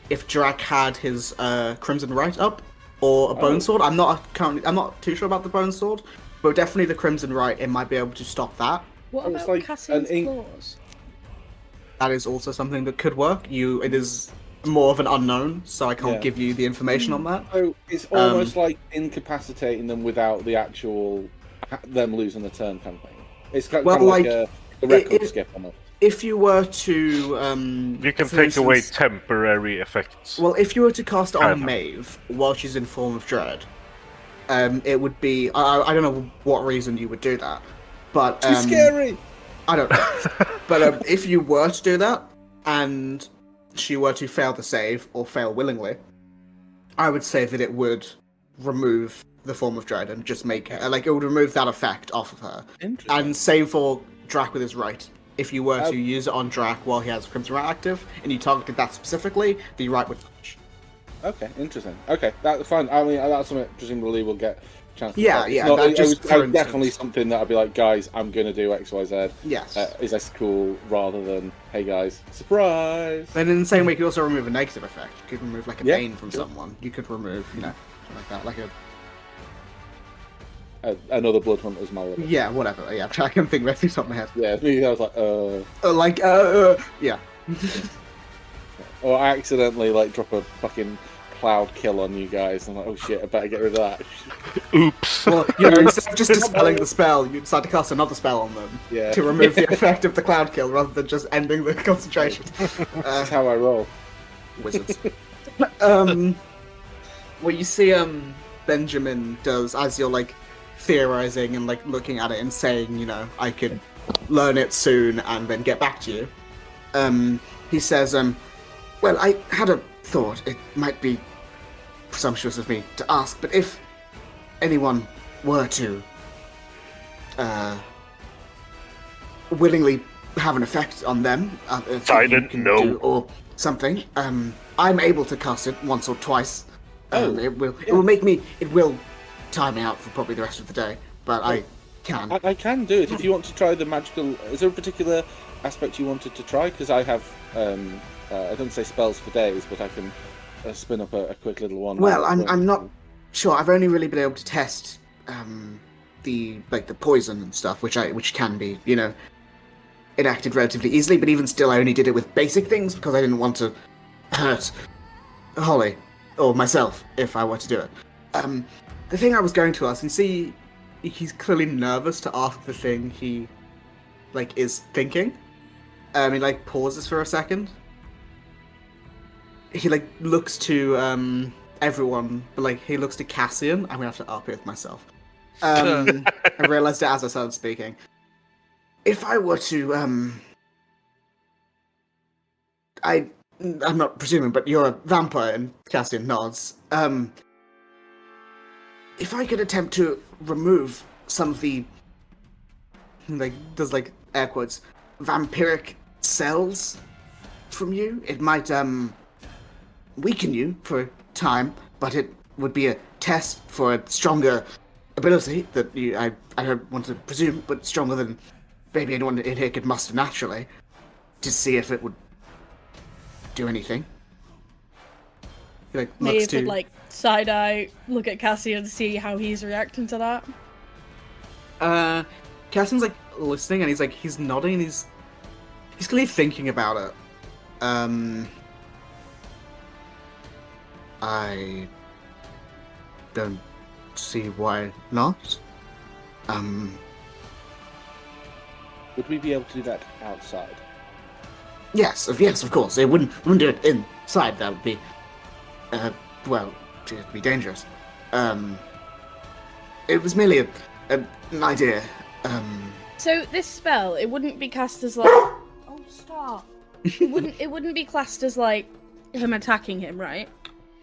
A: If Drac had his Crimson Right up or a Bone Sword, I'm not too sure about the Bone Sword, but definitely the Crimson Right, it might be able to stop that.
F: What
E: it's
F: about
E: like
F: Cassian's
E: an ink-
F: claws?
A: That is also something that could work. It is more of an unknown, so I can't
E: Yeah.
A: give you the information on that.
E: So it's almost like incapacitating them without the actual them losing the turn kind of thing. It's kind of like a record skip on it.
A: If you were to,
C: You can
A: for
C: take away
A: instance-
C: temporary effects.
A: Well, if you were to cast it on
C: Kinda.
A: Maeve while she's in form of dread, it would be. I don't know what reason you would do that, but
E: Too scary.
A: I don't know. But if you were to do that and she were to fail the save or fail willingly, I would say that it would remove the form of dread and just make her it would remove that effect off of her.
E: Interesting.
A: And same for Drac with his right. If you were to use it on Drac while he has Crimson Right active and you targeted that specifically, the right would finish.
E: Okay, interesting. Okay, that's fine. I mean, that's something presumably we'll get a chance to
A: Yeah,
E: test.
A: yeah,
E: It's not-
A: that
E: it
A: just
E: was
A: for
E: definitely
A: instance.
E: something that I'd be like, guys, I'm going to do X, Y, Z.
A: Yes.
E: Is this cool? Rather than, hey guys, surprise.
A: Then in the same way, you could also remove a negative effect. You could remove like a
E: Yeah,
A: bane from
E: sure.
A: someone. You could remove, something like that, like a.
E: another blood hunter's malady.
A: Yeah, whatever. Yeah, I can think right through the top of my head.
E: Yeah, me, I was like,
A: Yeah.
E: or I accidentally like drop a fucking cloud kill on you guys. I'm like, oh shit, I better get rid of that.
C: Oops.
A: Well, you know, instead of just dispelling the spell, you decide to cast another spell on them
E: Yeah,
A: to remove the effect of the cloud kill rather than just ending the concentration.
E: that's how I roll.
A: Wizards. What you see Benjamin does as you're like theorizing and like looking at it and saying, you know, I could learn it soon and then get back to you. He says, well, I had a thought. It might be presumptuous of me to ask, but if anyone were to willingly have an effect on them,
C: Silent, no.
A: or something, I'm able to cast it once or twice.
E: Oh,
A: it will time me out for probably the rest of the day, but I can.
E: I can do it if you want to try the magical. Is there a particular aspect you wanted to try? Because I have, I don't say spells for days, but I can spin up a quick little one.
A: Well, I'm not sure. I've only really been able to test the poison and stuff, which can be, you know, enacted relatively easily. But even still, I only did it with basic things because I didn't want to hurt Holly or myself if I were to do it. The thing I was going to ask, and see, he's clearly nervous to ask the thing he is thinking. He pauses for a second. He looks to everyone, but he looks to Cassian. I'm gonna have to up it with myself. I realized it as I started speaking. If I were to I'm not presuming, but you're a vampire, and Cassian nods. If I could attempt to remove some of the does air quotes vampiric cells from you, it might weaken you for a time, but it would be a test for a stronger ability that I don't want to presume, but stronger than maybe anyone in here could muster naturally, to see if it would do anything. He looks
F: Maeve
A: to
F: would side eye, look at Cassie and see how he's reacting to that.
A: Cassian's listening, and he's nodding, and he's clearly thinking about it. I don't see why not.
E: Would we be able to do that outside?
A: Yes, of course. It wouldn't do it inside. That would be, it'd be dangerous. It was merely an idea.
F: So this spell, it wouldn't be cast as oh, stop! It wouldn't be classed as him attacking him, right?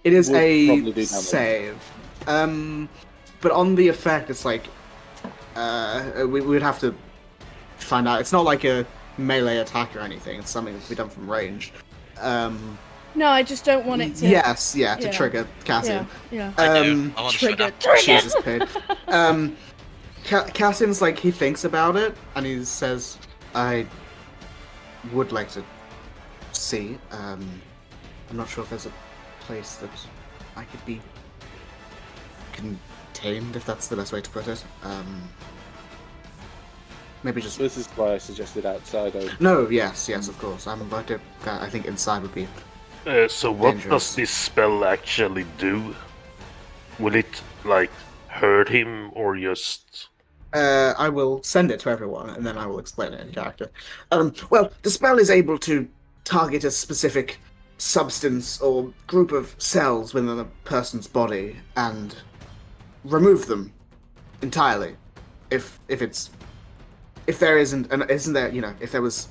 A: It is
E: Would
A: a
E: probably do damage.
A: save. But on the effect, it's we would have to find out. It's not like a melee attack or anything. It's something that can be done from range.
F: No, I just don't want it to.
A: Yes, to trigger Cassian.
F: Yeah.
D: I do. I want to
F: Trigger.
A: Jesus, paid. Cassian's he thinks about it, and he says, I would like to see. I'm not sure if there's a place that I could be contained, if that's the best way to put it. Maybe just...
E: This is why I suggested outside.
A: No, yes, of course. I think inside would be...
C: So what
A: dangerous.
C: does this spell actually do? Will it, hurt him, or just...
A: I will send it to everyone, and then I will explain it in character. Well, the spell is able to target a specific substance or group of cells within a person's body and remove them entirely. If there isn't there, if there was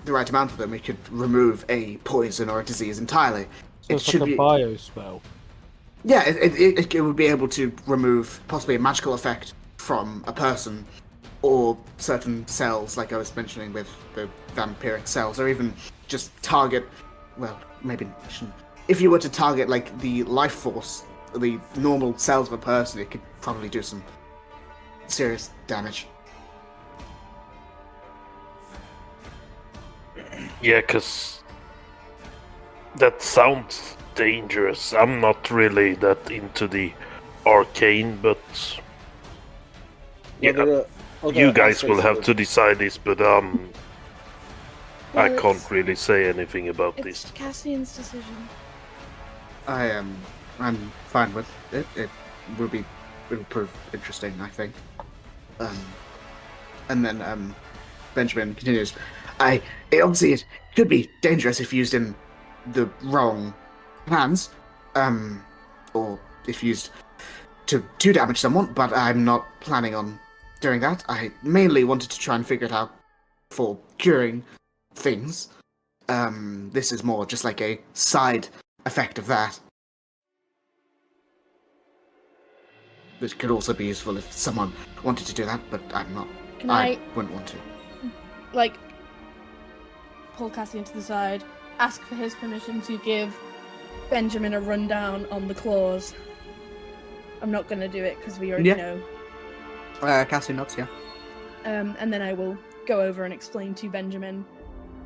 A: the right amount of them, it could remove a poison or a disease entirely.
B: So it's like a bio spell.
A: Yeah, it would be able to remove possibly a magical effect from a person, or certain cells, like I was mentioning with the vampiric cells, or even just target, well, maybe if you were to target the life force, the normal cells of a person, it could probably do some serious damage.
C: Yeah, because that sounds dangerous. I'm not really that into the arcane, but Yeah,
E: there are other
C: you guys will
E: aspects
C: have
E: of-
C: to decide this, but I
F: Well,
C: can't
F: it's-
C: really say anything about
F: It's
C: this.
F: Cassian's decision.
A: I'm fine with it. It'll prove interesting, I think. And then Benjamin continues. Obviously it could be dangerous if used in the wrong hands, or if used to damage someone. But I'm not planning on doing that. I mainly wanted to try and figure it out for curing things. This is more just like a side effect of that. It could also be useful if someone wanted to do that, but I'm not.
F: Can
A: I
F: I,
A: wouldn't want to.
F: like, pull Cassian to the side, ask for his permission to give Benjamin a rundown on the claws? I'm not going to do it because we already
A: Yeah.
F: know.
A: Cassie nods, yeah.
F: And then I will go over and explain to Benjamin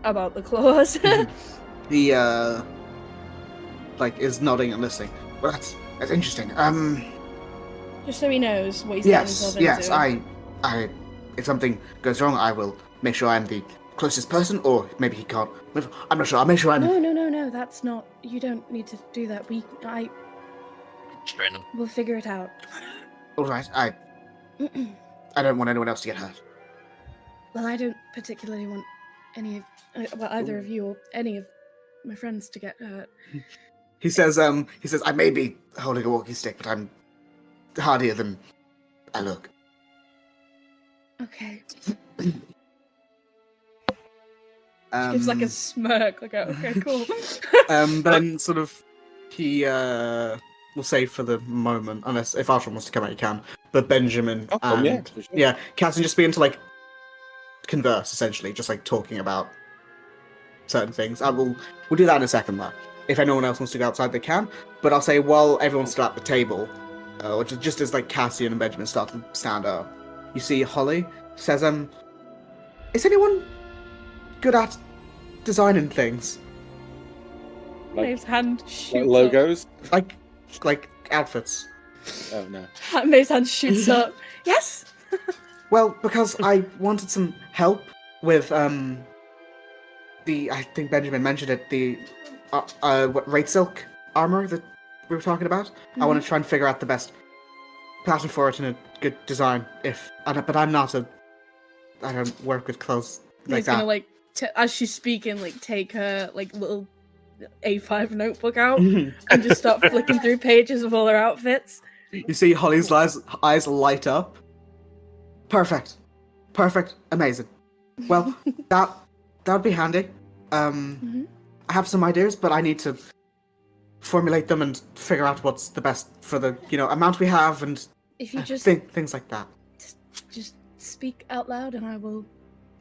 F: about the claws.
A: He is nodding and listening. Well, that's interesting.
F: Just so he knows what he's getting himself
A: Yes.
F: into.
A: I. If something goes wrong, I will make sure I'm the closest person, or maybe he can't. I'm not sure. I'll make sure I'm.
F: No, that's not. You don't need to do that.
D: Train him.
F: We'll figure it out.
A: All right. I don't want anyone else to get hurt.
F: Well, I don't particularly want either of you or any of my friends to get hurt.
A: He says. I may be holding a walking stick, but I'm hardier than I look.
F: Okay. Gives like a smirk, like okay, cool.
A: Then sort of he will say for the moment, unless if Archon wants to come out, he can. But Benjamin and
E: yeah, for sure.
A: Cass, and just begin to like converse essentially, just like talking about certain things. We'll do that in a second though. If anyone else wants to go outside, they can. But I'll say while everyone's still at the table, or just as like Cassian and Benjamin start to stand up, you see Holly says, "Is anyone good at designing things
F: Maeve's hand shoots
E: Like logos?
A: like outfits?"
E: Oh no.
F: up. Maeve's hand shoots up. Yes.
A: Well, because I wanted some help with I think Benjamin mentioned it, the what Wraith Silk armor that we were talking about. I want to try and figure out the best pattern for it and a good design. But I'm not I don't work with clothes like
F: Maeve's
A: that.
F: gonna like as she's speaking, like take her like little A5 notebook out
A: Mhm.
F: and just start flicking through pages of all her outfits.
A: You see Holly's eyes light up. Perfect, amazing. Well, that would be handy. I have some ideas, but I need to formulate them and figure out what's the best for the amount we have and
F: If you just
A: things like that.
F: just speak out loud, and I will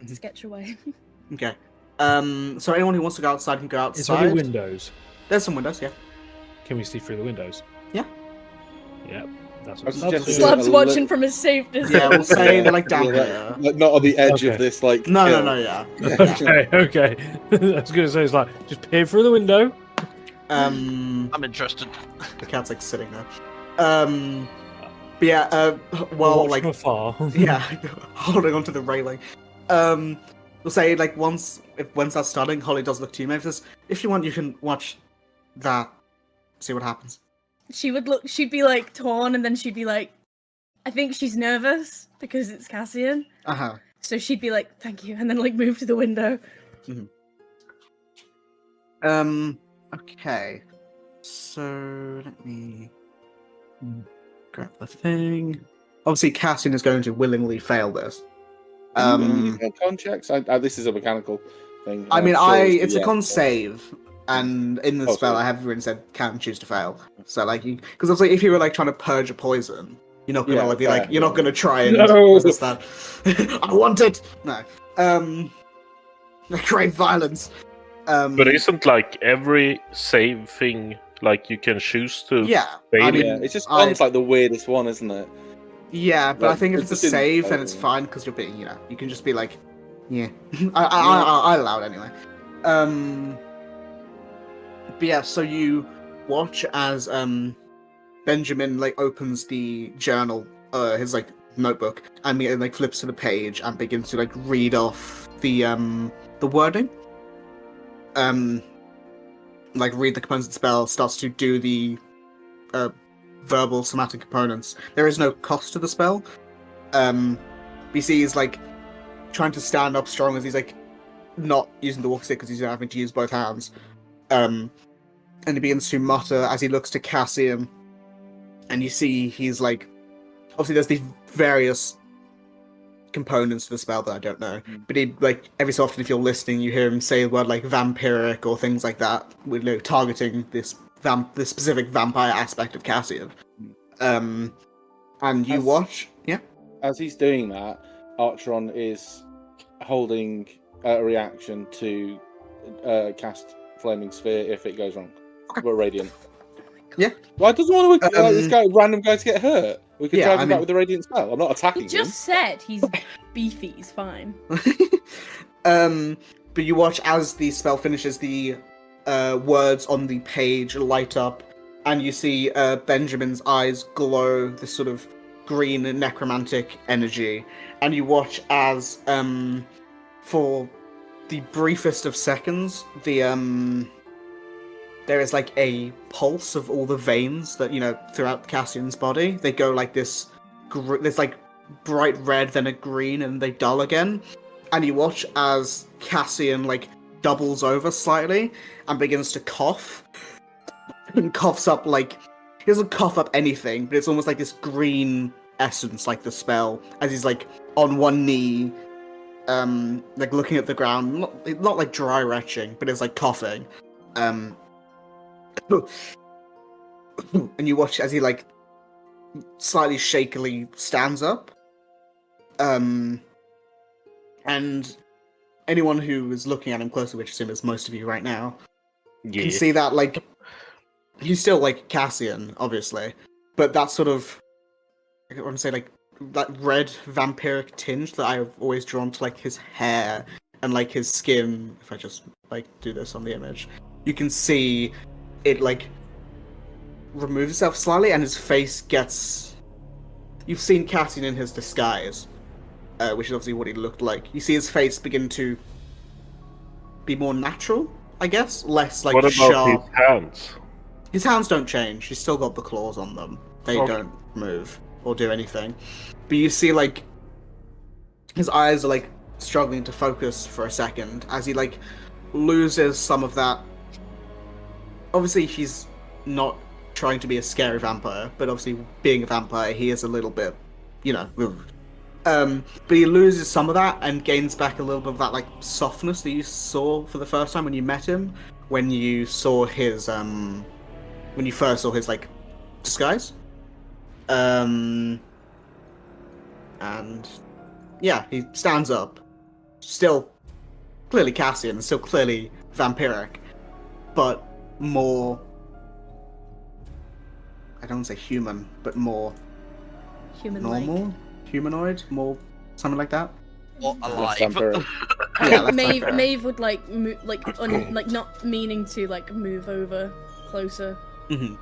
F: sketch away.
A: Okay. So anyone who wants to go outside can go
B: Is there
A: outside.
B: any windows?
A: There's some windows, yeah.
B: Can we see through the windows?
A: Yeah.
B: Yeah. That's
E: I
B: what
E: suggest
B: that's
E: we do
F: Slab's
E: a
F: watching
E: li-
F: from a safe distance.
A: Yeah, we'll say they're like down
E: Yeah,
A: here.
E: like, not on the edge
B: Okay.
E: of this, like.
A: No,
E: hill.
A: yeah.
B: Okay. I was gonna say it's like just peer through the window.
A: Um,
D: I'm interested.
A: the cat's like sitting there. But yeah, well,
B: Watch
A: like
B: from afar.
A: yeah, holding onto the railing. We'll say like once that's starting, Holly does look to you. Maybe says, if you want, you can watch that. See what happens.
F: She'd be like torn, and then she'd be like, I think she's nervous because it's Cassian.
A: Uh-huh.
F: So she'd be like, thank you, and then like move to the window.
A: Okay. So let me grab the thing. Obviously, Cassian is going to willingly fail this.
E: You can con checks. This is a mechanical thing.
A: I mean,
E: I'm sure it's-
A: it's a
E: yeah.
A: con save, and in the
E: Oh,
A: spell,
E: sorry.
A: I have written said can choose to fail. So like, because obviously, if you were like trying to purge a poison, you're not gonna
E: Yeah,
A: like be
E: fair,
A: like, you're not
E: yeah.
A: gonna try and
E: No.
A: resist that. I want it. No. Create violence.
C: But isn't like every save thing like you can choose to
A: yeah,
C: fail
A: I
C: it?
A: mean,
E: Yeah, it's just
A: I-
E: con's like the weirdest one, isn't it?
A: yeah, but I
E: Like,
A: think if it's a
E: it's in-
A: save, then it's fine because you're being, you can just be like, yeah, I allow it anyway. But yeah, so you watch as Benjamin like opens the journal, his like notebook, and he like flips to the page and begins to like read off the wording. Like read the components of the spell, starts to do the verbal somatic components. There is no cost to the spell. BC is like trying to stand up strong as he's like not using the walk stick because he's having to use both hands. And he begins to mutter as he looks to Cassian, and you see he's like, obviously there's these various components to the spell that I don't know, but he like every so often if you're listening you hear him say the word like vampiric or things like that, with targeting this specific vampire aspect of Cassian. And you watch, yeah.
E: As he's doing that, Archeron is holding a reaction to cast Flaming Sphere if it goes wrong. We're Radiant.
A: Yeah.
E: Why doesn't want to this random guy to get hurt? We could drive him back with the Radiant spell. I'm not attacking him.
F: He just said he's beefy, he's fine.
A: But you watch as the spell finishes, the words on the page light up, and you see Benjamin's eyes glow this sort of green and necromantic energy, and you watch as for the briefest of seconds there is like a pulse of all the veins that throughout Cassian's body. They go like this like bright red, then a green, and they dull again, and you watch as Cassian like doubles over slightly and begins to cough and coughs up like, he doesn't cough up anything, but it's almost like this green essence, like the spell, as he's like on one knee, like looking at the ground, not like dry retching, but it's like coughing. And you watch as he like slightly shakily stands up. And anyone who is looking at him closely, which I assume is most of you right now, can see that like he's still like Cassian, obviously, but that sort of, I want to say like that red vampiric tinge that I've always drawn to like his hair and like his skin. If I just like do this on the image, you can see it like removes itself slightly, and his face gets. You've seen Cassian in his disguise, which is obviously what he looked like. You see his face begin to be more natural, I guess, less like
C: what about
A: sharp.
C: his hands?
A: His hands don't change. He's still got the claws on them. They don't move or do anything. But you see, like, his eyes are, like, struggling to focus for a second as he, like, loses some of that. Obviously, he's not trying to be a scary vampire, but obviously, being a vampire, he is a little bit, but he loses some of that and gains back a little bit of that, like, softness that you saw for the first time when you met him, when you saw his, when you first saw his, like, disguise. And yeah, he stands up, still clearly Cassian, still clearly vampiric, but more, I don't want to say human, but more normal, humanoid, more something like that.
D: Or alive.
A: Yeah,
F: Maeve would like not meaning to like move over closer.
A: Mm-hmm.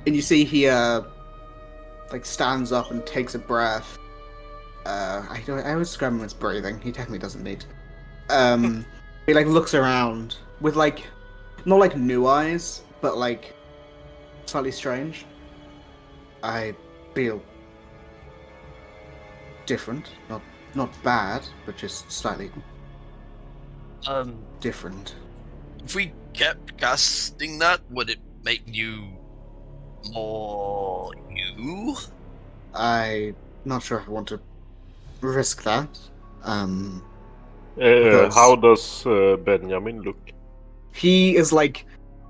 A: And you see he like stands up and takes a breath. I always describe him as breathing. He technically doesn't need. He like looks around with like not like new eyes, but like slightly strange. I feel different, not bad, but just slightly different.
D: If we kept casting that, would it make you more you?
A: I'm not sure if I want to risk that.
C: How does Benjamin look?
A: He is like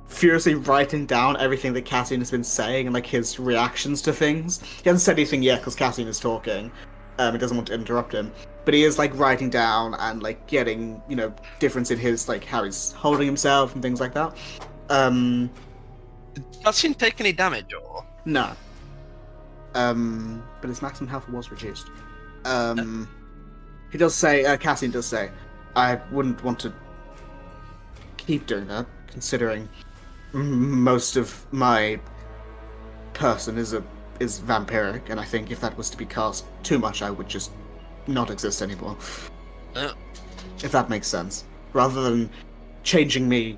A: furiously writing down everything that Cassian has been saying and like his reactions to things. He hasn't said anything yet because Cassian is talking. He doesn't want to interrupt him, but he is like writing down and like getting difference in his like how he's holding himself and things like that.
D: Did Cassian take any damage or?
A: No. But his maximum health was reduced. He does say, Cassian does say, I wouldn't want to keep doing that, considering most of my person is a is vampiric, and I think if that was to be cast too much, I would just not exist anymore. If that makes sense. Rather than changing me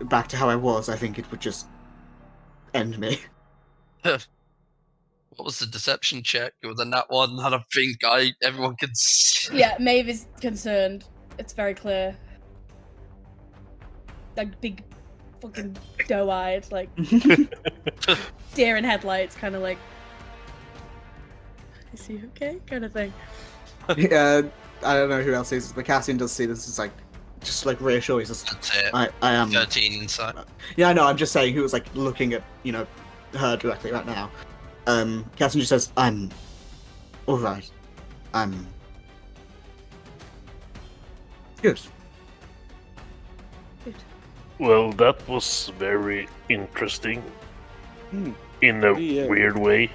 A: back to how I was, I think it would just end me.
D: What was the deception check? It was a nat one. I don't think everyone can see.
F: Yeah, Maeve is concerned. It's very clear. Like big, fucking doe-eyed, like deer in headlights, kind of like. Is he okay? Kind of thing.
A: I don't know who else sees this, but Cassian does see this. It's like, just like reassure. He's just,
D: That's it.
A: I am
D: 13 inside.
A: Yeah, I know. I'm just saying, who was like looking at her directly right now. Cassian just says, "I'm all right. I'm good."
F: Good.
C: Well, that was very interesting
E: Hmm.
C: in a
E: Yeah.
C: weird way.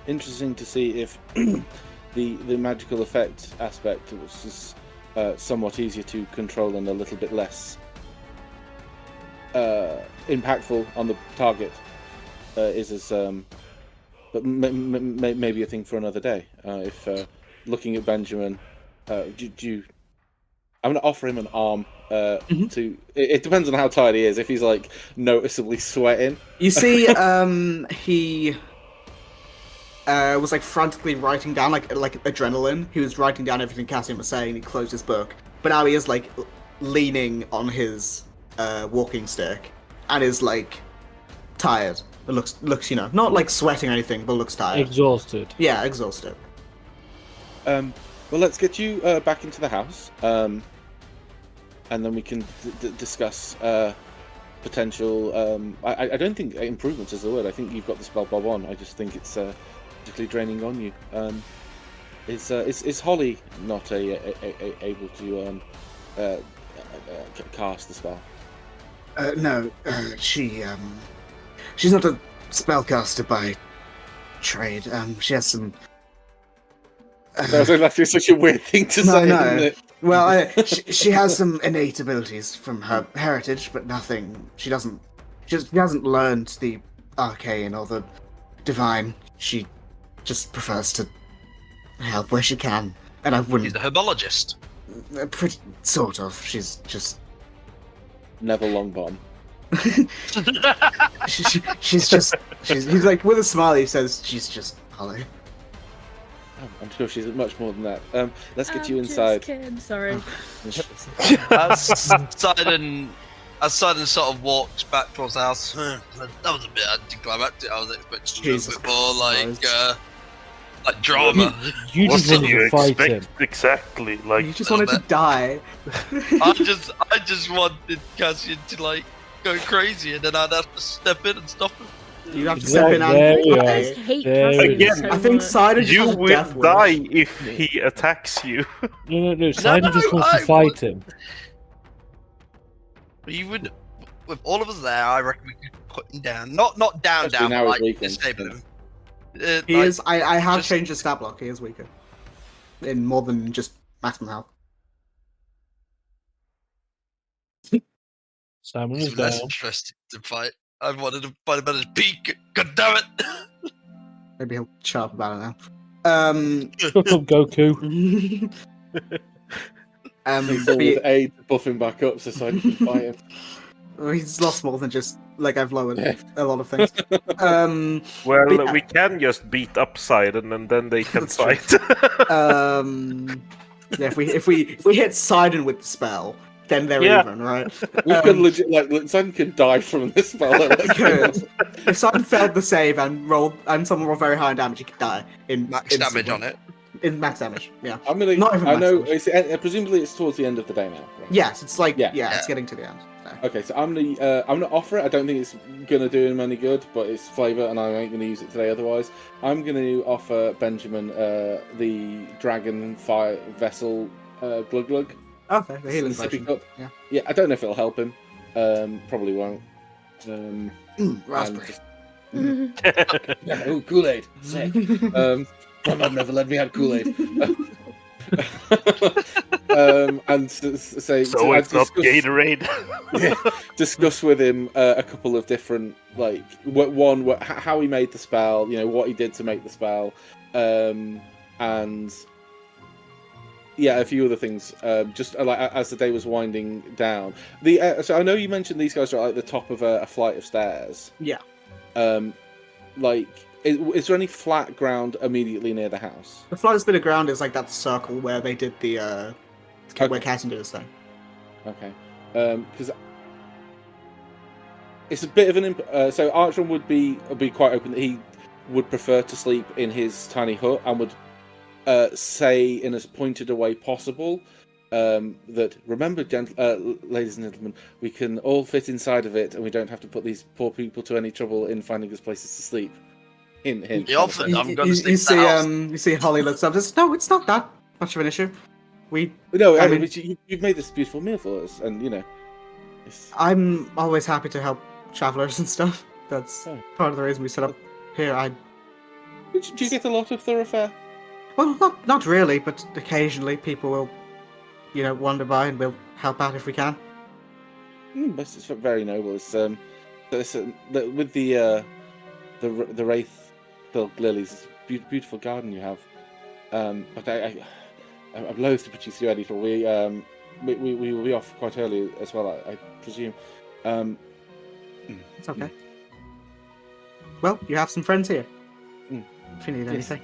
E: Interesting to see if the magical effect aspect was somewhat easier to control and a little bit less impactful on the target is as but maybe a thing for another day. If looking at Benjamin, I'm going to offer him an arm. To it depends on how tired he is. If he's like noticeably sweating,
A: You see, he was like frantically writing down like adrenaline. He was writing down everything Cassian was saying. He closed his book, but now he is like leaning on his walking stick and is like tired. It looks not like sweating or anything, but looks tired.
B: Exhausted.
A: Yeah, exhausted.
E: well, let's get you back into the house, and then we can discuss potential. I don't think improvements is the word. I think you've got the spell bob on. I just think it's particularly draining on you. Is Holly not able to cast the spell?
A: No, she's not a spellcaster by trade. She has some.
E: That's just such a weird thing to say,
A: No.
E: isn't it?
A: Well, she has some innate abilities from her heritage, but nothing. She hasn't learned the arcane or the divine. She just prefers to help where she can, and I wouldn't.
D: He's a herbologist.
A: Pretty sort of. She's just.
E: Never Longbottom.
A: He's like with a smile. He says she's just Holly.
E: Oh, I'm sure she's much more than that. Let's get you
F: I'm just
E: inside.
F: kidding, sorry.
D: As Sidon sort of walks back towards the house, that was a bit anticlimactic. I was expecting
A: Jesus
D: a bit more like
C: Like
D: drama.
B: You
C: What
B: just
C: did
B: wanted
C: you
B: to fight him.
C: expect exactly? Like,
A: You just wanted to die.
D: I just wanted Cassian to like go crazy, and then I'd have to step in and stop him.
A: You have to step in
B: There
A: and
B: we
F: You
B: are.
F: guys hate
B: There
F: Cassian
B: we
C: Again,
F: so
A: I think
F: much.
A: Sidon just
C: you
A: has a
C: will
A: death wish.
C: die if he attacks you.
B: No. Simon just wants to
D: I
B: fight
D: would-
B: him.
D: Even with all of us there, I reckon we could put him down. Not down,
E: Especially now
D: but
E: he's
D: like
E: weakened.
D: disable him.
A: He
D: Like,
A: is. I have
D: just-
A: changed his stat block. He is weaker in more than just maximum health.
B: Simon
D: He's
B: is
D: less
B: down.
D: interested to fight. I wanted to fight him at his peak. God damn it!
A: Maybe he'll shut up about it now.
B: Shut up, Goku.
E: He's all
A: but-
E: with aid to buff him back up so I can fight him.
A: well, he's lost more than just like I've lowered
E: Yeah.
A: a lot of things.
C: Well,
A: But-
C: we can just beat up Sidon and then they can
A: That's true.
C: fight.
A: Yeah, if we hit Sidon with the spell, then they're
C: Yeah.
A: even, right?
E: We could legit Simon could die from this spell.
A: Good. If Sidon failed the save and someone rolled very high in damage, he could die in
D: Max damage on it.
A: In max damage, yeah.
E: I'm gonna.
A: Not even
E: I know.
A: max
E: Presumably, it's towards the end of the day now. Right?
A: Yes, it's like
E: Yeah.
A: it's getting to the end. So.
E: Okay, so I'm gonna offer it. I don't think it's gonna do him any good, but it's flavour, and I ain't gonna use it today otherwise. I'm gonna offer Benjamin the dragon fire vessel glug glug.
A: Okay, the healing
E: sippy
A: version.
E: cup.
A: Yeah.
E: Yeah, I don't know if it'll help him. Probably won't.
A: Raspberry.
E: Oh, Kool-Aid. Sick. My mum never let me have Kool-Aid. And say
C: So it's not
E: discuss,
C: Gatorade.
E: discuss with him a couple of different, like, how he made the spell, what he did to make the spell, and yeah, a few other things. Just like as the day was winding down. So I know you mentioned these guys are at the top of a flight of stairs.
A: Yeah.
E: Like, is there any flat ground immediately near the house?
A: The flattest bit of ground is like that circle where they did where Cassie did his thing.
E: Okay. Because it's a bit of an so Archon would be quite open that he would prefer to sleep in his tiny hut and would say in as pointed a way possible that remember, ladies and gentlemen, we can all fit inside of it and we don't have to put these poor people to any trouble in finding us places to sleep. Hint.
D: The often I'm going to sleep
A: You
D: in
A: see,
D: the house.
A: you see Holly looks up. Says, "No, it's not that much of an issue.
E: No,
A: I
E: I mean,
A: mean-
E: you've made this beautiful meal for us, and it's...
A: I'm always happy to help travelers and stuff. That's
E: Oh.
A: part of the reason we set up here.
E: Do you get a lot of thoroughfare?
A: Well, not really, but occasionally people will, wander by and we'll help out if we can.
E: This is very noble. It's with the wraith built lilies. It's a beautiful garden you have. But I'm loath to put you through, Eddie, but we will be off quite early as well, I presume.
A: It's okay. Well, you have some friends here. If you need
E: Yes.
A: anything.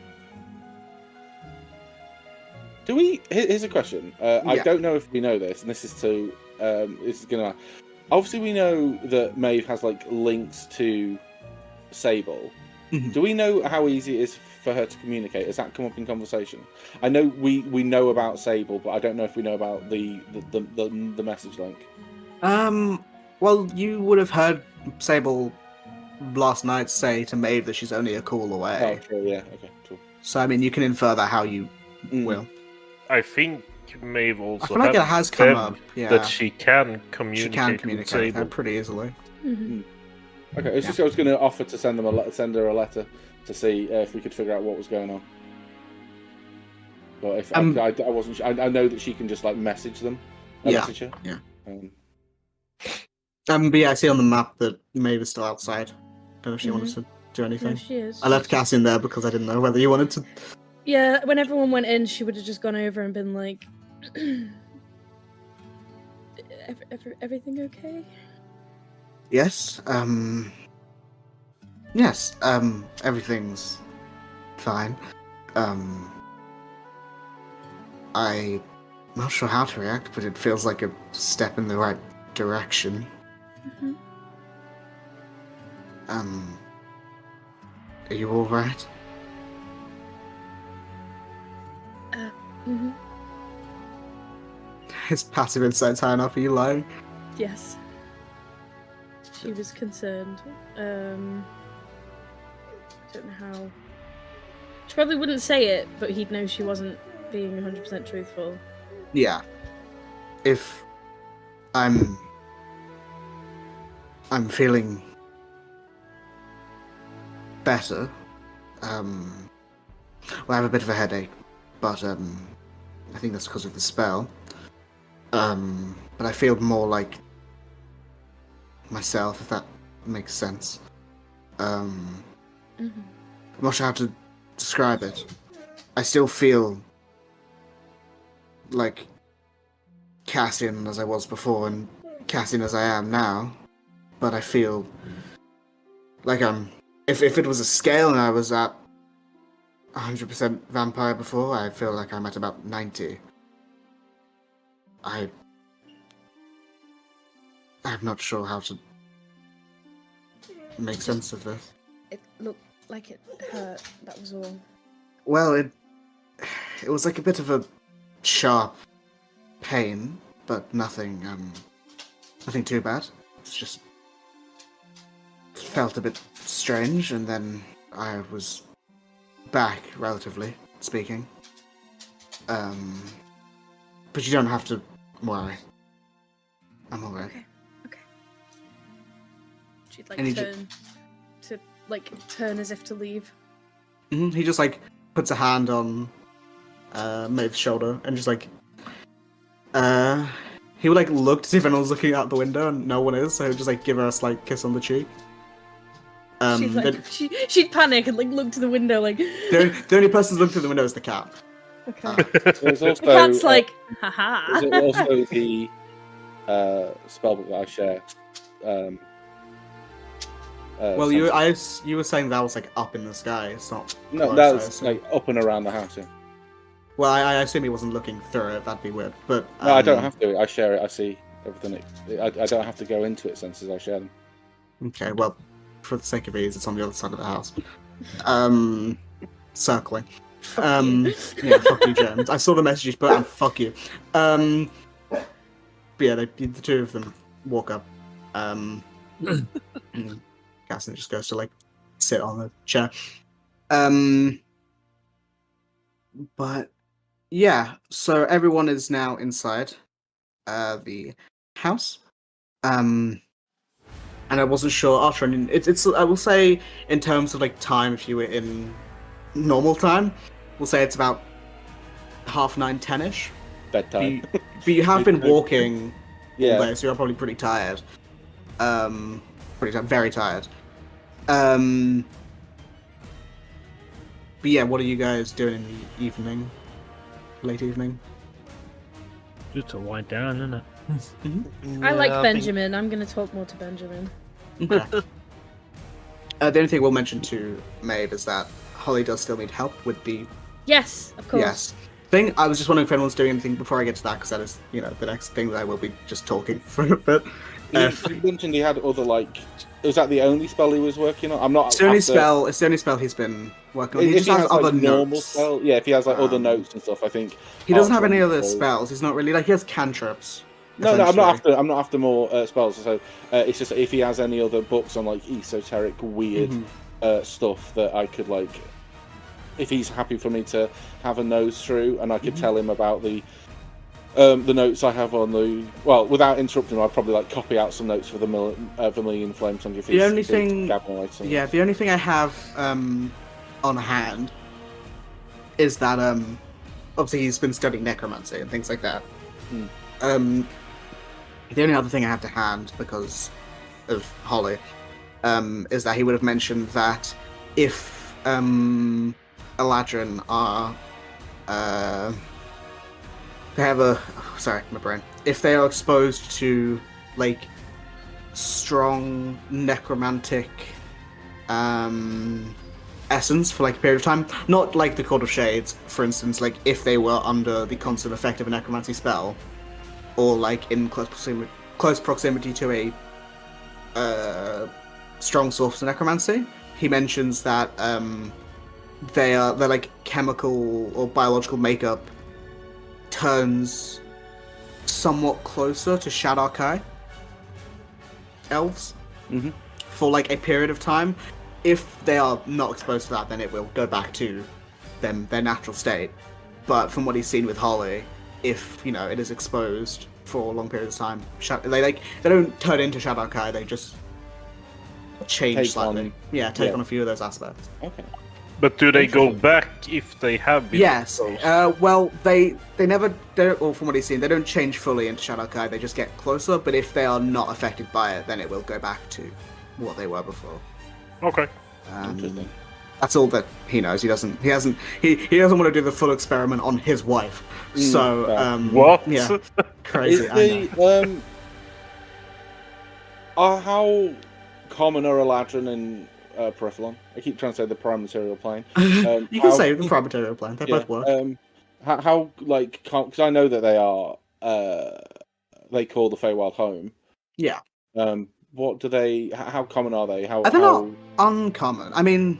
E: Here's a question. I don't know if we know this, and this is gonna. Obviously, we know that Maeve has like links to Sable.
A: Mhm.
E: Do we know how easy it is for her to communicate? Has that come up in conversation? I know we know about Sable, but I don't know if we know about the message link.
A: Well, you would have heard Sable last night say to Maeve that she's only a call away.
E: Oh, sure, yeah, okay, cool.
A: So, I mean, you can infer that how you will.
C: I think Maeve also
A: I feel like it has come
C: said
A: up. Yeah,
C: that she can
A: she
C: communicate,
A: can
C: with
A: communicate
C: Sable.
A: pretty easily.
F: Mhm.
E: Okay, it's just I was going to offer to send her a letter to see if we could figure out what was going on. But if I wasn't, I know that she can just like message them. Message her.
A: Yeah.
E: Um,
A: But yeah, I see on the map that Maeve is still outside. Don't know if she wanted to do
F: No,
A: anything.
F: she is.
A: I left Cassie in there because I didn't know whether you wanted to.
F: Yeah, when everyone went in, she would have just gone over and been like, everything okay?
A: Yes. Yes. Everything's fine. I'm not sure how to react, but it feels like a step in the right direction.
F: Mhm.
A: Are you all right?
F: Mhm.
A: Is passive insight's high enough? Are you lying?
F: Yes. She was concerned. I don't know how. She probably wouldn't say it, but he'd know she wasn't being 100% truthful.
A: Yeah. If I'm feeling better. Well, I have a bit of a headache, but I think that's because of the spell. But I feel more like myself, if that makes sense. I'm not sure how to describe it. I still feel like Cassian as I was before and Cassian as I am now, but I feel like if it was a scale and I was at 100% vampire before, I feel like I'm at about 90. I'm not sure how to make sense of this.
F: It looked like it hurt, that was all.
A: Well, it was like a bit of a sharp pain, but nothing too bad. It's just felt a bit strange, and then I was back, relatively speaking. But you don't have to worry. I'm alright.
F: Okay. She'd like
A: And he
F: turn as if to leave.
A: He just like puts a hand on Maeve's shoulder and just like, he would like look to see if anyone's looking out the window and no one is, so he'd just like give her a slight kiss on the cheek.
F: She's like, she'd panic and like look to the window like.
A: The only person who's looking through the window is the cat.
F: Okay.
E: There's also,
F: The cat's like, haha.
E: there's also the spellbook that I share.
A: Well, you were saying that was like up in the sky. It's not.
E: No,
A: close,
E: that's
A: I
E: like up and around the house. Yeah.
A: Well, I assume he wasn't looking through it. That'd be weird. But
E: No, I don't have to. I share it. I see everything. I don't have to go into it since I share them.
A: Okay, well, for the sake of ease, it's on the other side of the house. Circling. Yeah, fuck you, James. I saw the messages, but and fuck you. But yeah, the two of them walk up. Gaston just goes to like sit on the chair. But yeah, so everyone is now inside the house. And I wasn't sure, Archer, and it's I will say in terms of like time, if you were in normal time, we'll say it's about 9:30, 10ish.
E: Bedtime.
A: But you have been walking
E: Yeah.
A: all day, so you're probably pretty tired. Very tired. But yeah, what are you guys doing in the evening? Late evening?
B: Just to wind down, isn't it?
F: I like
D: Yeah,
F: Benjamin. I'm gonna talk more to Benjamin.
A: Okay. The only thing we'll mention to Maeve is that Holly does still need help with the
F: Yes, of course.
A: yes thing. I was just wondering if anyone's doing anything before I get to that, because that is, the next thing that I will be just talking for a bit.
E: You mentioned he had other like. Was that the only spell he was working on? I'm not.
A: It's the only spell. It's the only spell he's been working on. He
E: If
A: just has other
E: like, normal
A: notes.
E: spell, yeah. If he has like other
A: Um,
E: notes and stuff, I think
A: He doesn't have
E: Archer
A: any other
E: will-
A: spells. He's not really like he has cantrips.
E: No, I'm
A: essentially.
E: not after. I'm not after more spells. So it's just if he has any other books on like esoteric, weird stuff that I could like. If he's happy for me to have a nose through, and I could tell him about the notes I have on the without interrupting him, I'd probably like copy out some notes for the Vermilion Flame Song. If
A: The
E: he's
A: only
E: big
A: thing-
E: gabbing away to something.
A: Yeah, the only thing I have on hand is that obviously he's been studying necromancy and things like that. The only other thing I have to hand because of Holly is that he would have mentioned that if Eladrin are they have if they are exposed to like strong necromantic essence for like a period of time, not like the Court of Shades, for instance, like if they were under the constant effect of a necromancy spell, or like in close proximity to a strong source of necromancy, he mentions that their like chemical or biological makeup turns somewhat closer to Shadarkai elves for like a period of time. If they are not exposed to that, then it will go back to them their natural state. But from what he's seen with Holly, if it is exposed for a long period of time, they don't turn into Shadarkai, they just change
E: Take
A: slightly.
E: on-
A: Take on a few of those aspects.
E: Okay.
C: But do they go back if they have been
A: Yes.
C: exposed?
A: Well, they don't, or from what he's seen, they don't change fully into Shadarkai. They just get closer. But if they are not affected by it, then it will go back to what they were before.
C: Okay.
E: Interesting.
A: That's all that he knows. He doesn't want to do the full experiment on his wife. So
E: fair.
C: What?
A: Yeah, crazy.
E: Is
A: I know.
E: How common are Eladrin and Periphalon? I keep trying to say the prime material plane.
A: You can say the prime material plan. They both work.
E: How like because I know that they are they call the Feywild home.
A: Yeah.
E: What do they? How common are they? How?
A: They're not uncommon. I mean,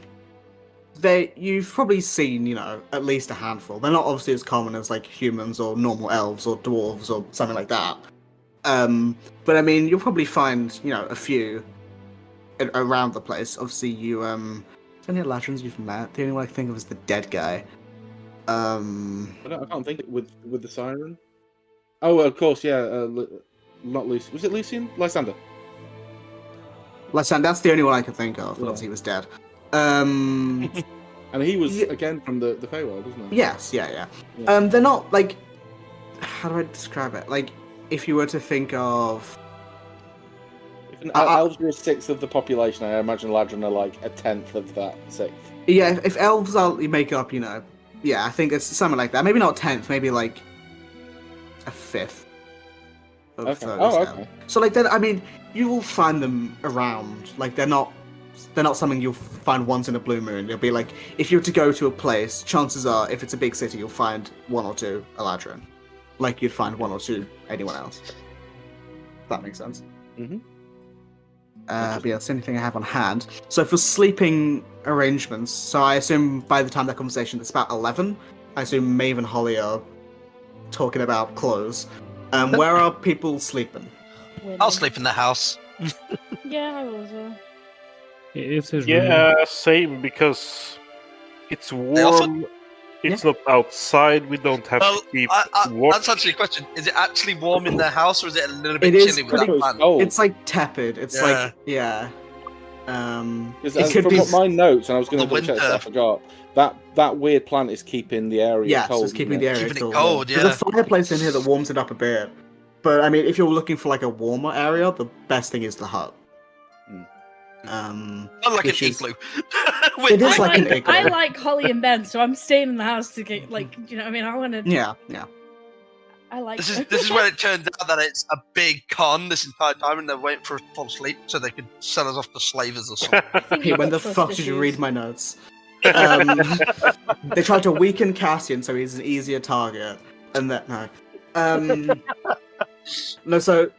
A: you've probably seen, at least a handful. They're not obviously as common as like humans or normal elves or dwarves or something like that. But I mean, you'll probably find, a few around the place. Obviously, you any Eladrins you've met? The only one I can think of is the dead guy.
E: I can't think with the siren. Oh, of course, yeah. Not Lucian. Was it Lucian? Lysander.
A: Lysander, that's the only one I can think of.
E: Yeah.
A: Obviously, he was dead.
E: And he was,
A: Yeah.
E: again, from the Feywild, wasn't he?
A: Yes, yeah.
E: Yeah.
A: They're not, like... How do I describe it? Like, if you were to think of...
E: If elves are a sixth of the population, I imagine Ladrin are like a tenth of that sixth.
A: Yeah, if elves are... You make up, yeah, I think it's something like that. Maybe not 10th, maybe, like, a 5th. Of
E: Okay.
A: those
E: Oh,
A: now.
E: okay.
A: So, like, I mean, you will find them around. Like, they're not something you'll find once in a blue moon. It'll be like, if you were to go to a place, chances are, if it's a big city, you'll find 1 or 2 Eladrin. Like you'd find 1 or 2 anyone else. If that makes sense.
E: Mm-hmm.
A: But yeah, that's the only thing I have on hand. So for sleeping arrangements, so I assume by the time that conversation it's about 11. I assume Maeve and Holly are talking about clothes. Where are people sleeping?
D: I'll sleep in the house.
F: Yeah, I will as well.
B: It is his room.
C: Yeah, same, because it's
D: also-
C: warm. It's not outside. We don't have
D: Well,
C: to keep
D: that's actually a question. Is it actually warm in the house, or is it a little bit
A: It is
D: chilly with that
A: pretty-
D: fan?
E: Oh,
A: It's like tepid. It's
D: Yeah.
A: like yeah. It could
E: from
A: be.
E: what my notes, and I was going to
D: The
E: double check, but I
D: winter.
E: forgot. That weird plant is keeping the area
A: Yes,
E: cold.
A: it's keeping
E: isn't
A: the
E: it?
A: area
D: Keeping it
A: cool.
D: cold,
A: There's
D: yeah.
A: a fireplace in here that warms it up a bit. But I mean, if you're looking for like a warmer area, the best thing is the hut.
E: Hmm.
D: Not like an
A: which is-
D: igloo.
A: It is
F: I
A: like an
F: like,
A: igloo.
F: I like Holly and Ben, so I'm staying in the house to get like, you know what I mean? I want to.
A: Yeah.
F: I like.
D: This is where it turns out that it's a big con this entire time, and they're waiting for us to fall asleep so they could sell us off to slavers or something.
F: I think
A: Hey,
F: you've
A: when
F: got
A: the
F: trust
A: fuck did you
F: issues.
A: read my notes? They tried to weaken Cassian so he's an easier target, and that no. No, so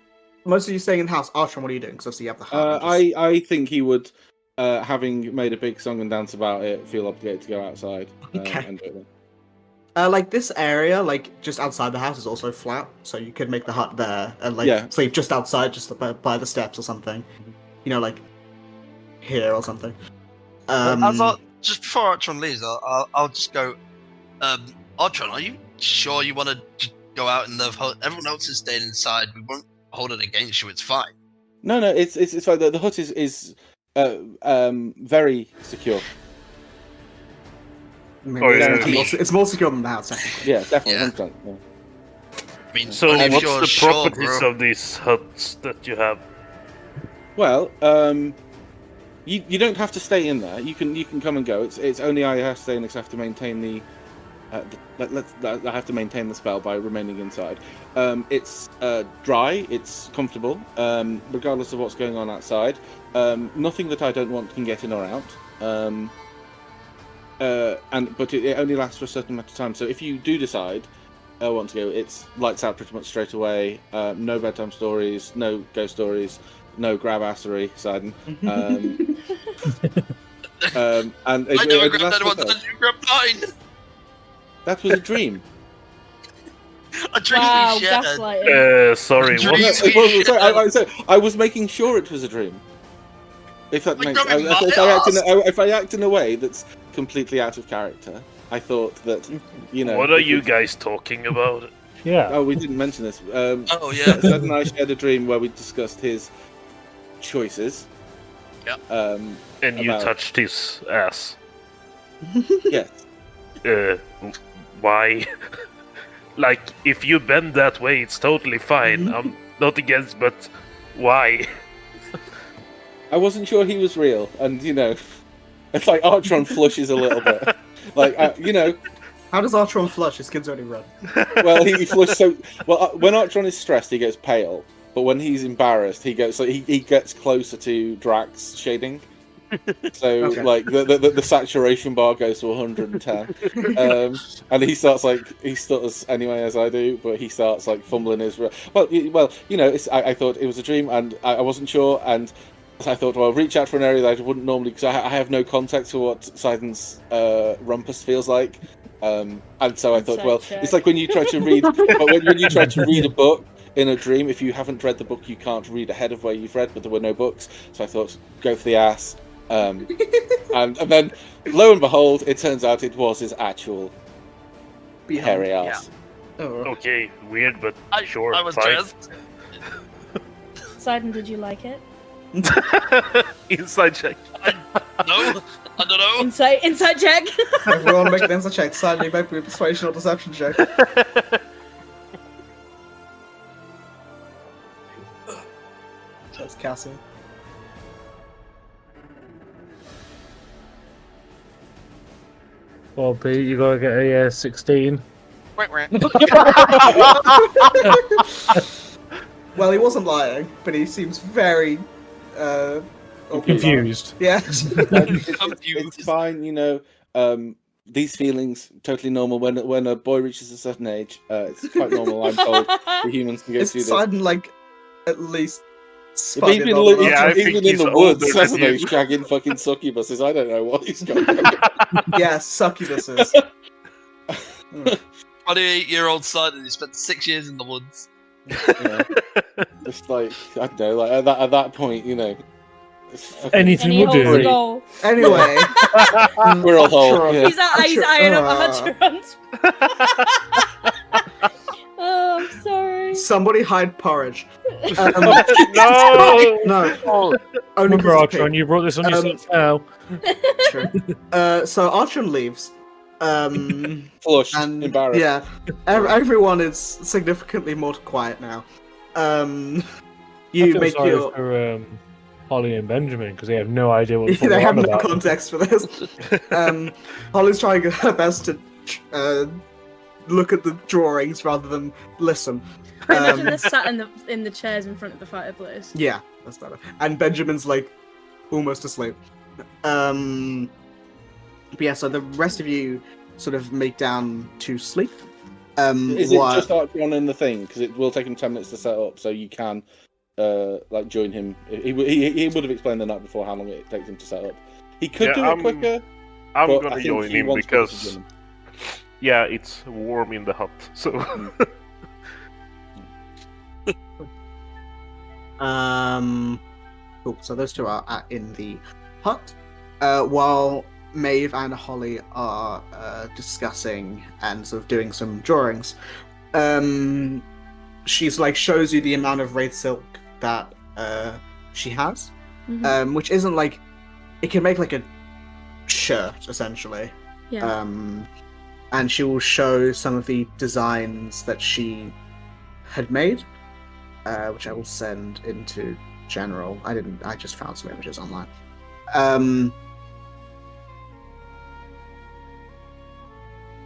A: most of you staying in the house. Archon, what are you doing? Because obviously you have the hut.
E: I think he would, having made a big song and dance about it, feel obligated to go outside
A: Okay.
E: and do it then.
A: Like this area, like just outside the house, is also flat, so you could make the hut there and like
E: Yeah.
A: sleep just outside, just by the steps or something. You know, like here or something.
D: Just before Artron leaves, I'll just go. Artron, are you sure you want to just go out in the hut? Everyone else is staying inside. We won't hold it against you. It's fine.
E: No, it's fine. The hut is very secure.
A: Maybe
C: Oh,
A: it's more secure than the house. Technically.
E: Yeah, definitely.
D: Yeah.
E: 100%, yeah.
D: I mean,
C: So,
D: if
C: what's
D: you're
C: the
D: sure,
C: properties
D: bro.
C: of these huts that you have?
E: Well, you don't have to stay in there. You can come and go. It's only I have to stay in because I have to maintain the. I have to maintain the spell by remaining inside. It's dry. It's comfortable, regardless of what's going on outside. Nothing that I don't want can get in or out. But it only lasts for a certain amount of time. So if you do decide I want to go, it's lights out pretty much straight away. No bedtime stories, no ghost stories, no grab-assery, Sidon. And
D: I never grabbed anyone. You grabbed mine.
E: that was a dream.
D: A dream
F: Wow,
D: we shared.
F: gaslighting.
C: Sorry,
D: Dream.
C: what?
E: I was making sure it was a dream. If that
D: Like
E: makes
D: grabbing my
E: if I act in a way that's completely out of character, I thought that, you know.
C: What are you guys talking about?
B: Yeah.
E: Oh, we didn't mention this.
D: Oh yeah.
E: Seth and I shared a dream where we discussed his choices.
D: Yep.
C: And you
E: About-
C: touched his ass.
E: Yes.
C: Why? Like, if you bend that way, it's totally fine. I'm not against, but why?
E: I wasn't sure he was real, and you know, it's like Artron flushes a little bit. Like, you know,
A: How does Artron flush? His skin's already red.
E: well, he flushed so well. When Artron is stressed, he goes pale, but when he's embarrassed, he goes. So he gets closer to Drax shading. So
A: Okay.
E: like the saturation bar goes to 110, and he stutters anyway as I do, but he starts like fumbling his. Well, you know, I thought it was a dream, and I wasn't sure, and I thought, well, reach out for an area that I wouldn't normally, because I have no context for what Sidon's rumpus feels like. And so I thought, well,
F: Insight check.
E: it's like when you try to read, but when you try to read a book in a dream, if you haven't read the book, you can't read ahead of where you've read, but there were no books. So I thought, go for the ass. And then, lo and behold, it turns out it was his actual hairy ass.
A: Oh,
C: Okay, weird, but sure,
D: I was
C: fine.
D: dressed.
F: Sidon, did you like it?
C: Inside check.
D: No. I don't know.
F: Insight check.
A: Everyone make an insight check. Deciding make a persuasion or deception check. That's Cassie.
B: Well, Pete, you gotta get a 16.
A: Well, he wasn't lying, but he seems very
B: Confused.
A: Yeah.
E: It's fine, you know. These feelings totally normal when a boy reaches a certain age. It's quite normal. I'm told the humans can go
A: It's
E: through this.
A: Sidon, like, at least.
E: Even,
C: Yeah, I think
E: even in
C: he's
E: the
C: older
E: woods,
C: than
E: hasn't he?
C: you.
E: Shagging fucking succubuses. I don't know what he's going on.
A: Yeah, succubuses.
D: 28-year-old son, and he spent 6 years in the woods.
E: Yeah. Just like, I don't know, like at that point, you know.
B: Anything
F: And he
B: will
F: holds
B: do.
F: a goal.
A: Anyway.
E: Squirrel hole. Yeah.
F: He's eyeing up Archer Hunt. Oh, I'm sorry.
A: Somebody hide porridge.
C: No!
A: No.
C: Oh,
A: Only
B: Remember,
A: 'cause
B: Archer,
A: it's
B: and you brought this on yourself now.
A: True. So Archon leaves.
E: Flushed,
A: And
E: embarrassed.
A: yeah, everyone is significantly more quiet now.
B: I
A: You
B: feel
A: make
B: sorry
A: your.
B: for Holly and Benjamin because they have no idea what the fuck
A: They
B: we're
A: have
B: on
A: no
B: about.
A: context for this. Holly's trying her best to look at the drawings rather than listen.
F: I imagine they're sat in the chairs in front of the fireplace.
A: Yeah, that's better. And Benjamin's like almost asleep. But yeah, so the rest of you sort of make down to sleep.
E: Is it just Archeon in the thing? Because it will take him 10 minutes to set up, so you can like join him. He would have explained the night before how long it takes him to set up. He could
C: Yeah,
E: do it quicker.
C: I'm
E: but I
C: gonna
E: think
C: join
E: he
C: him
E: wants people to
C: because,
E: join him.
C: yeah, it's warm in the hut. So,
A: Cool. So those two are in the hut, while Maeve and Holly are discussing and sort of doing some drawings. She's like shows you the amount of wraith silk that she has, which isn't like it can make like a shirt essentially.
F: Yeah.
A: And she will show some of the designs that she had made, which I will send into general. I just found some images online.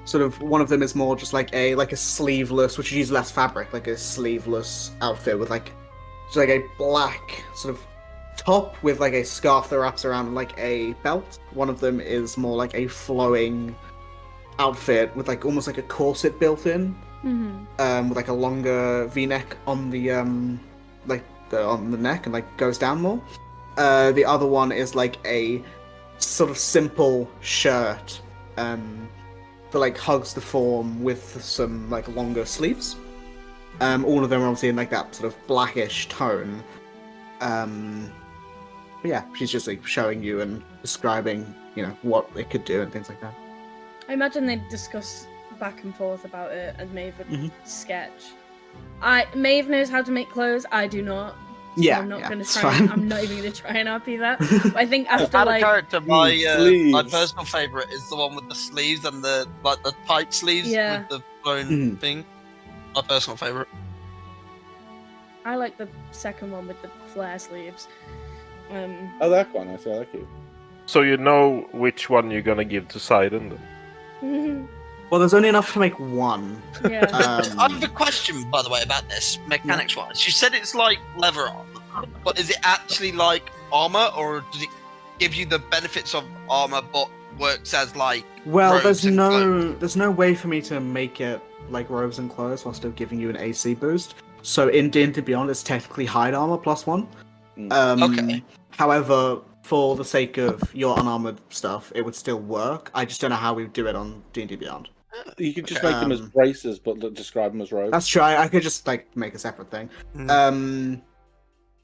A: Sort of one of them is more just like a sleeveless, which uses less fabric, like a sleeveless outfit with like just like a black sort of top with like a scarf that wraps around like a belt. One of them is more like a flowing outfit with like almost like a corset built in, with like a longer V-neck on the on the neck and like goes down more. The other one is like a sort of simple shirt that like hugs the form with some like longer sleeves. All of them are obviously in like that sort of blackish tone. But yeah, she's just like showing you and describing, you know, what it could do and things like that.
F: I imagine they'd discuss back and forth about it, and Maeve would sketch. Maeve knows how to make clothes. I do not. So
A: Yeah,
F: I'm not
A: yeah,
F: going to
A: it's
F: try.
A: fine.
F: I'm not even going to try and RP that. But I think after
D: Out of
F: like
D: character, my
E: sleeves.
D: personal favourite is the one with the sleeves and the pipe sleeves
F: Yeah.
D: with the blown thing. My personal favourite.
F: I like the second one with the flare sleeves.
E: Oh, that's quite nice. I like it.
C: so you know which one you're gonna give to Sidon. Then.
A: Well, there's only enough to make one.
F: Yeah.
D: I have a question, by the way, about this mechanics-wise. You said it's like leather armor, but is it actually like armor, or does it give you the benefits of armor but works as like
A: Well,
D: robes and clothes?
A: there's no way for me to make it like robes and clothes while still giving you an AC boost. So in D&D Beyond, it's technically hide armor +1.
D: Okay.
A: However, for the sake of your unarmored stuff, it would still work. I just don't know how we do it on D&D Beyond.
E: You could just make them as braces, but describe them as robes.
A: That's true. I could just like make a separate thing.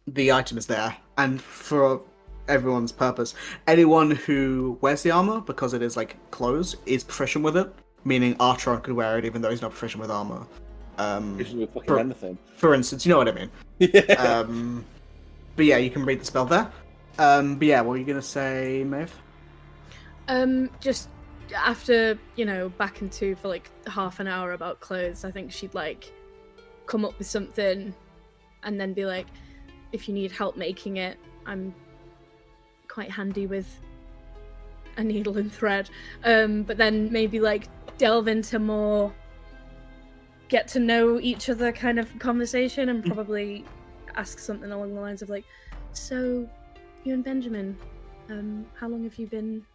A: The item is there, and for everyone's purpose, anyone who wears the armor, because it is like clothes, is proficient with it. Meaning Archer could wear it even though he's not proficient with armor.
E: Usually with fucking anything.
A: For instance, you know what I mean.
E: Yeah.
A: But yeah, you can read the spell there. But yeah, what were you gonna say, Maeve?
F: Just after, back into for like half an hour about clothes, I think she'd like come up with something and then be like, if you need help making it, I'm quite handy with a needle and thread. But then maybe like delve into more get to know each other kind of conversation and probably ask something along the lines of like, so you and Benjamin, how long have you been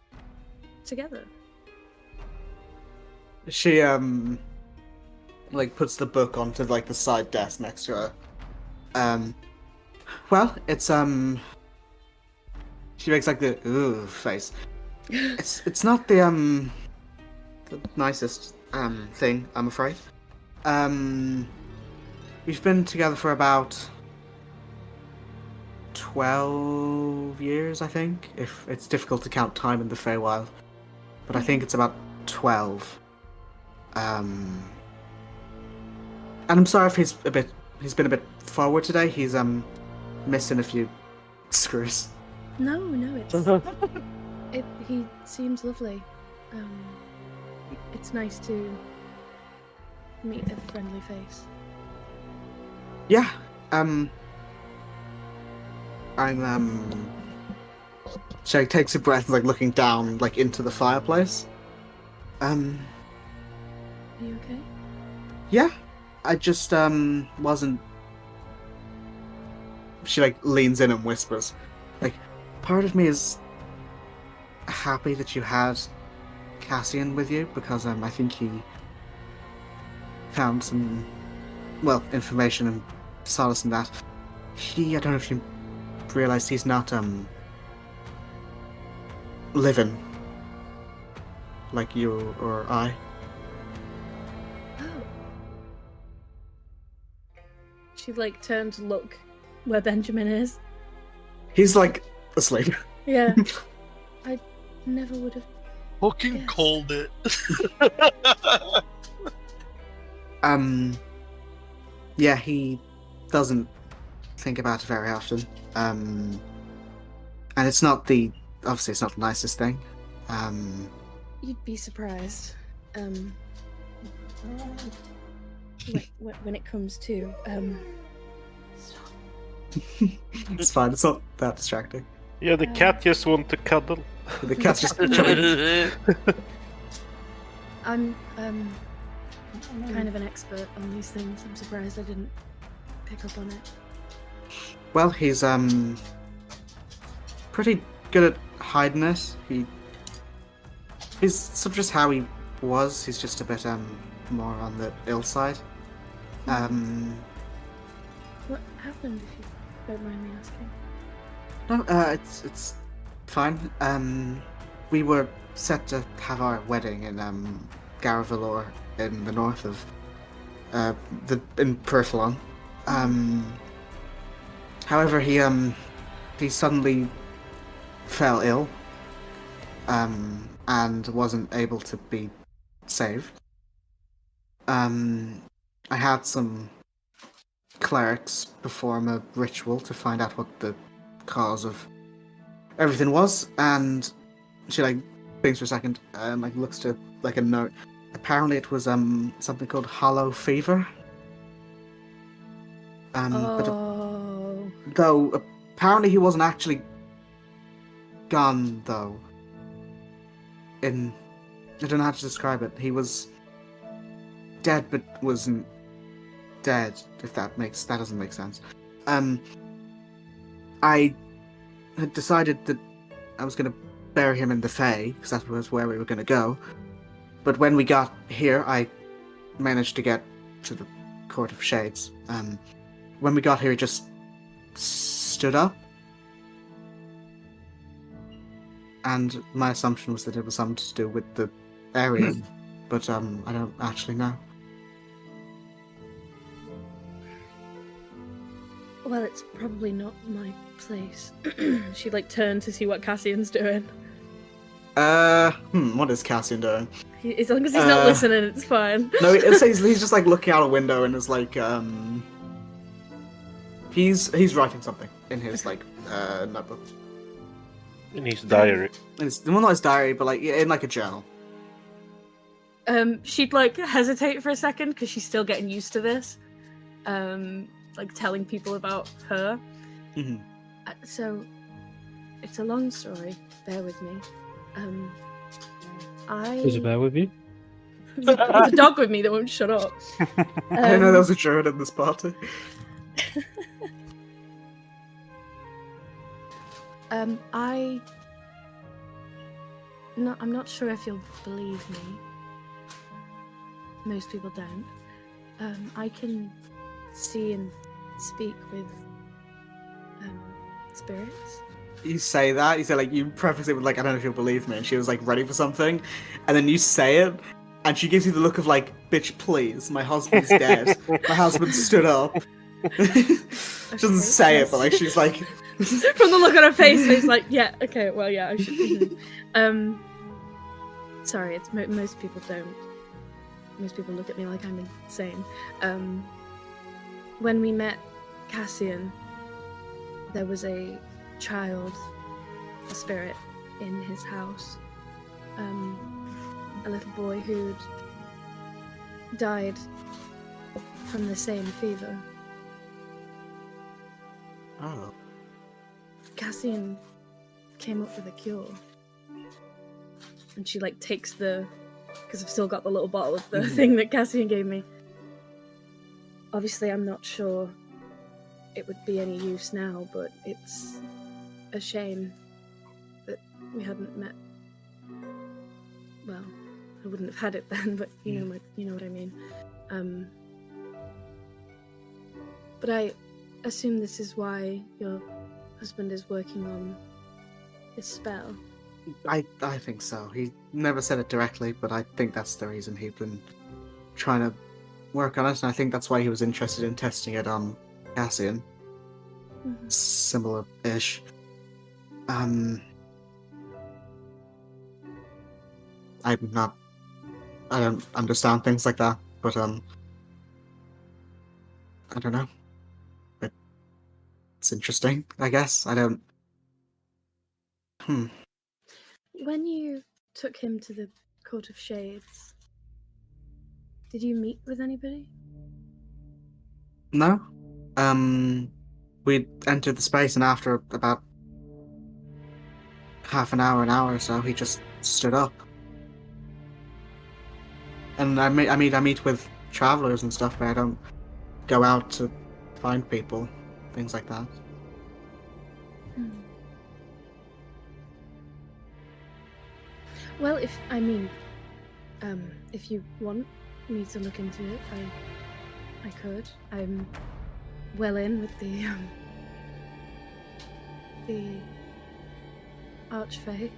F: together?
A: She like puts the book onto like the side desk next to her. Well, it's she makes like the ooh face. It's not the nicest thing, I'm afraid. We've been together for about 12 years, I think. If it's difficult to count time in the Feywild, but I think it's about 12. And I'm sorry if he's been a bit forward today. He's missing a few screws.
F: No, he seems lovely. It's nice to meet a friendly face.
A: Yeah. She takes a breath, like looking down, like into the fireplace.
F: Are you okay?
A: Yeah. I just wasn't. She like leans in and whispers, like, part of me is happy that you had Cassian with you because I think he found some, well, information and solace in that. I don't know if you realized he's not living like you or I.
F: Oh. She like turned to look where Benjamin is.
A: He's like asleep.
F: Yeah. I never would have.
D: Fucking
F: Yes.
D: called it.
A: Yeah, he doesn't think about it very often. And it's not obviously it's not the nicest thing.
F: You'd be surprised. When it comes to
A: It's fine, it's not that distracting.
C: Yeah, the cat just want to cuddle.
A: The cat's just chilling.
F: I'm kind of an expert on these things. I'm surprised I didn't pick up on it.
A: Well, he's pretty good at hiding it. He's sort of just how he was. He's just a bit more on the ill side.
F: What happened, if you don't mind me asking?
A: No, it's fine. We were set to have our wedding in Garavalor in the north of in Periphalon. However, he suddenly fell ill, and wasn't able to be saved. I had some clerics perform a ritual to find out what the cause of everything was, and she like thinks for a second and like looks to like a note. Apparently, it was something called hollow fever. But though apparently he wasn't actually gone though. I don't know how to describe it. He was dead but wasn't dead, if that doesn't make sense. I had decided that I was going to bury him in the Fae, because that was where we were going to go. But when we got here, I managed to get to the Court of Shades. When we got here, he just stood up. And my assumption was that it was something to do with the area, but I don't actually know.
F: Well, it's probably not my place. She like turned to see what Cassian's doing.
A: What is Cassian doing?
F: As long as he's not listening, it's fine.
A: No, he's just like looking out a window and is like, he's writing something in his like notebook.
B: In his diary.
A: It's well, not his diary, but like in like a journal.
F: She'd like hesitate for a second because she's still getting used to this. Like telling people about her.
A: Mm-hmm.
F: So, it's a long story. Bear with me.
B: Does it bear with you?
F: There's a dog with me that won't shut up.
A: I didn't know there was a druid in this party.
F: I'm not sure if you'll believe me. Most people don't. I can see and speak with spirits.
A: You say that, you say like, you preface it with like, I don't know if you'll believe me, and she was like ready for something, and then you say it, and she gives you the look of like, bitch, please, my husband's dead. My husband stood up. She doesn't say it, but like, she's like...
F: From the look on her face, it's like, yeah, okay, well, yeah, I should. Sorry, it's most people don't. Most people look at me like I'm insane. When we met Cassian, there was a child, a spirit, in his house. A little boy who'd died from the same fever.
A: Oh.
F: Cassian came up with a cure. And she like takes the... because I've still got the little bottle of the thing that Cassian gave me. Obviously, I'm not sure it would be any use now, but it's a shame that we hadn't met. Well, I wouldn't have had it then, but you know what I mean. But I assume this is why your husband is working on his spell.
A: I think so. He never said it directly, but I think that's the reason he'd been trying to work on it, and I think that's why he was interested in testing it on Cassian.
F: Mm-hmm.
A: Similar-ish. I don't understand things like that, but I don't know. It's interesting, I guess. I don't...
F: When you took him to the Court of Shades, did you meet with anybody?
A: No. We entered the space, and after about half an hour or so, he just stood up. And I meet with travelers and stuff, but I don't go out to find people, things like that.
F: Well, if you want me to look into it, I could. I'm well in with the Archfey.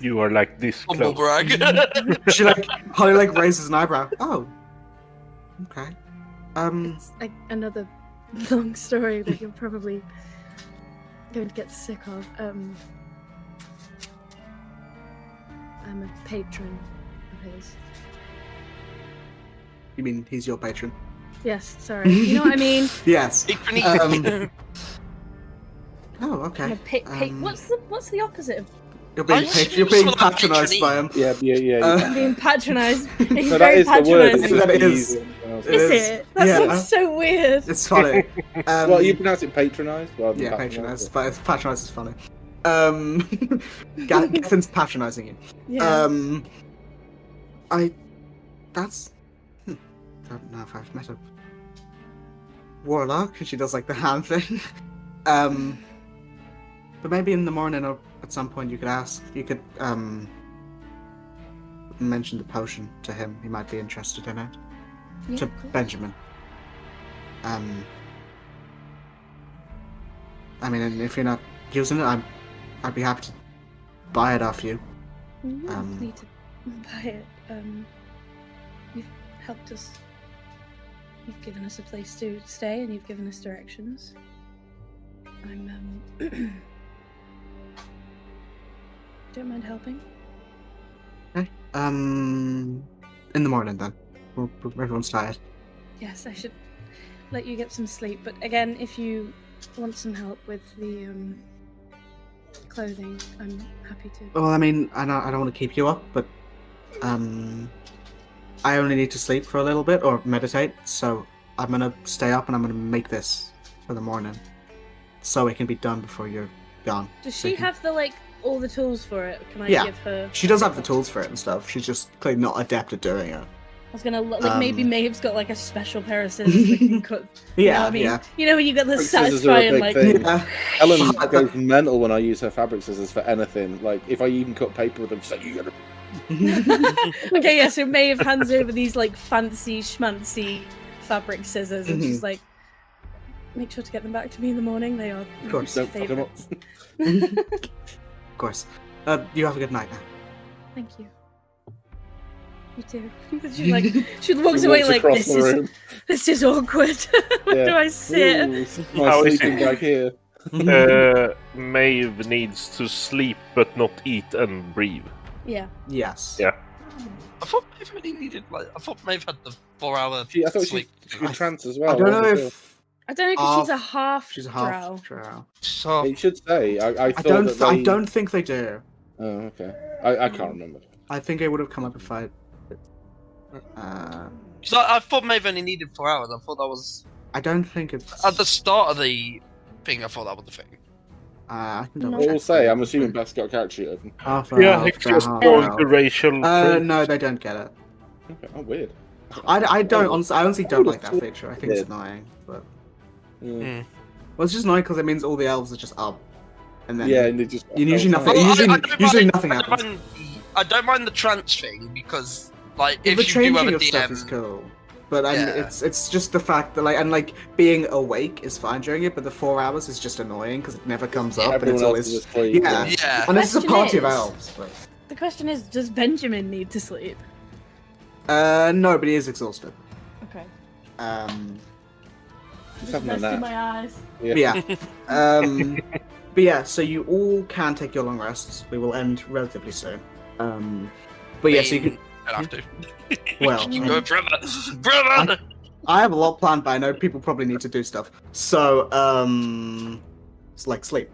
B: You are like this
D: Humble
B: close.
D: brag.
A: She Holly raises an eyebrow. Oh, okay.
F: It's like another long story that you're probably going to get sick of. I'm a patron of his.
A: You mean he's your patron?
F: Yes, sorry. You know what I mean?
A: Yes.
D: Patronage.
A: Oh, okay.
F: What's the opposite of
A: You're being patronised by him.
E: Yeah.
F: I'm being patronised? He's
E: So that
F: very
E: is the word.
F: patronising.
A: That is.
F: Is it? That sounds so weird.
A: It's funny.
E: Well, you pronounce it patronised rather than
A: Yeah,
E: patronised.
A: patronised. But patronised is funny. Gathin's patronising you.
F: Yeah.
A: I don't know if I've met a warlock, and she does like the hand thing. But maybe in the morning or at some point you could ask. You could mention the potion to him. He might be interested in it.
F: Yeah,
A: To
F: of course.
A: Benjamin. I mean, and if you're not using it, I'd be happy to buy it off you.
F: You don't need to buy it. You've helped us. You've given us a place to stay, and you've given us directions. I'm don't mind helping.
A: Okay. In the morning then. Everyone's tired.
F: Yes, I should let you get some sleep. But again, if you want some help with the clothing, I'm happy to.
A: Well, I mean, I don't want to keep you up, but I only need to sleep for a little bit or meditate, so I'm gonna stay up and I'm gonna make this for the morning, so it can be done before you're gone.
F: Does
A: So
F: she
A: you can-
F: have the all the tools for it? Can I
A: Yeah.
F: give her?
A: She does have the tools for it and stuff. She's just clearly not adept at doing it.
F: I was gonna maybe
A: Um,
F: Maeve's got a special pair of scissors that can cut.
A: Yeah,
F: You know what I mean?
A: yeah.
F: You know when you get the
E: Quick scissors are a
F: satisfying
E: big thing.
A: Yeah.
E: Ellen
A: But-
E: goes mental when I use her fabric scissors for anything. Like if I even cut paper with them, she's like, "You gotta."
F: Okay, yeah. So Maeve hands over these fancy schmancy fabric scissors, and she's like, "Make sure to get them back to me in the morning. They are
A: Of course.
F: my
E: Don't fuck 'em up.
F: favourites."
A: Of course. You have a good night now.
F: Thank you. You too. She walks
E: He
F: away
E: walks
F: like
E: across the room.
F: this is awkward. Where do I sit?
E: Ooh, this is my
C: How is
E: sleeping
C: it?
E: bag here.
C: Maeve needs to sleep but not eat and breathe.
F: Yeah.
A: Yes.
C: Yeah.
D: I thought Maeve only needed I thought Maeve had the 4-hour
E: I thought
D: sleep.
E: she was trans as well.
A: I don't know
E: wasn't
A: if
F: I don't know because she's a
A: Half-
F: half.
A: she's a
F: drow.
A: half drow.
D: So
E: she? It should say. I thought
A: I
E: that they...
A: don't think they do.
E: Oh, okay. I can't remember.
A: I think it would have come up if I.
D: So I thought Maeve only needed 4 hours. I thought that was
A: I don't think it's.
D: at the start of the thing. I thought that was the thing.
A: I can
F: No.
A: double
E: I will
A: check.
E: say, I'm assuming Beth's got a character sheet open.
A: Half
C: Yeah,
A: elf,
C: it's just
A: half
C: going
A: elf.
C: the racial. trait.
A: No, they don't get it.
E: Okay. Oh, weird.
A: I don't honestly. I honestly don't like that
E: Ooh,
A: feature. I think it's
E: weird.
A: annoying, but
E: Mm.
A: well, it's just annoying because it means all the elves are just up, and then
E: Yeah, and they just.
A: usually nothing.
D: Well,
A: Usually nothing
D: I don't
A: happens.
D: mind I don't mind the trance thing because,
A: The
D: if you do have
A: changing
D: a
A: of stuff is
D: DM,
A: cool, but
D: Yeah.
A: it's just the fact that being awake is fine during it, but the 4 hours is just annoying because it never comes up, and
E: Everyone
A: it's
E: else
A: always
E: is asleep.
A: yeah.
D: yeah,
A: And this is a
F: Question
A: party of
F: is-
A: elves, but
F: The question is, does Benjamin need to sleep?
A: no, but he is exhausted.
F: Okay.
E: Just having a
F: resting
E: nap.
F: my eyes.
A: But yeah. But yeah, so you all can take your long rests. We will end relatively soon. But yeah, so you can.
D: I have to.
A: Well,
D: Keep going forever, forever.
A: I have a lot planned, but I know people probably need to do stuff. So, it's like sleep.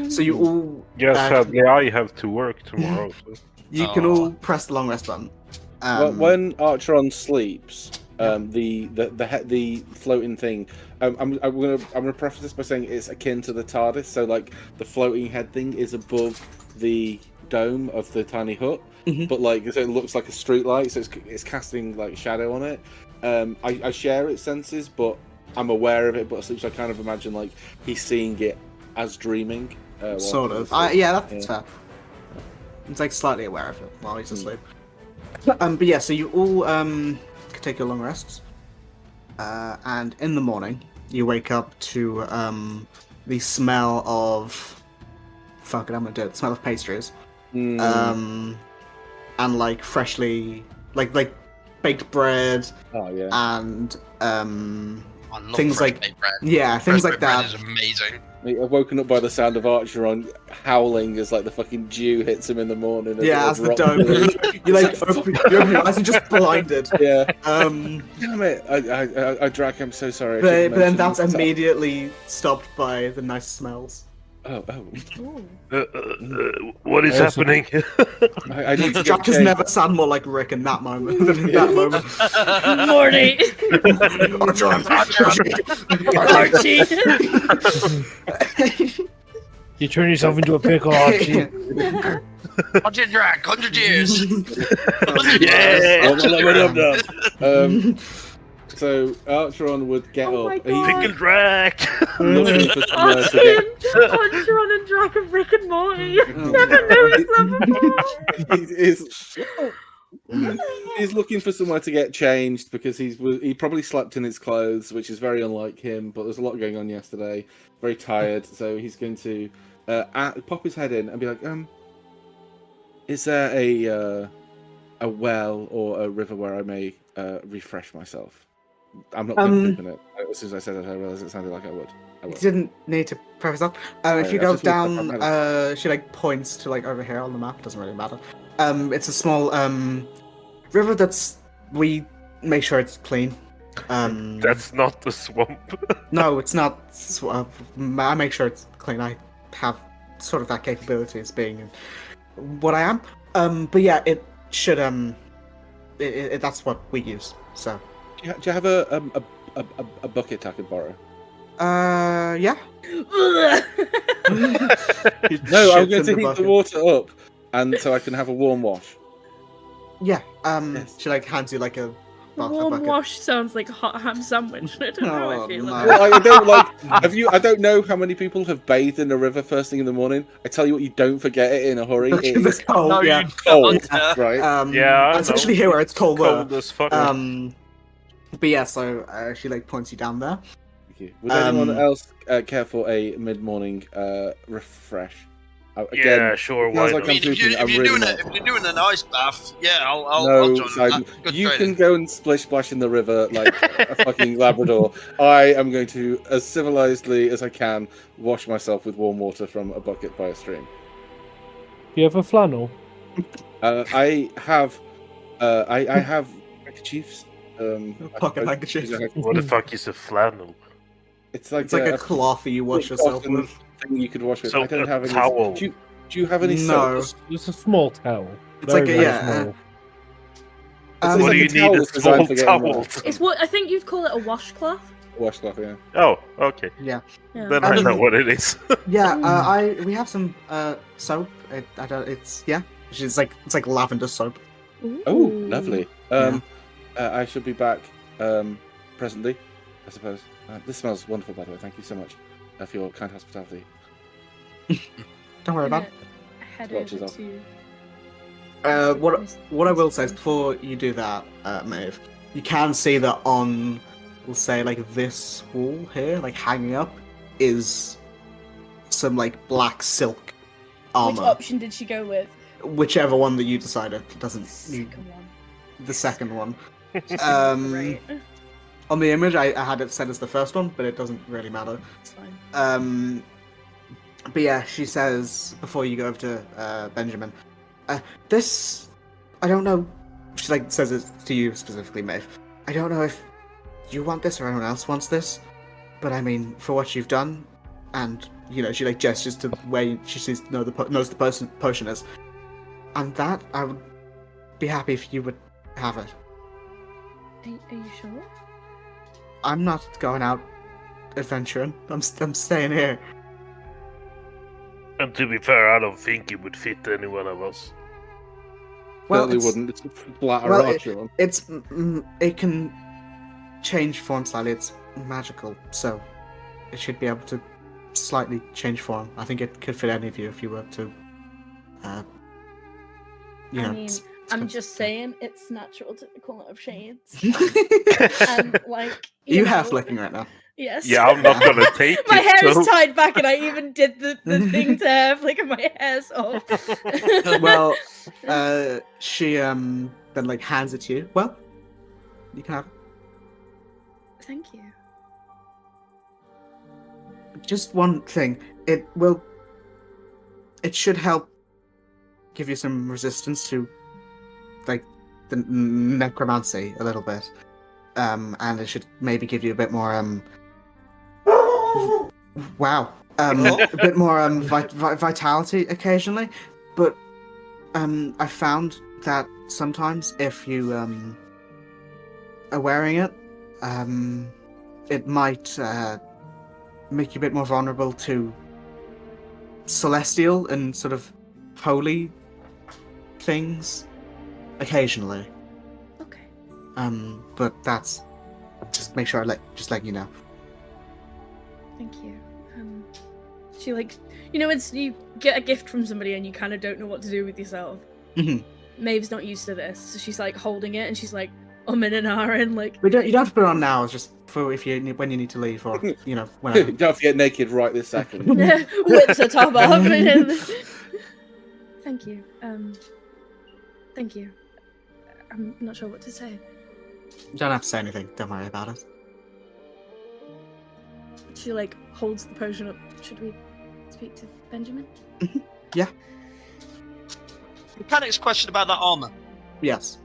A: So you all.
C: Yes,
A: uh,
C: sadly, I have to work tomorrow. So.
A: You can all press the long rest button.
E: Well, when Archeron sleeps, the floating thing. I'm gonna preface this by saying it's akin to the TARDIS. So the floating head thing is above the dome of the tiny hut,
A: Mhm.
E: but so it looks like a street light. So it's casting shadow on it. I share its senses, but I'm aware of it. But so I kind of imagine he's seeing it as dreaming. while
A: Sort
E: he's
A: of.
E: asleep.
A: Yeah, that's
E: Yeah.
A: fair. It's slightly aware of it while he's asleep. But yeah, so you all can take your long rests, and in the morning you wake up to the smell of I'm gonna do it. The smell of pastries,
E: Mm.
A: and freshly baked bread
E: Oh yeah.
A: and
D: I love
A: things
D: fresh
A: like-
D: baked bread.
A: yeah, things
D: Fresh
A: like
D: baked bread
A: that.
D: is amazing.
E: I've woken up by the sound of Archeron howling as the fucking dew hits him in the morning.
A: Yeah, as the
E: rock
A: dome.
E: through.
A: you open your eyes and just blinded.
E: Yeah.
A: Um,
E: Damn it! I Drac, I'm so sorry. I
A: but
E: shouldn't
A: then
E: mention
A: that's
E: this.
A: immediately stopped by the nice smells.
E: Oh.
F: Ooh.
C: What is
E: I also-
C: happening?
E: I need to
A: Jack
E: get
A: has
E: changed.
A: never sounded more like Rick in that moment than in that moment.
F: Morty. Archie.
B: You turn yourself into a pickle, Archie.
D: 100 Drac, 100 years.
C: Yeah.
E: So Archeron would get
F: Oh my
E: up.
F: God.
C: Pickle Drac.
E: Looking for somewhere to
F: Archie
E: get.
F: and Archeron and Drac and Rick and Morty.
A: Oh.
F: Never noticed them before.
E: He's looking for somewhere to get changed because he probably slept in his clothes, which is very unlike him. But there's a lot going on yesterday. Very tired, so he's going to pop his head in and be like, is there a well or a river where I may refresh myself? I'm not going to it. As soon as I said it, I realized it sounded like I would. I will.
A: Didn't need to preface that. If you
E: I
A: go
E: just looked up
A: down,
E: my
A: she points to over here on the map. Doesn't really matter. It's a small river that's we make sure it's clean.
C: That's not the swamp.
A: No, it's not. I make sure it's clean. I have sort of that capability as being what I am. But yeah, it should that's what we use. So
E: Do you have a bucket I could borrow?
A: yeah.
E: No, I'm going to heat the water up, and so I can have a warm wash.
A: Yeah.
E: Yes.
A: She like hands you like a
F: Warm
A: bucket.
F: wash sounds like a hot ham sandwich. I don't know how I
A: Oh,
F: feel
A: no.
F: about
E: Well, I don't like. I don't know how many people have bathed in the river first thing in the morning. I tell you what, you don't forget it in a hurry. It
A: It's
E: is
A: cold.
D: No,
A: Yeah.
D: you
E: cold,
D: don't.
E: right?
C: Yeah, I
A: especially
C: know.
A: here where it's colder.
C: Cold as fuck.
A: But yeah, so she like points you down there.
E: Thank you. Would anyone
A: Um,
E: else care for a mid-morning refresh?
C: Yeah, sure,
E: it
C: why
E: sounds like
C: not?
D: I
E: I'm
D: mean, if
E: pooping,
D: you're
E: I'm really
D: doing
E: not.
D: if you're doing an ice bath, yeah, I'll
E: No,
D: join
E: Simon,
D: that. Good
E: you
D: training.
E: can go and splish splash in the river like a fucking Labrador. I am going to, as civilizedly as I can, wash myself with warm water from a bucket by a stream.
B: Do you have a flannel?
E: I have handkerchiefs.
A: Pocket
E: I-
A: handkerchief.
C: What the fuck is a flannel?
E: It's like
A: It's like a cloth you wash yourself
E: cotton
A: with.
E: thing you could wash with.
C: So
E: I don't
C: a
E: have any.
C: towel.
E: Do you have any
A: No.
E: soap?
B: It's a small towel.
A: It's like
B: Very,
A: a,
B: very
A: yeah,
B: small.
A: Um,
C: What
E: like
C: do
E: a
C: you
E: towel
C: need a
E: that's designed
C: small
E: for getting
C: towel?
E: wet.
F: It's what I think you'd call it a washcloth.
E: Washcloth, yeah.
C: Oh, okay.
A: Yeah.
F: Yeah.
C: Then I
A: Um,
C: know what it is.
A: Yeah, we have some soap. It's it's like lavender soap.
E: Oh, lovely.
A: Yeah.
E: I should be back presently, I suppose. This smells wonderful, by the way. Thank you so much for your kind hospitality.
A: Don't worry about it.
F: Head
E: Watches
F: over
E: off.
F: to.
A: What I will say is before you do that, Maeve, you can see that on, we'll say like this wall here, like hanging up, is some like black silk
F: Which
A: armor.
F: option did she go with?
A: Whichever one that you decided. It doesn't.
F: Second one.
A: The second one.
F: Right.
A: On the image, I had it set as the first one, but it doesn't really matter.
F: It's fine.
A: But yeah, she says before you go over to Benjamin, this, I don't know. She like says it to you specifically, Maeve. I don't know if you want this or anyone else wants this, but I mean, for what you've done, and you know, she like gestures to where she sees knows the potion is, and that I would be happy if you would have it.
F: Are you sure?
A: I'm not going out adventuring. I'm staying here.
C: And to be fair, I don't think it would fit any one of us.
A: Well,
E: Certainly
A: it's,
E: wouldn't. It's a flat
A: well,
E: archer one.
A: it can change form slightly. It's magical, so it should be able to slightly change form. I think it could fit any of you if you were to, you know.
F: I mean, I'm just saying it's natural to call it of shades.
A: Are
F: And like
A: you
F: know,
A: hair flicking right now?
F: Yes.
C: Yeah, I'm not gonna take
F: My
C: it.
F: hair
C: so...
F: is tied back, and I even did the thing to hair flick, and my hair's off.
A: Well, she then like hands it to you. Well, you can have it.
F: Thank you.
A: Just one thing. It should help give you some resistance to like the necromancy a little bit. And it should maybe give you a bit more a bit more vitality occasionally. But I found that sometimes if you are wearing it, it might make you a bit more vulnerable to celestial and sort of holy things occasionally.
F: Okay.
A: But that's just make sure I let you know.
F: Thank you. She like, you know, it's you get a gift from somebody and you kind of don't know what to do with yourself.
A: Mhm.
F: Maeve's not used to this, so she's like holding it and she's like in and ahhing, like.
A: You don't have to put it on now. It's just for when you need to leave or you know whenever.
E: Don't forget naked right this second.
F: Whips her top off. Thank you. Thank you. I'm not sure what to say.
A: You don't have to say anything. Don't worry about it.
F: She like holds the potion up. Should we speak to Benjamin?
A: Yeah.
D: Mechanic's question about that armor.
A: Yes.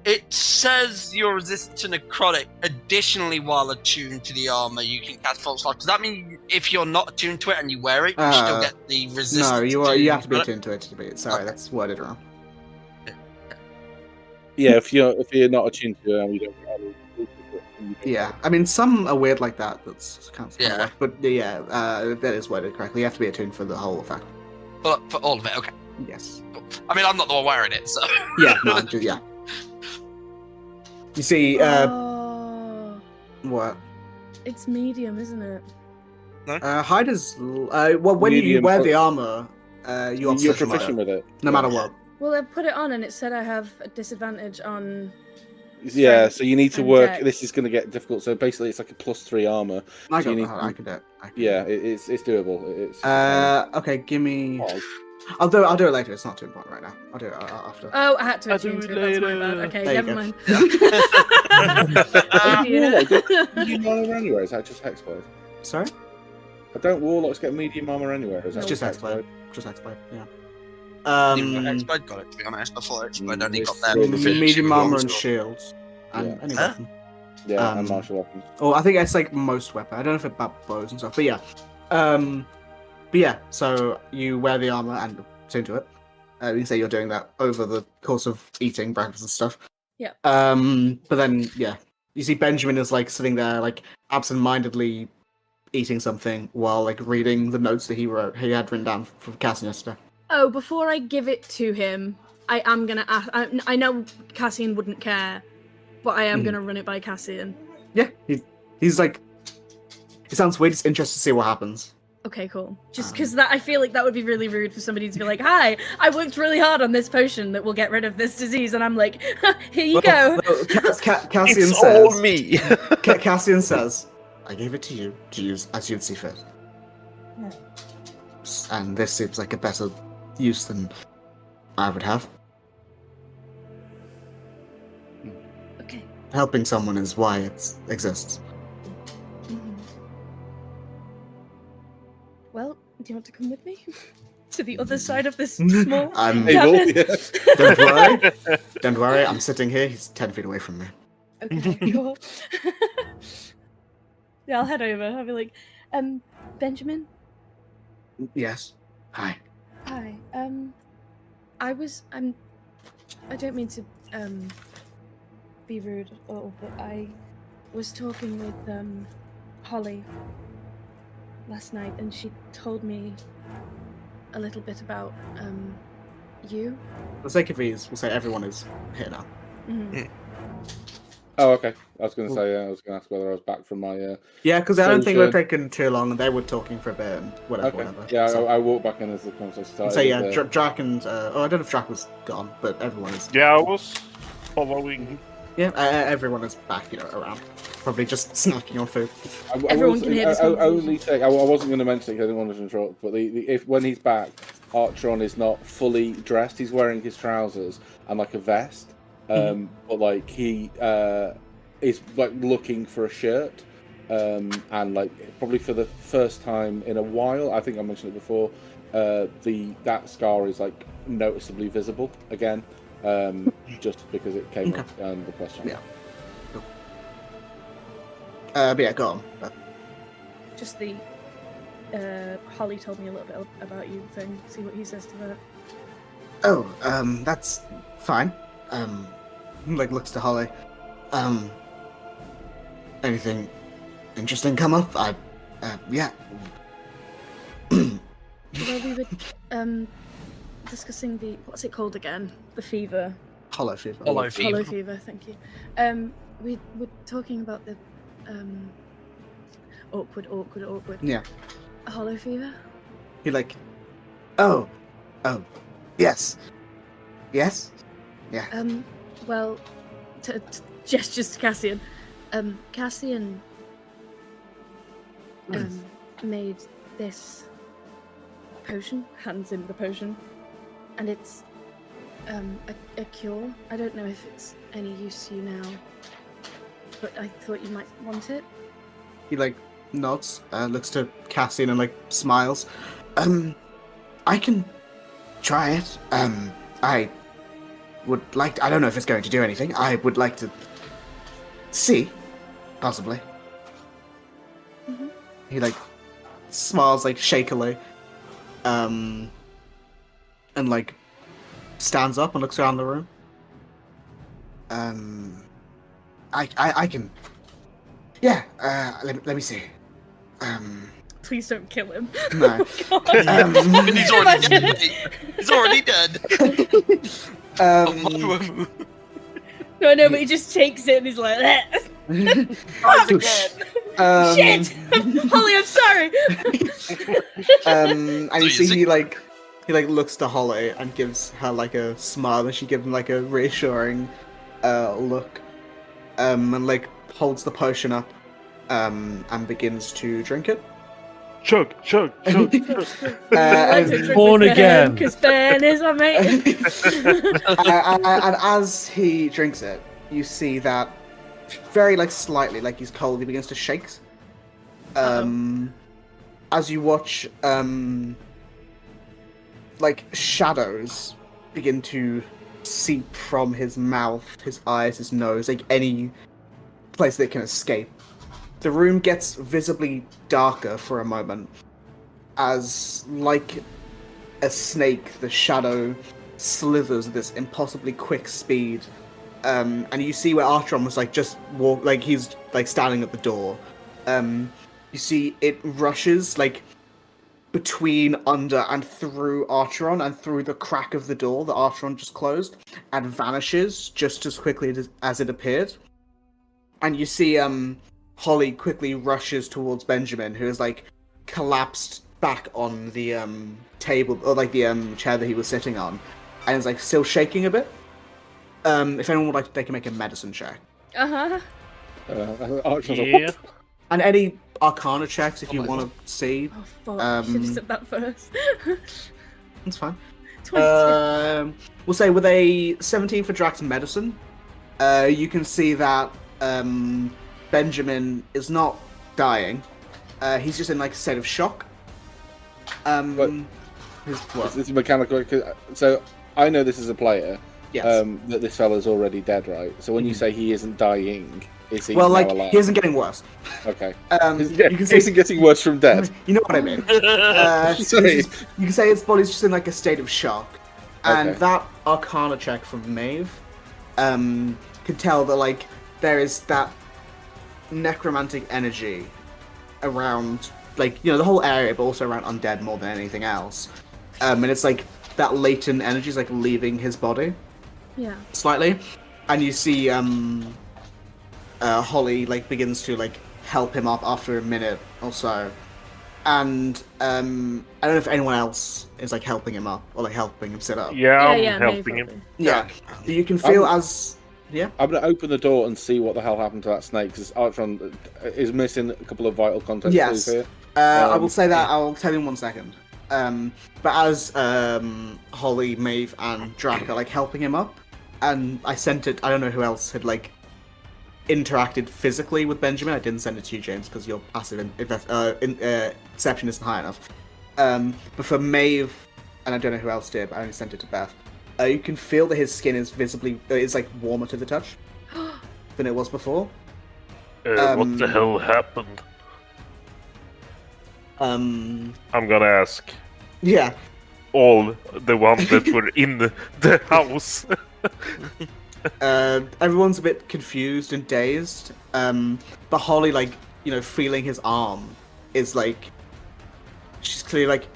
D: It says you're resistant to necrotic. Additionally, while attuned to the armor, you can cast false light. Does that mean if you're not attuned to it and you wear it, you still get the resistance?
A: No, you
D: to
A: have to be
D: necrotic?
A: attuned to it to be. Sorry,
D: Okay.
A: that's worded wrong.
E: Yeah, if you're not attuned to it, you don't get any.
A: Yeah, I mean some are weird like that. That's kind of
D: Yeah.
A: weird, but yeah, that is worded correctly. You have to be attuned for the whole effect.
D: For all of it, okay.
A: Yes.
D: Cool. I mean, I'm not the one wearing it, so.
A: Yeah. No. Yeah. You see,
F: Oh,
A: what?
F: it's medium, isn't it?
A: Hide is well when you
E: Medium
A: wear
E: pro-
A: the armor, you're
E: You're
A: proficient
E: proficient
A: with it,
E: with it.
A: no matter what.
F: Well, I put it on and it said I have a disadvantage on.
E: Yeah, so you need to
F: and
E: work.
F: dex.
E: This is going to get difficult. So basically, it's like a +3 armor.
A: I
E: So you
A: can.
E: need
A: I
E: to-
A: can do it.
E: Yeah, it's doable. It's
A: Okay, give me.
E: hard.
A: I'll do it later. It's not too important right now. I'll do it after.
F: Oh, I had to
C: I'll do
F: attune
C: it
F: to it. That's my bad.
C: later.
F: Okay,
A: There you
F: never
A: go.
F: mind.
E: Medium armor anyway? Is that just Hexblade?
A: Sorry,
E: I don't warlocks get medium armor anywhere? Is that
A: it's just Hexblade. Just Hexblade. Yeah.
D: Hexblade got it, to be honest. I thought Hexblade only got that.
A: Medium armor and shields, and
E: Yeah.
A: any
D: Huh?
A: weapon.
E: Yeah, and
A: Um,
E: martial weapons.
A: Oh, I think it's like most weapon. I don't know if it's about bows and stuff, but yeah. But yeah, so you wear the armor and attune to it. You can say you're doing that over the course of eating breakfast and stuff.
F: Yeah.
A: But then, yeah, you see Benjamin is like sitting there, like absent-mindedly eating something while like reading the notes that he had written down from Cassian yesterday.
F: Oh, before I give it to him, I am gonna ask. I know Cassian wouldn't care, but I am gonna run it by Cassian.
A: Yeah, he's like, it sounds weird. He's interested to see what happens.
F: Okay, cool. Just because I feel like that would be really rude for somebody to be like, "Hi, I worked really hard on this potion that will get rid of this disease," and I'm like, "Here you go."
A: Well, Cassian
C: It's
A: says,
C: all me.
A: Cassian says, I gave it to you to use as you'd see fit. And this seems like a better use than I would have.
F: Okay.
A: Helping someone is why it exists.
F: Mhm. Well, do you want to come with me to the other side of this small
E: Hey,
F: cabin?
E: Wolf,
A: Don't worry. Don't worry, I'm sitting here. He's 10 feet away from me.
F: Okay, cool. Yeah, I'll head over. I'll be like, Benjamin?
A: Yes. Hi.
F: Hi. I don't mean to, be rude at all, but I was talking with, Holly last night, and she told me a little bit about, you.
A: For the sake of ease, we'll say everyone is here now.
F: Mhm.
E: Oh, okay. I was going to say, I was going to ask whether I was back from my.
A: Yeah, because I don't think it
E: Social-
A: would have taken too long, and they were talking for a bit and whatever.
E: Okay.
A: whatever.
E: Yeah,
A: So,
E: I walked back in as the conversation started.
A: so yeah,
E: with,
A: Drac and I don't know if Drac was gone, but everyone is.
C: Yeah, I was following.
A: Yeah, everyone is back, around. Probably just snacking on food.
F: Everyone can hear this
E: I
F: conversation.
E: only say I wasn't going to mention it because I didn't want to interrupt. But if when he's back, Archon is not fully dressed. He's wearing his trousers and like a vest. But like he is like looking for a shirt. And like probably for the first time in a while, I think I mentioned it before. That scar is like noticeably visible again. Just because it came up on the question.
A: Yeah. But yeah, go on.
F: Just the, Holly told me a little bit about you thing. See what he says to that.
A: Oh, that's fine. Like looks to Holly. Anything interesting come up? Yeah.
F: Well, we were, discussing the, what's it called again? The fever.
A: Hollow fever.
D: Hollow fever.
F: Hollow fever, thank you. We were talking about the, awkward.
A: Yeah.
F: Hollow fever?
A: He like, oh, yes, yeah.
F: Well, gestures to Cassian. Cassian, made this potion, hands him the potion, and it's, a cure. I don't know if it's any use to you now, but I thought you might want it.
A: He like nods, looks to Cassian and like smiles. I can try it. would like. I don't know if it's going to do anything. I would like to see, possibly.
F: Mhm.
A: He like smiles like shakily, and like stands up and looks around the room. I can. Yeah. Let me see.
F: Please don't kill him.
A: No.
F: Oh, God.
D: I mean, he's already
F: Imagine
D: dead.
F: it.
D: Mate. He's already dead.
F: No, but he just takes it and he's like,
A: Whoosh.
F: shit! Holly, I'm sorry!
A: And
D: So
A: you
D: you
A: see
D: see-
A: he looks to Holly and gives her like a smile, and she gives him like a reassuring look, and like holds the potion up, and begins to drink it.
C: Chug, chug, chug, chug.
B: Born again.
F: Because Ben is my mate.
A: And as he drinks it, you see that very like slightly, like he's cold, he begins to shake. As you watch, like shadows begin to seep from his mouth, his eyes, his nose, like any place they can escape. The room gets visibly darker for a moment, as like a snake, the shadow slithers at this impossibly quick speed. And you see where Artron was like just he's like standing at the door. You see it rushes like between, under, and through Artron and through the crack of the door that Artron just closed, and vanishes just as quickly as it appeared. And you see Holly quickly rushes towards Benjamin, who is like collapsed back on the table, or like the chair that he was sitting on, and is like still shaking a bit. If anyone would like, they can make a medicine check.
F: Uh-huh.
E: Archon's like,
C: Yeah.
A: And any Arcana checks if
D: Oh
A: you
D: my
A: want to see.
F: Oh, fuck. I should have said that first.
A: That's fine.
F: 22.
A: We'll say with a 17 for Drax medicine, you can see that Benjamin is not dying. He's just in like a state of shock. What?
E: It's mechanical. So I know this is a player.
A: Yes.
E: That this fella's already dead, right? So when you say he isn't dying, is he
A: Well,
E: now
A: like
E: alive?
A: he isn't getting worse.
E: Okay.
A: You can say
E: Isn't getting worse from dead.
A: You know what I mean.
E: Sorry.
A: You can say his body's just in like a state of shock, and
E: Okay.
A: that Arcana check from Maeve could tell that like there is that necromantic energy around, like, you know, the whole area, but also around undead more than anything else. And it's like that latent energy is like leaving his body
F: Yeah.
A: slightly, and you see Holly like begins to like help him up after a minute or so, and I don't know if anyone else is like helping him up or like helping him sit up.
C: Yeah, I'm
F: Maeve
C: helping
F: will be.
C: him.
A: Yeah, you can feel
E: I'm-
A: as yeah.
E: I'm going to open the door and see what the hell happened to that snake, because Archon is missing a couple of vital content
A: Yes.
E: clues here.
A: I will say that. I'll tell you in 1 second. But as Holly, Maeve, and Drac are like helping him up, and I sent it. I don't know who else had like interacted physically with Benjamin. I didn't send it to you, James, because your passive perception isn't high enough. But for Maeve, and I don't know who else did, but I only sent it to Beth. You can feel that his skin is visibly is like warmer to the touch than it was before.
C: What the hell happened?
A: Um,
C: I'm gonna ask
A: yeah.
C: all the ones that were in the house.
A: Everyone's a bit confused and dazed. But Holly, like, you know, feeling his arm is like, she's clearly like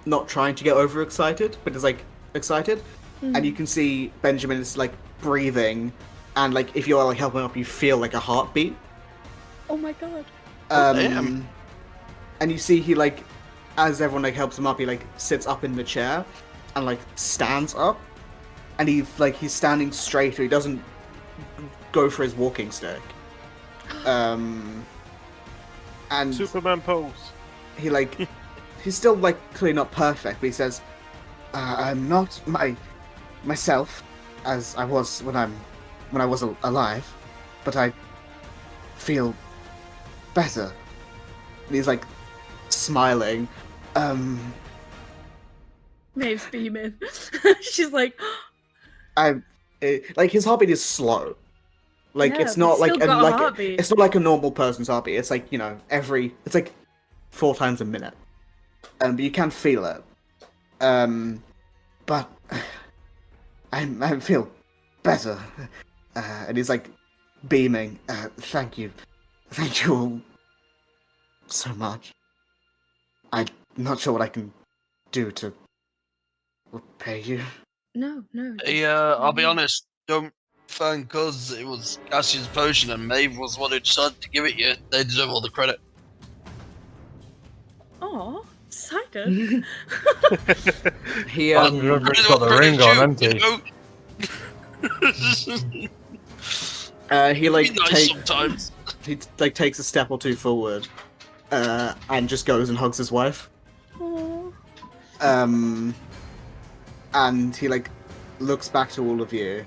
A: not trying to get overexcited, but is like excited. And you can see Benjamin is like breathing, and like if you're like helping up, you feel like a heartbeat.
F: Oh my god.
D: Damn.
A: And you see he like, as everyone like helps him up, he like sits up in the chair and like stands up, and he's standing straight, or he doesn't go for his walking stick. And
C: Superman pose.
A: he like, he's still like clearly not perfect, but he says, "I'm not myself as I was when I was alive, but I feel better." And he's like smiling.
F: Maeve's beaming. She's like,
A: I'm like his heartbeat is slow. Like
F: Yeah,
A: it's
F: but
A: not
F: still
A: like
F: got a heartbeat.
A: it's not like a normal person's heartbeat. It's like it's like 4 times a minute, but you can feel it. But I feel better, and he's like beaming. Thank you all so much. I'm not sure what I can do to repay you.
F: No.
D: Hey, I'll be honest. Don't thank us. It was Cassian's potion, and Maeve was one who decided to give it you. They deserve all the credit.
F: Oh, Sidon.
A: He
B: It's got the ring on, hasn't he?
A: he like
D: Be nice sometimes.
A: he like takes a step or two forward, and just goes and hugs his wife.
F: Aw.
A: And he like looks back to all of you.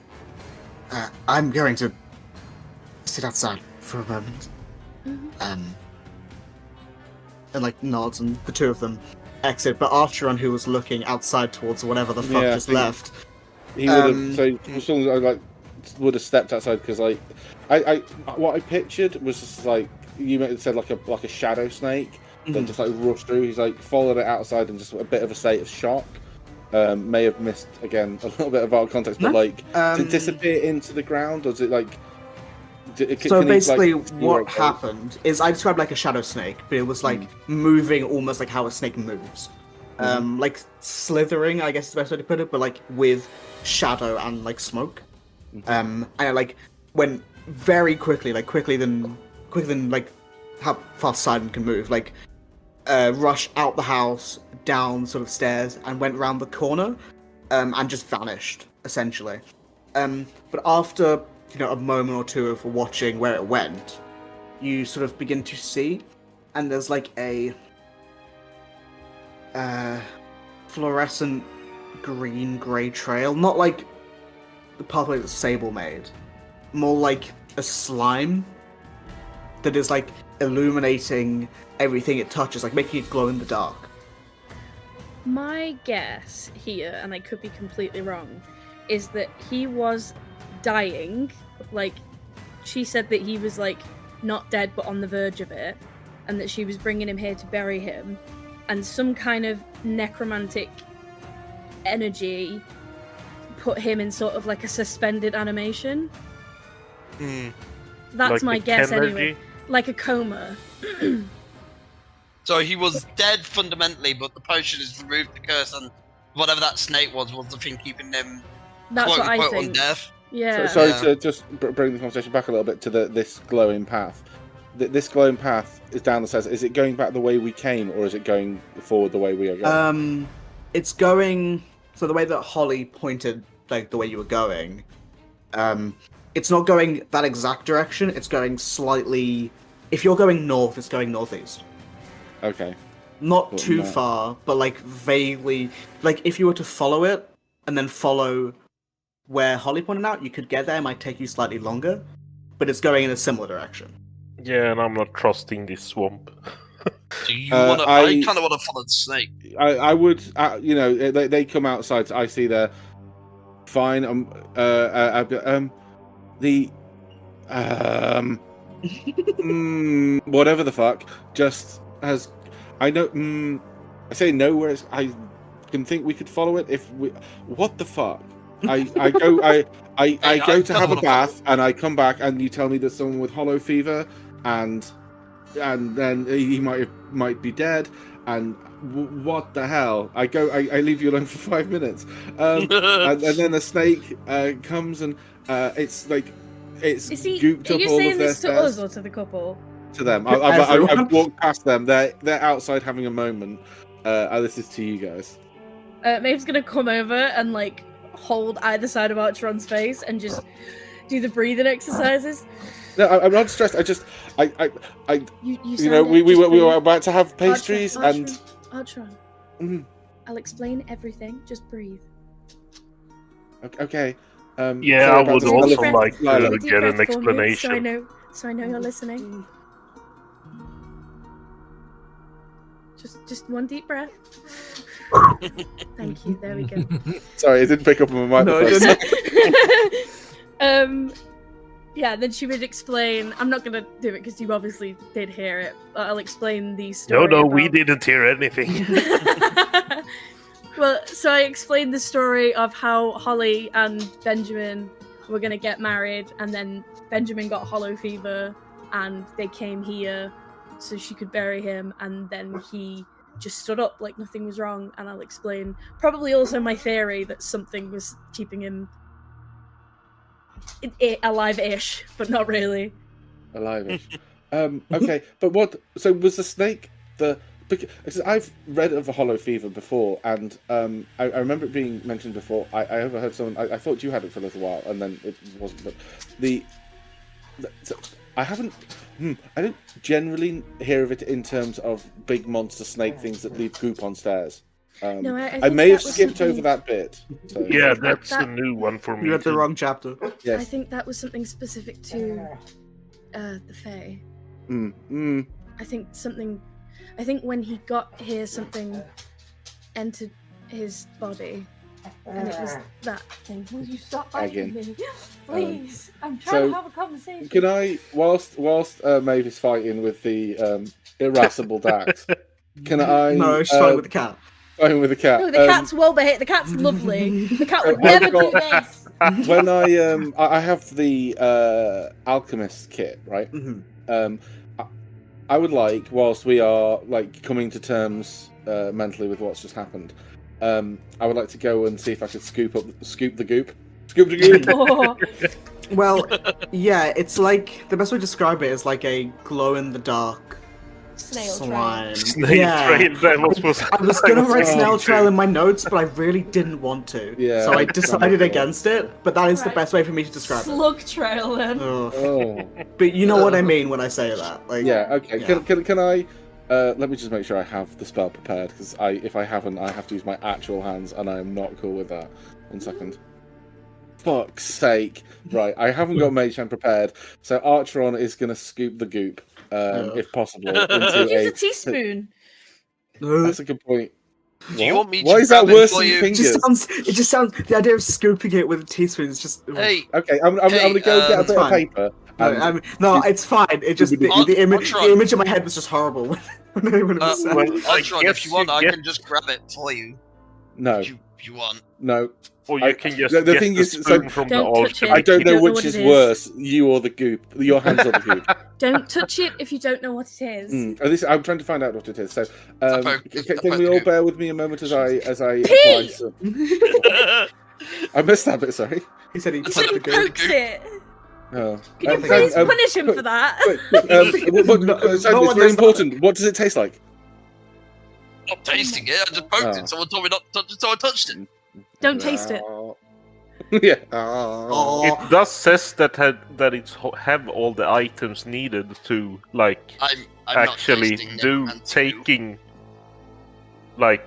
A: I'm going to sit outside for a moment. And like nods, and the two of them exit. But Archeron, who was looking outside towards whatever the fuck just left,
E: He would have. So as soon as I like would have stepped outside, because like I what I pictured was just like you might have said like a shadow snake that just like rushed through. He's like followed it outside in just a bit of a state of shock. May have missed again a little bit of our context, but like to disappear into the ground, or is it like?
A: So basically, what happened is I described like a shadow snake, but it was like moving almost like how a snake moves, like slithering, I guess is the best way to put it, but like with shadow and like smoke, and it like went very quickly, like quicker than like how fast Sidon can move, like rush out the house, down sort of stairs, and went round the corner, and just vanished essentially. But after a moment or two of watching where it went, you sort of begin to see, and there's like a fluorescent green-grey trail, not like the pathway that Sable made, more like a slime that is like illuminating everything it touches, like making it glow in the dark.
F: My guess here, and I could be completely wrong, is that he was dying. Like, she said that he was like not dead but on the verge of it, and that she was bringing him here to bury him, and some kind of necromantic energy put him in sort of like a suspended animation. That's
C: Like
F: my
C: the
F: guess
C: Ken
F: anyway.
C: energy?
F: Like a coma.
D: So he was dead fundamentally, but the potion has removed the curse, and whatever that snake was the thing keeping him
F: That's
D: quote
F: what I
D: unquote on
F: think.
D: death.
F: Yeah.
E: Sorry to just bring the conversation back a little bit to this glowing path. This glowing path is down the stairs. Is it going back the way we came, or is it going forward the way we are going?
A: It's going so the way that Holly pointed, like the way you were going. It's not going that exact direction. It's going slightly. If you're going north, it's going northeast.
E: Okay.
A: Not too far, but like vaguely. Like if you were to follow it and then follow where Holly pointed out, you could get there. It might take you slightly longer, but it's going in a similar direction.
C: Yeah, and I'm not trusting this swamp.
D: Do you want to? I kind of want to follow the snake.
E: I would. They come outside. I see they're fine. Whatever the fuck. Just as I know. I say no. Whereas I can think we could follow it if we. What the fuck? I go to have a bath and I come back and you tell me there's someone with hollow fever and then he might be dead and what the hell? I leave you alone for 5 minutes and then the snake comes and it's like it's gooped up all of their stairs.
F: Are you saying this to us or to the couple?
E: To them. I've walked past them. They're outside having a moment. This is to you guys.
F: Maeve's gonna come over and like hold either side of Archeron's face and just do the breathing exercises.
E: No, I'm not stressed.
F: You
E: know, we were about to have pastries
F: Archeron. I'll explain everything. Just breathe.
E: Okay.
C: Yeah, I would also like to get an explanation.
F: So I know you're listening. Just one deep breath. Thank you. There we go.
E: Sorry, I didn't pick up on my microphone.
A: No,
F: Yeah, then she would explain. I'm not gonna do it because you obviously did hear it. But I'll explain the story.
C: No, we
F: about-
C: didn't hear anything.
F: Well, so I explained the story of how Holly and Benjamin were gonna get married, and then Benjamin got hollow fever, and they came here so she could bury him, and then he just stood up like nothing was wrong. And I'll explain probably also my theory that something was keeping him alive-ish, but not really.
E: Alive-ish. Okay, but what? So was the snake the? Because I've read of a hollow fever before, and I remember it being mentioned before. I overheard someone. I thought you had it for a little while, and then it wasn't. But so I haven't. I don't generally hear of it in terms of big monster snake things that leave goop on stairs.
F: No,
E: I may have skipped over that bit. So.
C: Yeah, that's a new one for me.
A: You read the
C: too.
A: wrong chapter.
E: Yes.
F: I think that was something specific to the Fae. I think when he got here, something entered his body, and it was that thing. Will you stop biting me, please? I'm trying to have a conversation.
E: Can I, whilst Maeve is fighting with the irascible Dax, can I?
A: No, she's fighting with the cat.
E: Fighting with the cat.
F: No, the cat's well behaved. The cat's lovely. The cat would never do this.
E: When I have the alchemist kit, right?
A: Mm-hmm.
E: I would like, whilst we are like coming to terms mentally with what's just happened, I would like to go and see if I could scoop the goop.
F: Oh.
A: Well, yeah, it's like the best way to describe it is like a glow in the dark
F: Snail
A: slime.
C: Snail trail, that was
A: I was gonna write snail trail in my notes, but I really didn't want to.
E: Yeah.
A: So I decided against it. But that is the best way for me to describe it.
F: Slug trail then.
A: Ugh.
E: Oh.
A: But you know what I mean when I say that. Like,
E: Yeah. Okay.
A: Yeah.
E: Can I? Let me just make sure I have the spell prepared, because if I haven't, I have to use my actual hands, and I am not cool with that. 1 second. Fuck's sake! Right, I haven't got Mage Hand prepared, so Archeron is going to scoop the goop, if possible, into
F: Use a teaspoon.
E: That's a good point.
D: Do you want me to
E: Why is that
D: grab it
E: worse
D: for
E: than
D: you?
E: fingers?
A: It just sounds. The idea of scooping it with a teasppoon is just.
D: Hey,
E: Okay, I'm going to go get a
A: It's
E: bit of
A: fine.
E: paper. and-
A: No, it's fine. It just the image in my head was just horrible when it was said.
D: Archeron, if you want, I
C: guess-
D: can just grab it for you.
E: No,
D: If you want.
E: no.
C: Or you can just
E: the
C: get
E: thing
C: the
E: is, so-
C: spoon from the
F: Don't touch
C: altar.
F: it.
E: I don't
F: You
E: know
F: don't know
E: which
F: what
E: is
F: it is.
E: worse, you or the goop. Your hands or the goop.
F: Don't touch it if you don't know what it is.
E: At least I'm trying to find out what it is. So, can we
D: the
E: all
D: goop.
E: bear with me a moment as I apply
F: Pee!
E: some... I missed that bit. Sorry.
A: He said he
D: You
F: You
A: touched the
F: shouldn't
A: goop.
F: touch it.
E: Oh.
F: Can you
A: think
F: please
A: I'm-
F: punish him for that?
E: It's very important. What does it taste like?
D: Not tasting it, I just poked it. Someone told me not to touch it, so I touched it.
F: Don't taste it.
E: Yeah.
A: Oh.
C: It does says that it's have all the items needed to like
D: I'm
C: actually
D: not tasting
C: do
D: it,
C: taking like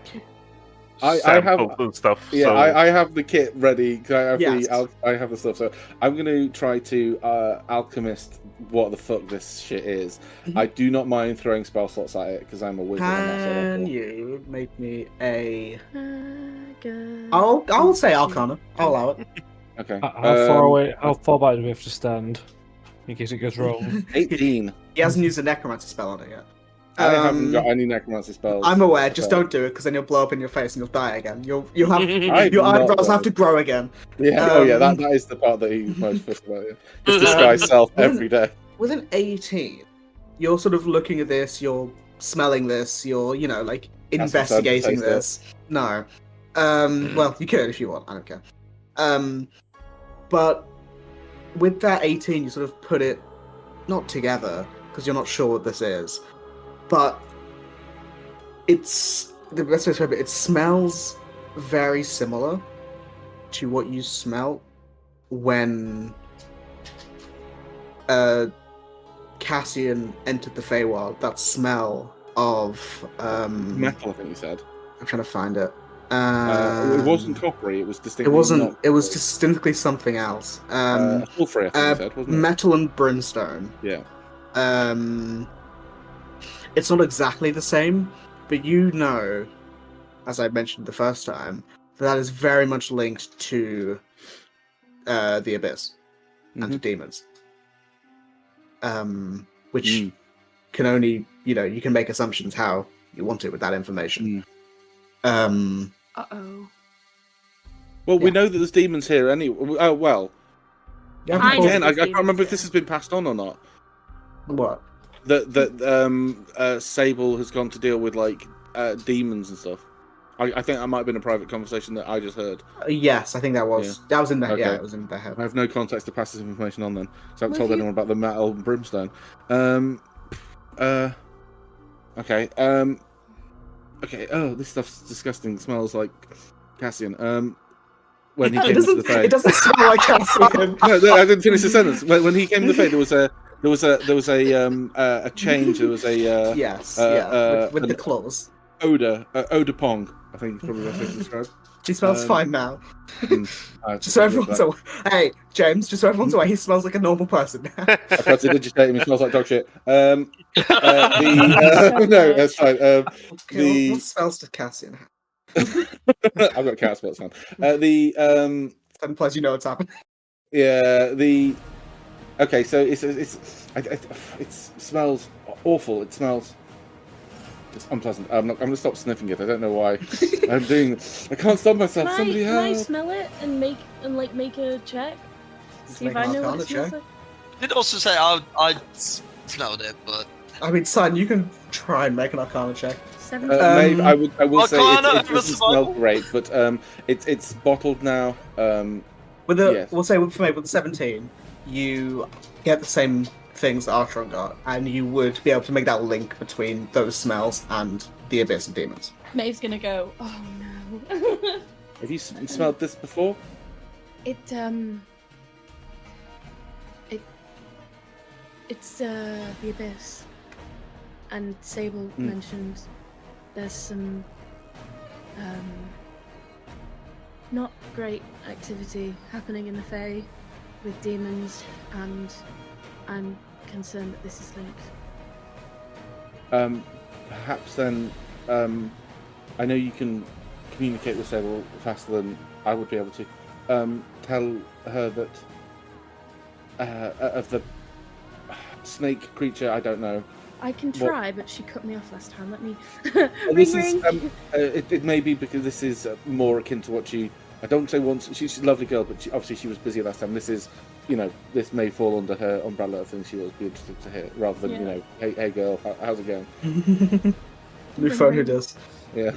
E: I
C: samples
E: have-
C: and stuff.
E: Yeah,
C: so
E: I have the kit ready. 'Cause I have
A: Yes.
E: I have the stuff. So I'm going to try to alchemist what the fuck this shit is. I do not mind throwing spell slots at it because I'm a wizard. and that's all I
A: Can
E: do.
A: you make me a? I'll say Arcana. I'll allow it.
E: Okay.
B: How far away? How far back do we have to stand in case it goes wrong?
E: 18.
A: He hasn't used a necromancy spell on it yet.
E: I haven't got any necromancy spells.
A: I'm aware. Just
E: so-
A: don't do it because then you'll blow up in your face and you'll die again. You'll have
E: I'm
A: your
E: not
A: eyebrows have
E: worried.
A: to grow again.
E: Yeah. That is the part that he's most pissed about. Yeah. It's this guy's self every day.
A: With an 18, you're sort of looking at this. You're smelling this. You're like
E: That's what sounds
A: investigating
E: tasty.
A: this. No. Well, you could if you want. I don't care. But with that 18, you sort of put it not together because you're not sure what this is, but it's the best way to describe it. It smells very similar to what you smelt when Cassian entered the Feywild. That smell of
E: Metal, I think you said.
A: I'm trying to find it.
E: It wasn't coppery. It was
A: It
E: distinctly.
A: wasn't.
E: not
A: It was
E: coppery.
A: distinctly something else.
E: Sulfurous, I think you said, wasn't it?
A: Metal and brimstone.
E: Yeah.
A: It's not exactly the same, but as I mentioned the first time, that is very much linked to the abyss and the demons. Which can only, you can make assumptions how you want it with that information.
F: Uh-oh.
E: Well, we know that there's demons here anyway. Oh, well.
A: Yeah,
F: I
E: Again,
F: know
E: I
F: there's
E: can't remember if
F: demons
E: this has been passed on or not.
A: What?
E: That Sable has gone to deal with, like, demons and stuff. I think that might have been a private conversation that I just heard.
A: Yes, I think that was. That was in their. Yeah,
E: Okay.
A: it was in their head.
E: I have no context to pass this information on then. So I haven't
F: Well,
E: told
F: if you-
E: anyone about the metal and brimstone. Okay. Okay. Oh, this stuff's disgusting. It smells like Cassian. When he came into the Fae.
A: It doesn't smell like Cassian.
E: No, I didn't finish the sentence. When he came to the Fae, there was a change. There was a
A: Yes, with
E: an
A: the claws.
E: odor pong. I think is probably the best way to describe.
A: She smells fine now.
E: I
A: Just so everyone's aware. Hey, James, just so everyone's aware, he smells like a normal person.
E: I tried to digitate him. He smells like dog shit. No, that's fine.
A: What smells does Cassian have?
E: I've got cat spots on.
A: Then plus you know what's happening.
E: Yeah, okay, so it smells awful. It smells just unpleasant. I'm gonna stop sniffing it. I don't know why. I can't stop myself. Somebody
F: Can I
E: help!
F: smell it and make a check? See if
A: make
F: I
A: an
F: know what
A: Arcana
F: it smells
A: check.
F: like.
D: I did also say I smelled it, but
A: I mean, son, you can try and make an Arcana check.
F: 17.
E: Maybe I will say
D: Arcana
E: it doesn't smell
D: survival.
E: great, but it's bottled now.
A: With the
E: Yes.
A: we'll say for me with 17, you get the same things that Artron got, and you would be able to make that link between those smells and the abyss of demons.
F: Maeve's gonna go, oh no.
E: Have you smelled this before?
F: It's the abyss. And Sable mentioned there's some not great activity happening in the Fae with demons, and I'm concerned that this is linked.
E: Perhaps then, I know you can communicate with Sable faster than I would be able to. Tell her that of the snake creature, I don't know.
F: I can try, but she cut me off last time. Let me
E: This
F: ring.
E: is it may be because this is more akin to what she. I don't say once. She's a lovely girl, but obviously she was busy last time. This is, this may fall under her umbrella of things she will be interested to hear, rather than hey girl, how's it going?
A: New phone, who does?
E: Yeah.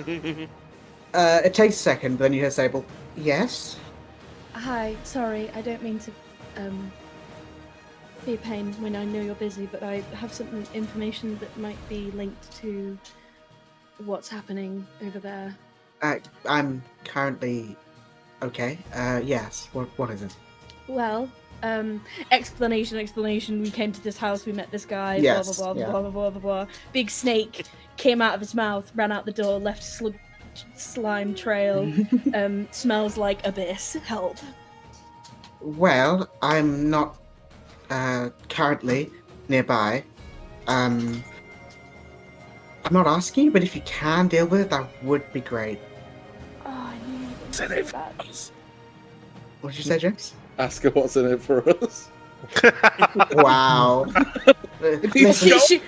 A: It takes a second, but then you hear Sable. Yes.
F: Hi, sorry, I don't mean to be a pain when I know you're busy, but I have some information that might be linked to what's happening over there.
A: I'm currently okay. Yes. What is it?
F: Well, explanation. We came to this house, we met this guy,
A: Yes,
F: blah, blah,
A: yeah.
F: blah, blah, blah, blah, blah. Big snake came out of his mouth, ran out the door, left slime trail, smells like abyss. Help.
A: Well, I'm not currently nearby. I'm not asking you, but if you can deal with it, that would be great.
F: Oh, I knew it was
E: Send
F: so
E: it.
F: bad.
A: What did you say, James?
E: Ask her what's in it for us.
A: Wow. Listen,
F: She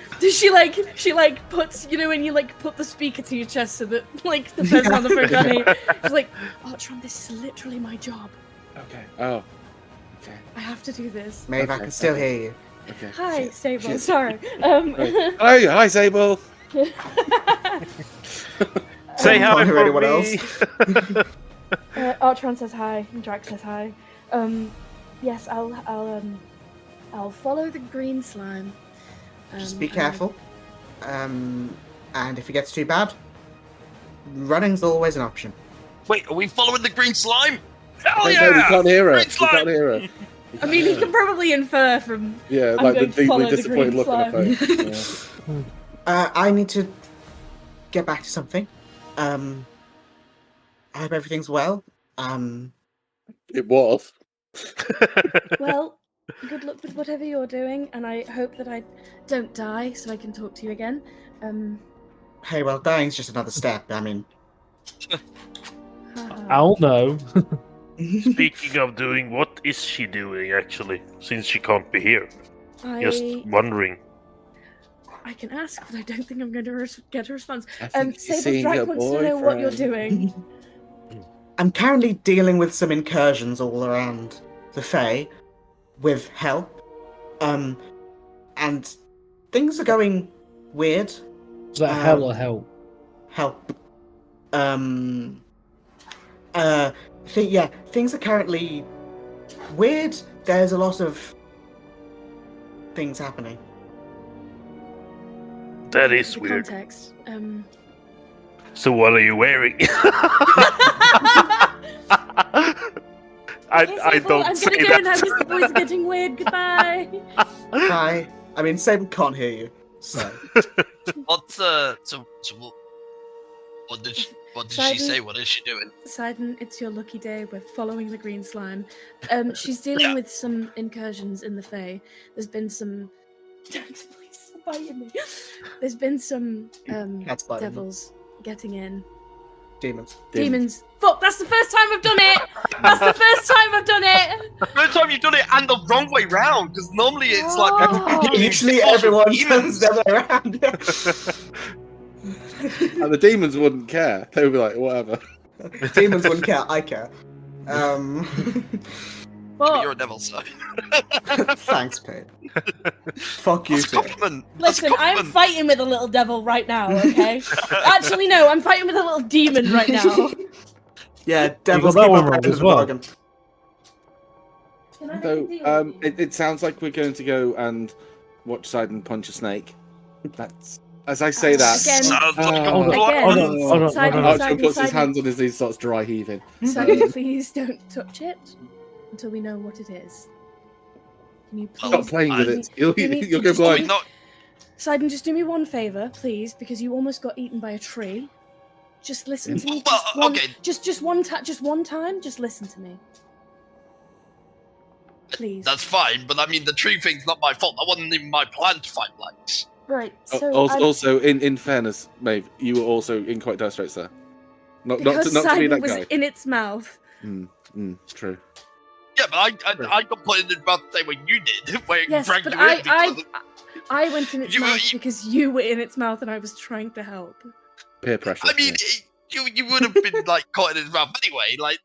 F: puts, when you put the speaker to your chest so that the person on the phone can hear. She's like, oh, Tron, this is literally my job.
E: Okay. Oh. Okay.
F: I have to do this.
A: Maeve, I
E: Okay,
A: can still
E: okay.
A: hear you.
E: Okay.
F: Hi,
E: Shit.
F: Sable.
E: Shit.
F: Sorry.
E: Hi, Sable.
C: Say hi
A: Can't hear
C: for
A: anyone
C: me.
A: else.
F: Artron says hi, and Drax says hi. Yes, I'll follow the green slime.
A: Just be careful. And if it gets too bad, running's always an option.
D: wait, are we following the green slime? Hell
E: Wait,
D: yeah!
E: no, we can't hear her.
D: Green
E: We
D: slime!
E: can't hear her.
F: I mean, he can probably infer from.
E: Yeah,
F: I'm
E: like the
F: going to follow
E: deeply
F: the green
E: disappointed look on her face.
A: I need to get back to something. I hope everything's well.
E: It was.
F: Well, good luck with whatever you're doing, and I hope that I don't die so I can talk to you again.
A: Hey, well, dying's just another step. I mean,
B: I'll know.
C: Speaking of doing, what is she doing actually? Since she can't be here, just wondering.
F: I can ask, but I don't think I'm going to get a response.
E: I think she's
F: Sable
E: seeing her
F: Drac wants to know what you're
E: boyfriend.
F: doing.
A: I'm currently dealing with some incursions all around the Fae with help. And things are going weird.
B: Is that hell or help?
A: Help. Things are currently weird. There's a lot of things happening.
C: That is
F: The
C: weird.
F: context.
C: So what are you wearing? I don't
F: I'm
C: say
F: gonna go now
C: that.
F: because the boys are getting weird. Goodbye.
A: Hi. I mean, Sable can't hear you. So.
D: What's what did she say? What is she doing?
F: Sidon, it's your lucky day. We're following the green slime. She's dealing with some incursions in the Fae. There's been some. Please stop biting me. There's been some
A: Cat's biting me.
F: devils getting in.
A: Demons.
F: Fuck! That's the first time I've done it. That's the first time I've done it.
D: First time you've done it, and the wrong way round. Because normally it's like
F: Oh.
A: Usually everyone turns the other way around.
E: And the demons wouldn't care. They would be like, whatever.
A: Demons wouldn't care. I care.
D: But you're a devil, so.
A: Thanks, Pete. Fuck you,
D: That's a
A: too.
D: compliment.
F: Listen, I'm fighting with a little devil right now. Okay. Actually, no, I'm fighting with a little demon right now.
A: Yeah, devils
B: that
A: keep
B: one
A: up
B: wrong
A: end of
B: as
A: the
B: well.
A: bargain.
E: So, it sounds like we're going to go and watch Sidon punch a snake. That's as I say that.
F: Again.
D: Sounds like a
B: Hold on,
D: plan.
B: hold on.
F: Sidon,
E: Archie puts his
F: Sidon.
E: hands on his knees, starts dry heaving.
F: Sidon, please don't touch it until we know what it is. Can you please?
E: Stop playing with it. You'll
F: Give me-
E: go
F: just
D: Wait,
E: blind.
D: not.
F: Sidon, just do me one favor, please, because you almost got eaten by a tree. Just listen to me.
D: Well,
F: Just one,
D: okay.
F: just one time. Just listen to me, please.
D: That's fine, but I mean, the tree thing's not my fault. That wasn't even my plan to fight Lich.
F: Right. So
E: Also, in fairness, Maeve, you were also in quite dire straits there. Not to
F: because
E: be
F: Sidon
E: that
F: was
E: guy.
F: in its mouth.
E: True.
D: Yeah, but I got put in the mouth the same way you did, where it
F: Yes,
D: dragged
F: but
D: you in because
F: I went in its
D: You-
F: mouth
D: you-
F: because you were in its mouth and I was trying to help.
E: Peer pressure.
D: I mean, you would have been like caught in his mouth anyway. Like,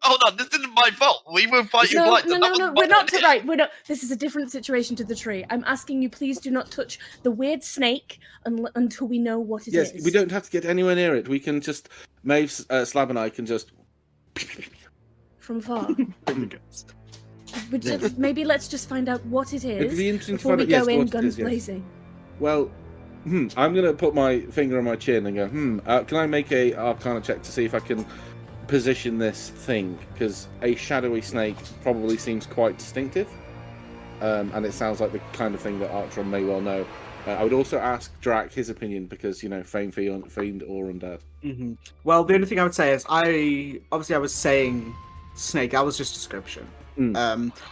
D: hold on, this isn't my fault. We were fighting
F: No,
D: blind.
F: no,
D: and
F: no,
D: that
F: no.
D: was
F: We're not
D: my-
F: right. We're not. This is a different situation to the tree. I'm asking you, please do not touch the weird snake until we know what it is.
E: Yes, we don't have to get anywhere near it. We can just Maeve, Slab, and I can just.
F: From far. Maybe let's just find out what it
E: It'd
F: is
E: be interesting to
F: before
E: find
F: we
E: out.
F: go
E: Yes,
F: in
E: what it
F: guns
E: is, yes.
F: blazing.
E: Well, I'm gonna put my finger on my chin and go. Can I make a Arcana check to see if I can position this thing? Because a shadowy snake probably seems quite distinctive, and it sounds like the kind of thing that Archtron may well know. I would also ask Drac his opinion because fiend or undead.
A: Mm-hmm. Well, the only thing I would say is I was saying snake. That was just description.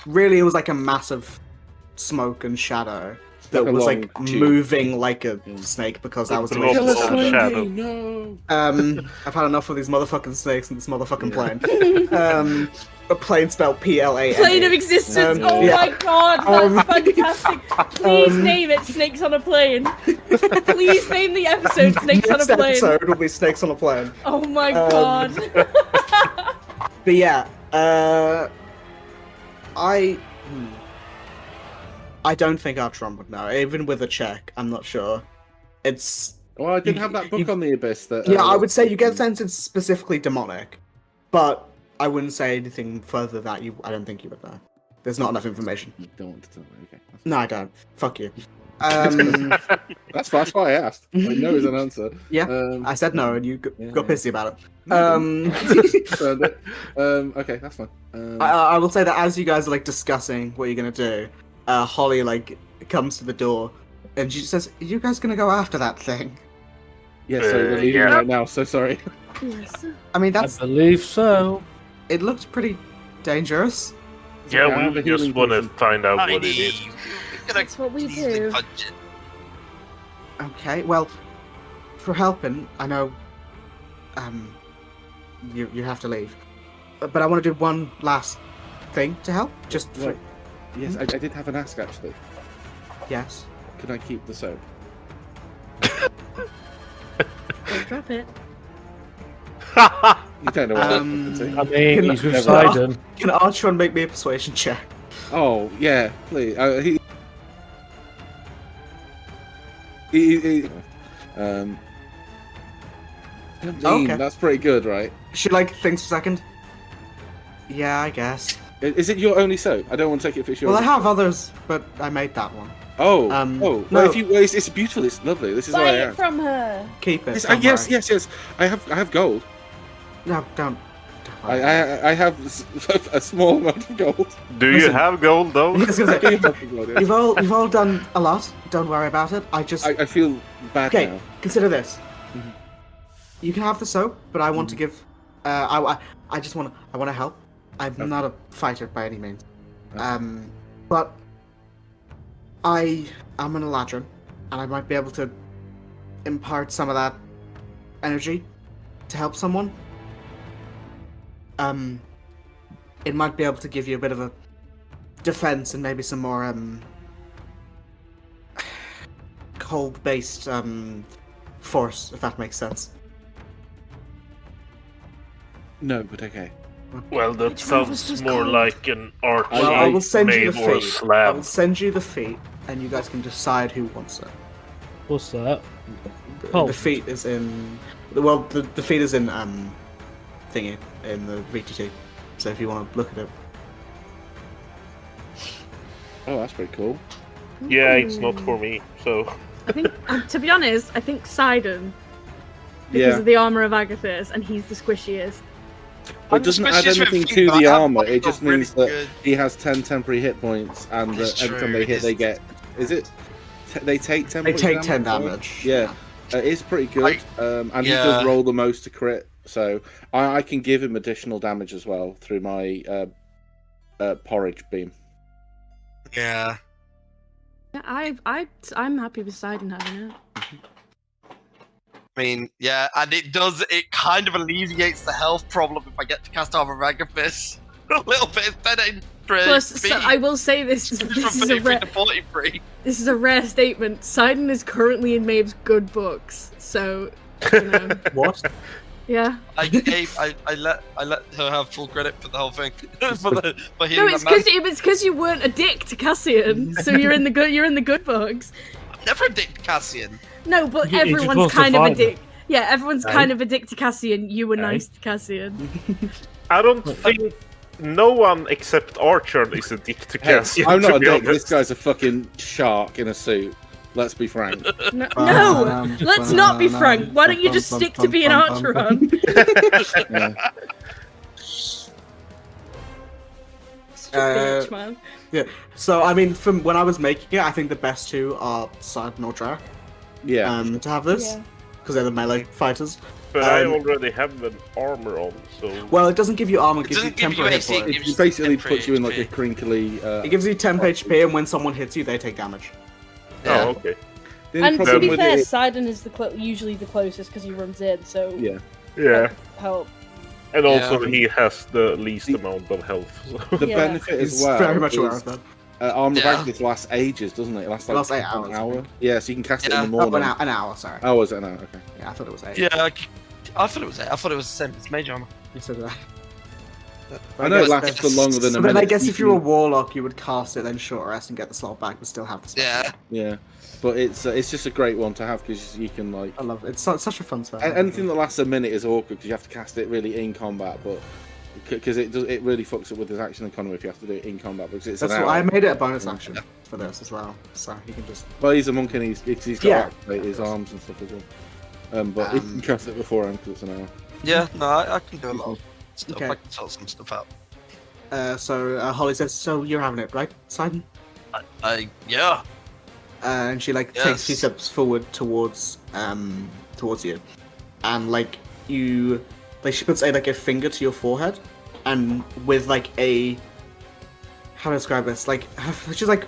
A: Really, it was like a massive smoke and shadow that
E: Like a
A: was
E: long
A: like
E: tube.
A: moving like a snake because that was the way
C: blob
A: it
C: of
A: sounded.
C: shadow.
E: No.
A: I've had enough of these motherfucking snakes in this motherfucking plane. A plane spelled PLANE.
F: Plane of existence. Oh
A: yeah.
F: my god, that's fantastic. Please name it Snakes on a Plane. Please name the episode Snakes on a
A: Next
F: Plane.
A: episode will be snakes on a plane.
F: Oh my god.
A: But yeah, I don't think Archtron would know. Even with a check, I'm not sure. It's
E: Well, I did have that book on the abyss. That
A: I would say you get the sense it's specifically demonic, but I wouldn't say anything further that I don't think you would know. There's not enough information.
E: You don't want to tell me. Okay.
A: No, I don't. Fuck you.
E: That's fine. That's why I asked. I know is an answer.
A: Yeah, I said no, and you got
E: yeah.
A: pissy about it.
E: Okay, that's fine.
A: I will say that as you guys are like discussing what you're gonna do, Holly like comes to the door, and she says, "Are you guys gonna go after that thing?"
E: Yeah, so we're leaving
C: yeah.
E: right now. So sorry.
F: Yes.
A: I mean,
B: I believe so.
A: it looked pretty dangerous.
E: Yeah, I
C: Yeah,
E: have
C: we
E: a healing
C: just want to
E: potion.
C: find out what it
D: Tiny,
C: is.
D: you're gonna
F: That's what we
D: easily
F: do.
D: punch it.
A: Okay, well, for helping, I know, you have to leave. but I want to do one last thing to help. Just for,
E: Right. Yes, I did have an ask actually.
A: yes.
E: Can I keep the soap?
F: Don't drop it.
E: You don't know what
B: I mean,
A: Can-
B: he's with
E: Never.
B: Sidon.
A: Can Archon make me a persuasion check?
E: Oh yeah, please. Um. 17,
A: Okay.
E: That's pretty good, right?
A: She like thinks a second. Yeah, I guess.
E: Is it your only soap? I don't want to take it if it's your.
A: Well, I have others, but I made that one.
E: Oh,
A: no.
E: Well, if you, well, it's beautiful. It's lovely. This is
F: Buy
E: why I
F: it
E: asked.
F: from her.
A: Keep it.
E: Yes,
A: don't
E: yes,
A: worry.
E: yes. I have gold.
A: No, don't.
E: I have a small amount of gold.
C: Do you
A: Listen.
C: have gold though?
A: I was gonna say,
E: I
A: you've all done a lot. Don't worry about it. I just
E: feel bad
A: okay.
E: now.
A: Consider this.
E: Mhm.
A: You can have the soap, but I want to give. I just want to. I want to help. I'm
E: Okay.
A: not a fighter by any means.
E: Okay.
A: But I am an Eladrin, and I might be able to impart some of that energy to help someone. It might be able to give you a bit of a defense and maybe some more cold-based force, if that makes sense.
E: No, but okay.
C: Well, that
F: Which one of us
C: sounds
F: was
C: more
F: cold?
C: like an arch.
A: Well, I will send you the
C: or a
A: feat. I
C: slab.
A: will send you the feat, and you guys can decide who wants it.
B: What's that?
A: The
B: Cold.
A: feat is in. Well, the feat is in thingy in the VTT. So if you want to look at it,
E: Oh, that's pretty cool.
C: Yeah, it's not
F: Ooh.
C: for me. So
F: I think, to be honest, I think Sidon, because
E: Yeah.
F: of the armor of Agathis, and he's the squishiest.
E: But it doesn't add anything to the armor. It just means that he has 10 temporary hit points, and
D: It's
E: that every time
D: true,
E: they hit,
D: it
E: they
D: is.
E: get. Is it? They take 10.
A: they
E: points
A: take 10
E: damage.
A: damage.
E: Yeah, it's pretty good. And he
D: yeah.
E: does roll the most to crit, so I can give him additional damage as well through my porridge beam.
D: Yeah.
F: Yeah, I'm happy with Sidon having it.
D: I mean, yeah, and it kind of alleviates the health problem if I get to cast Armor of Agathis. A little bit better.
F: Plus, so I will say this:
D: from
F: this is a
D: 33 to 43.
F: this is a rare statement. Sidon is currently in Maeve's good books, so you know,
A: What?
F: yeah.
D: I let her have full credit for the whole thing. for
F: No,
D: healing
F: it's
D: that
F: because you weren't a dick to Cassian, so you're in the good books.
D: I'm never a dick to Cassian.
F: No, but
B: He just
F: everyone's
B: wants to
F: kind of a
B: fight
F: dick. Yeah, everyone's
B: Aye.
F: kind of a dick to Cassian. You were
B: Aye.
F: nice to Cassian.
C: I don't think no one except Archer is a dick to
E: Hey,
C: Cassian.
E: I'm not
C: to
E: a
C: be
E: dick. This
C: honest.
E: guy's a fucking shark in a suit. Let's be frank.
F: No, let's not be frank. Why don't you just stick to being Archeron?
E: Yeah.
F: Bitch, man.
A: Yeah. So I mean, from when I was making it, I think the best two are Sidon or Drak.
E: Yeah.
A: To have this
F: Yeah.
A: because they're the melee fighters.
C: But I
A: Um,
C: already have an armor on, so
A: Well, it doesn't give you armor; it
D: It
A: gives you
D: doesn't give you
A: temporary hit
D: AC, it
A: points.
D: gives-
E: It basically
D: temporary
E: puts you in like a
D: HP.
E: crinkly.
A: It gives you 10 HP, and when someone hits you, they take damage.
D: Yeah.
C: oh okay.
E: The only
F: And to
E: problem
F: be
E: with
F: fair,
E: it-
F: Sidon is usually the closest because he runs in, so
E: yeah.
C: Yeah,
F: help.
C: and also
D: Yeah.
C: he has the least amount of health. So.
E: The
F: Yeah.
E: benefit as
A: He's
E: well
A: very much aware
E: is
A: of that.
E: Armor
D: Yeah.
E: of Agathis lasts ages, doesn't it? It lasts like
A: Lasts 8
E: an
A: hours, I
E: hour.
A: think.
E: Yeah, so you can cast it
D: Yeah.
E: in the
A: Oh,
E: morning.
A: an hour, sorry.
E: Oh, was it an hour? Okay.
A: Yeah, I thought it was 8.
D: Yeah, I thought it was it. I thought it was the same as Mage Armor.
A: So did I.
E: I know it
A: guess
E: lasts
A: that's-
E: for longer than a
A: But then
E: minute.
A: I guess
E: You
A: if you're a
E: can-
A: warlock, you would cast it, then short rest and get the slot back, but still have the spell.
D: Yeah.
E: Yeah, but it's just a great one to have because you can like
A: I love it. It's such a fun spell.
E: anything that lasts a minute is awkward because you have to cast it really in combat, but because it really fucks up with his action economy if you have to do it in combat because it's
A: That's
E: an
A: why I
E: hour.
A: made it a bonus
E: Yeah.
A: action for this as well. So you can just.
E: Well, he's a monk and he's got
A: Yeah.
E: activate his arms and stuff as well. But you can cast it beforehand because it's an hour.
D: Yeah, no, I can do a lot of stuff.
A: Okay.
D: I can sort some stuff out.
A: So Holly says, "So you're having it, right, Sidon?"
D: Yeah.
A: And she like
D: Yes.
A: takes a few steps forward towards you, and like you, like she puts a finger to your forehead, and with like a, how to describe this, like she's like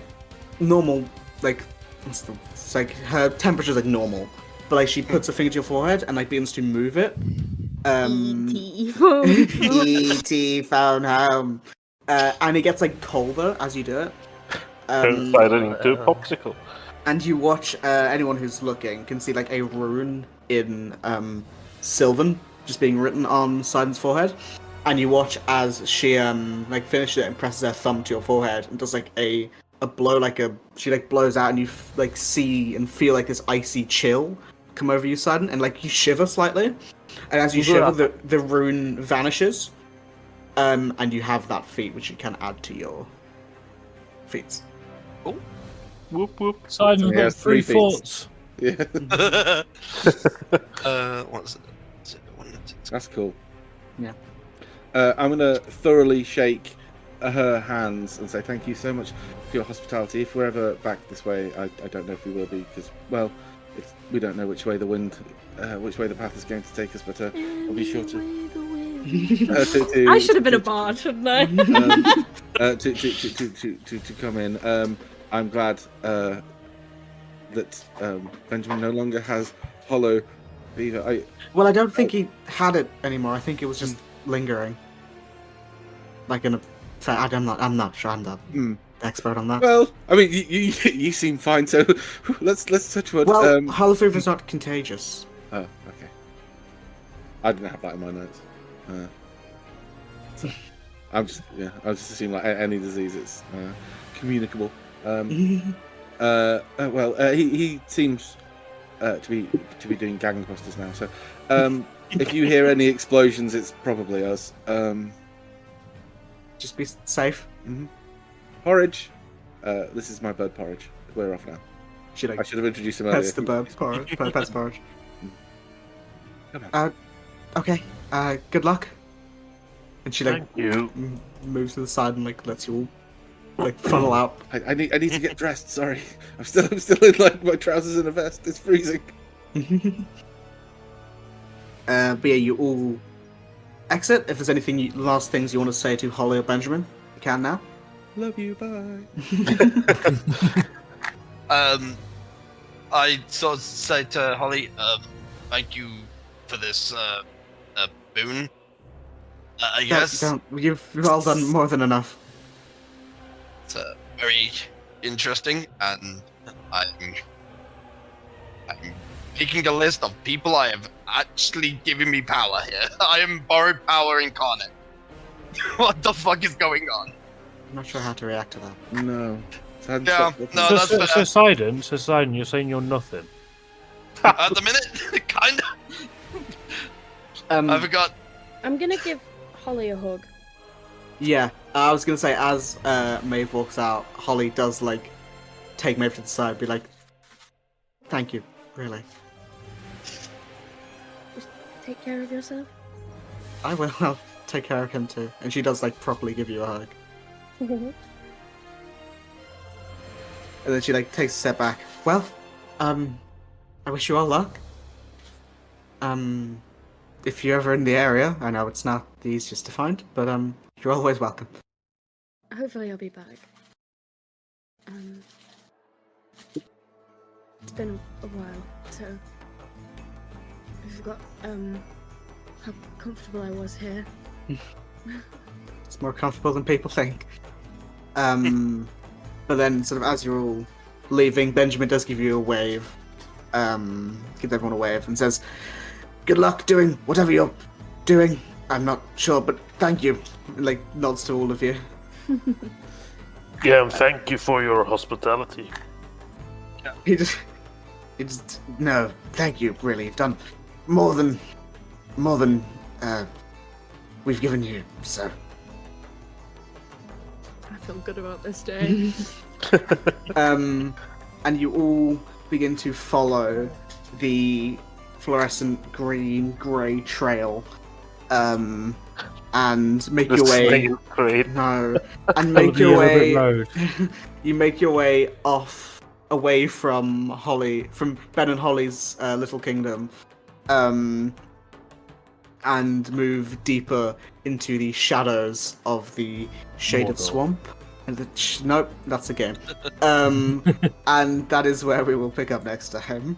A: normal, like it's like her temperature's like normal, but like she puts a finger to your forehead and like begins to move it,
F: E.T. phone home.
A: E.T. phone home. And it gets like colder as you do it.
C: Turn cider into a popsicle.
A: And you watch anyone who's looking can see like a rune in Sylvan just being written on Siden's forehead. And you watch as she like finishes it and presses her thumb to your forehead and does like a blow, she like blows out, and you like see and feel like this icy chill come over you, Siden, and like you shiver slightly. And as you shiver, the rune vanishes, and you have that feat which you can add to your feats.
C: Oh, whoop whoop.
B: Siden's got three
E: feats.
B: thoughts.
E: Yeah,
D: What's it?
E: that's cool.
A: Yeah.
E: I'm gonna thoroughly shake her hands and say thank you so much for your hospitality. If we're ever back this way, I don't know if we will be, because we don't know which way the wind, which way the path is going to take us. But I'll be sure to.
F: I should have been a bard, shouldn't I?
E: To come in. I'm glad that Benjamin no longer has hollow fever.
A: I don't think he had it anymore. I think it was just lingering. Like in a, I'm not sure. I'm not expert on that.
E: Well, I mean, you seem fine, so let's touch wood.
A: Well, hollow fever's not contagious.
E: Oh, okay. I didn't have that in my notes. So I was just assuming like any disease, it's communicable. He seems to be doing gangbusters now. So, if you hear any explosions, it's probably us.
A: Just be safe.
E: Mm-hmm. Porridge. This is my bird porridge. We're off now. I should have introduced him earlier.
A: That's the bird porridge. Pet's porridge.
E: Come on.
A: Okay. Good luck. And she
C: Thank you.
A: moves to the side and like lets you all like funnel out.
E: I need to get dressed. Sorry, I'm still in like my trousers and a vest. It's freezing.
A: But yeah, you all exit. If there's anything last things you want to say to Holly or Benjamin, you can now.
E: Love you. Bye.
D: I sort of say to Holly, thank you for this boon. I guess
A: You've all done more than enough.
D: it's very interesting, and I'm making a list of people I have actually given me power here. I am borrowed power incarnate. What the fuck is going on?
A: I'm not sure how to react to that.
E: No.
D: Yeah, no, that's fair.
B: So Sidon, you're saying you're nothing.
D: At the minute, kind of. I forgot.
F: I'm gonna give Holly a hug.
A: Yeah, I was gonna say as Maeve walks out, Holly does like take Maeve to the side, be like, "Thank you, really.
F: Just take care of yourself."
A: I will. I'll take care of him too." And she does like properly give you a hug, and then she like takes a step back. Well, I wish you all luck. If you're ever in the area, I know it's not the easiest to find, but you're always welcome.
F: Hopefully I'll be back. It's been a while, so I forgot how comfortable I was here.
A: It's more comfortable than people think. But then, sort of as you're all leaving, Benjamin does give you a wave. Gives everyone a wave and says, "Good luck doing whatever you're doing. I'm not sure, but thank you." And, like, nods to all of you.
C: Yeah, and thank you for your hospitality.
A: He just, no, thank you. Really, you've done more than we've given you. So
F: I feel good about this day.
A: and you all begin to follow the fluorescent grey trail, and make your way. No, and make your way. You make your way away from Ben and Holly's little kingdom, and move deeper into the shadows of the shaded swamp. And nope, that's a game. And that is where we will pick up next time.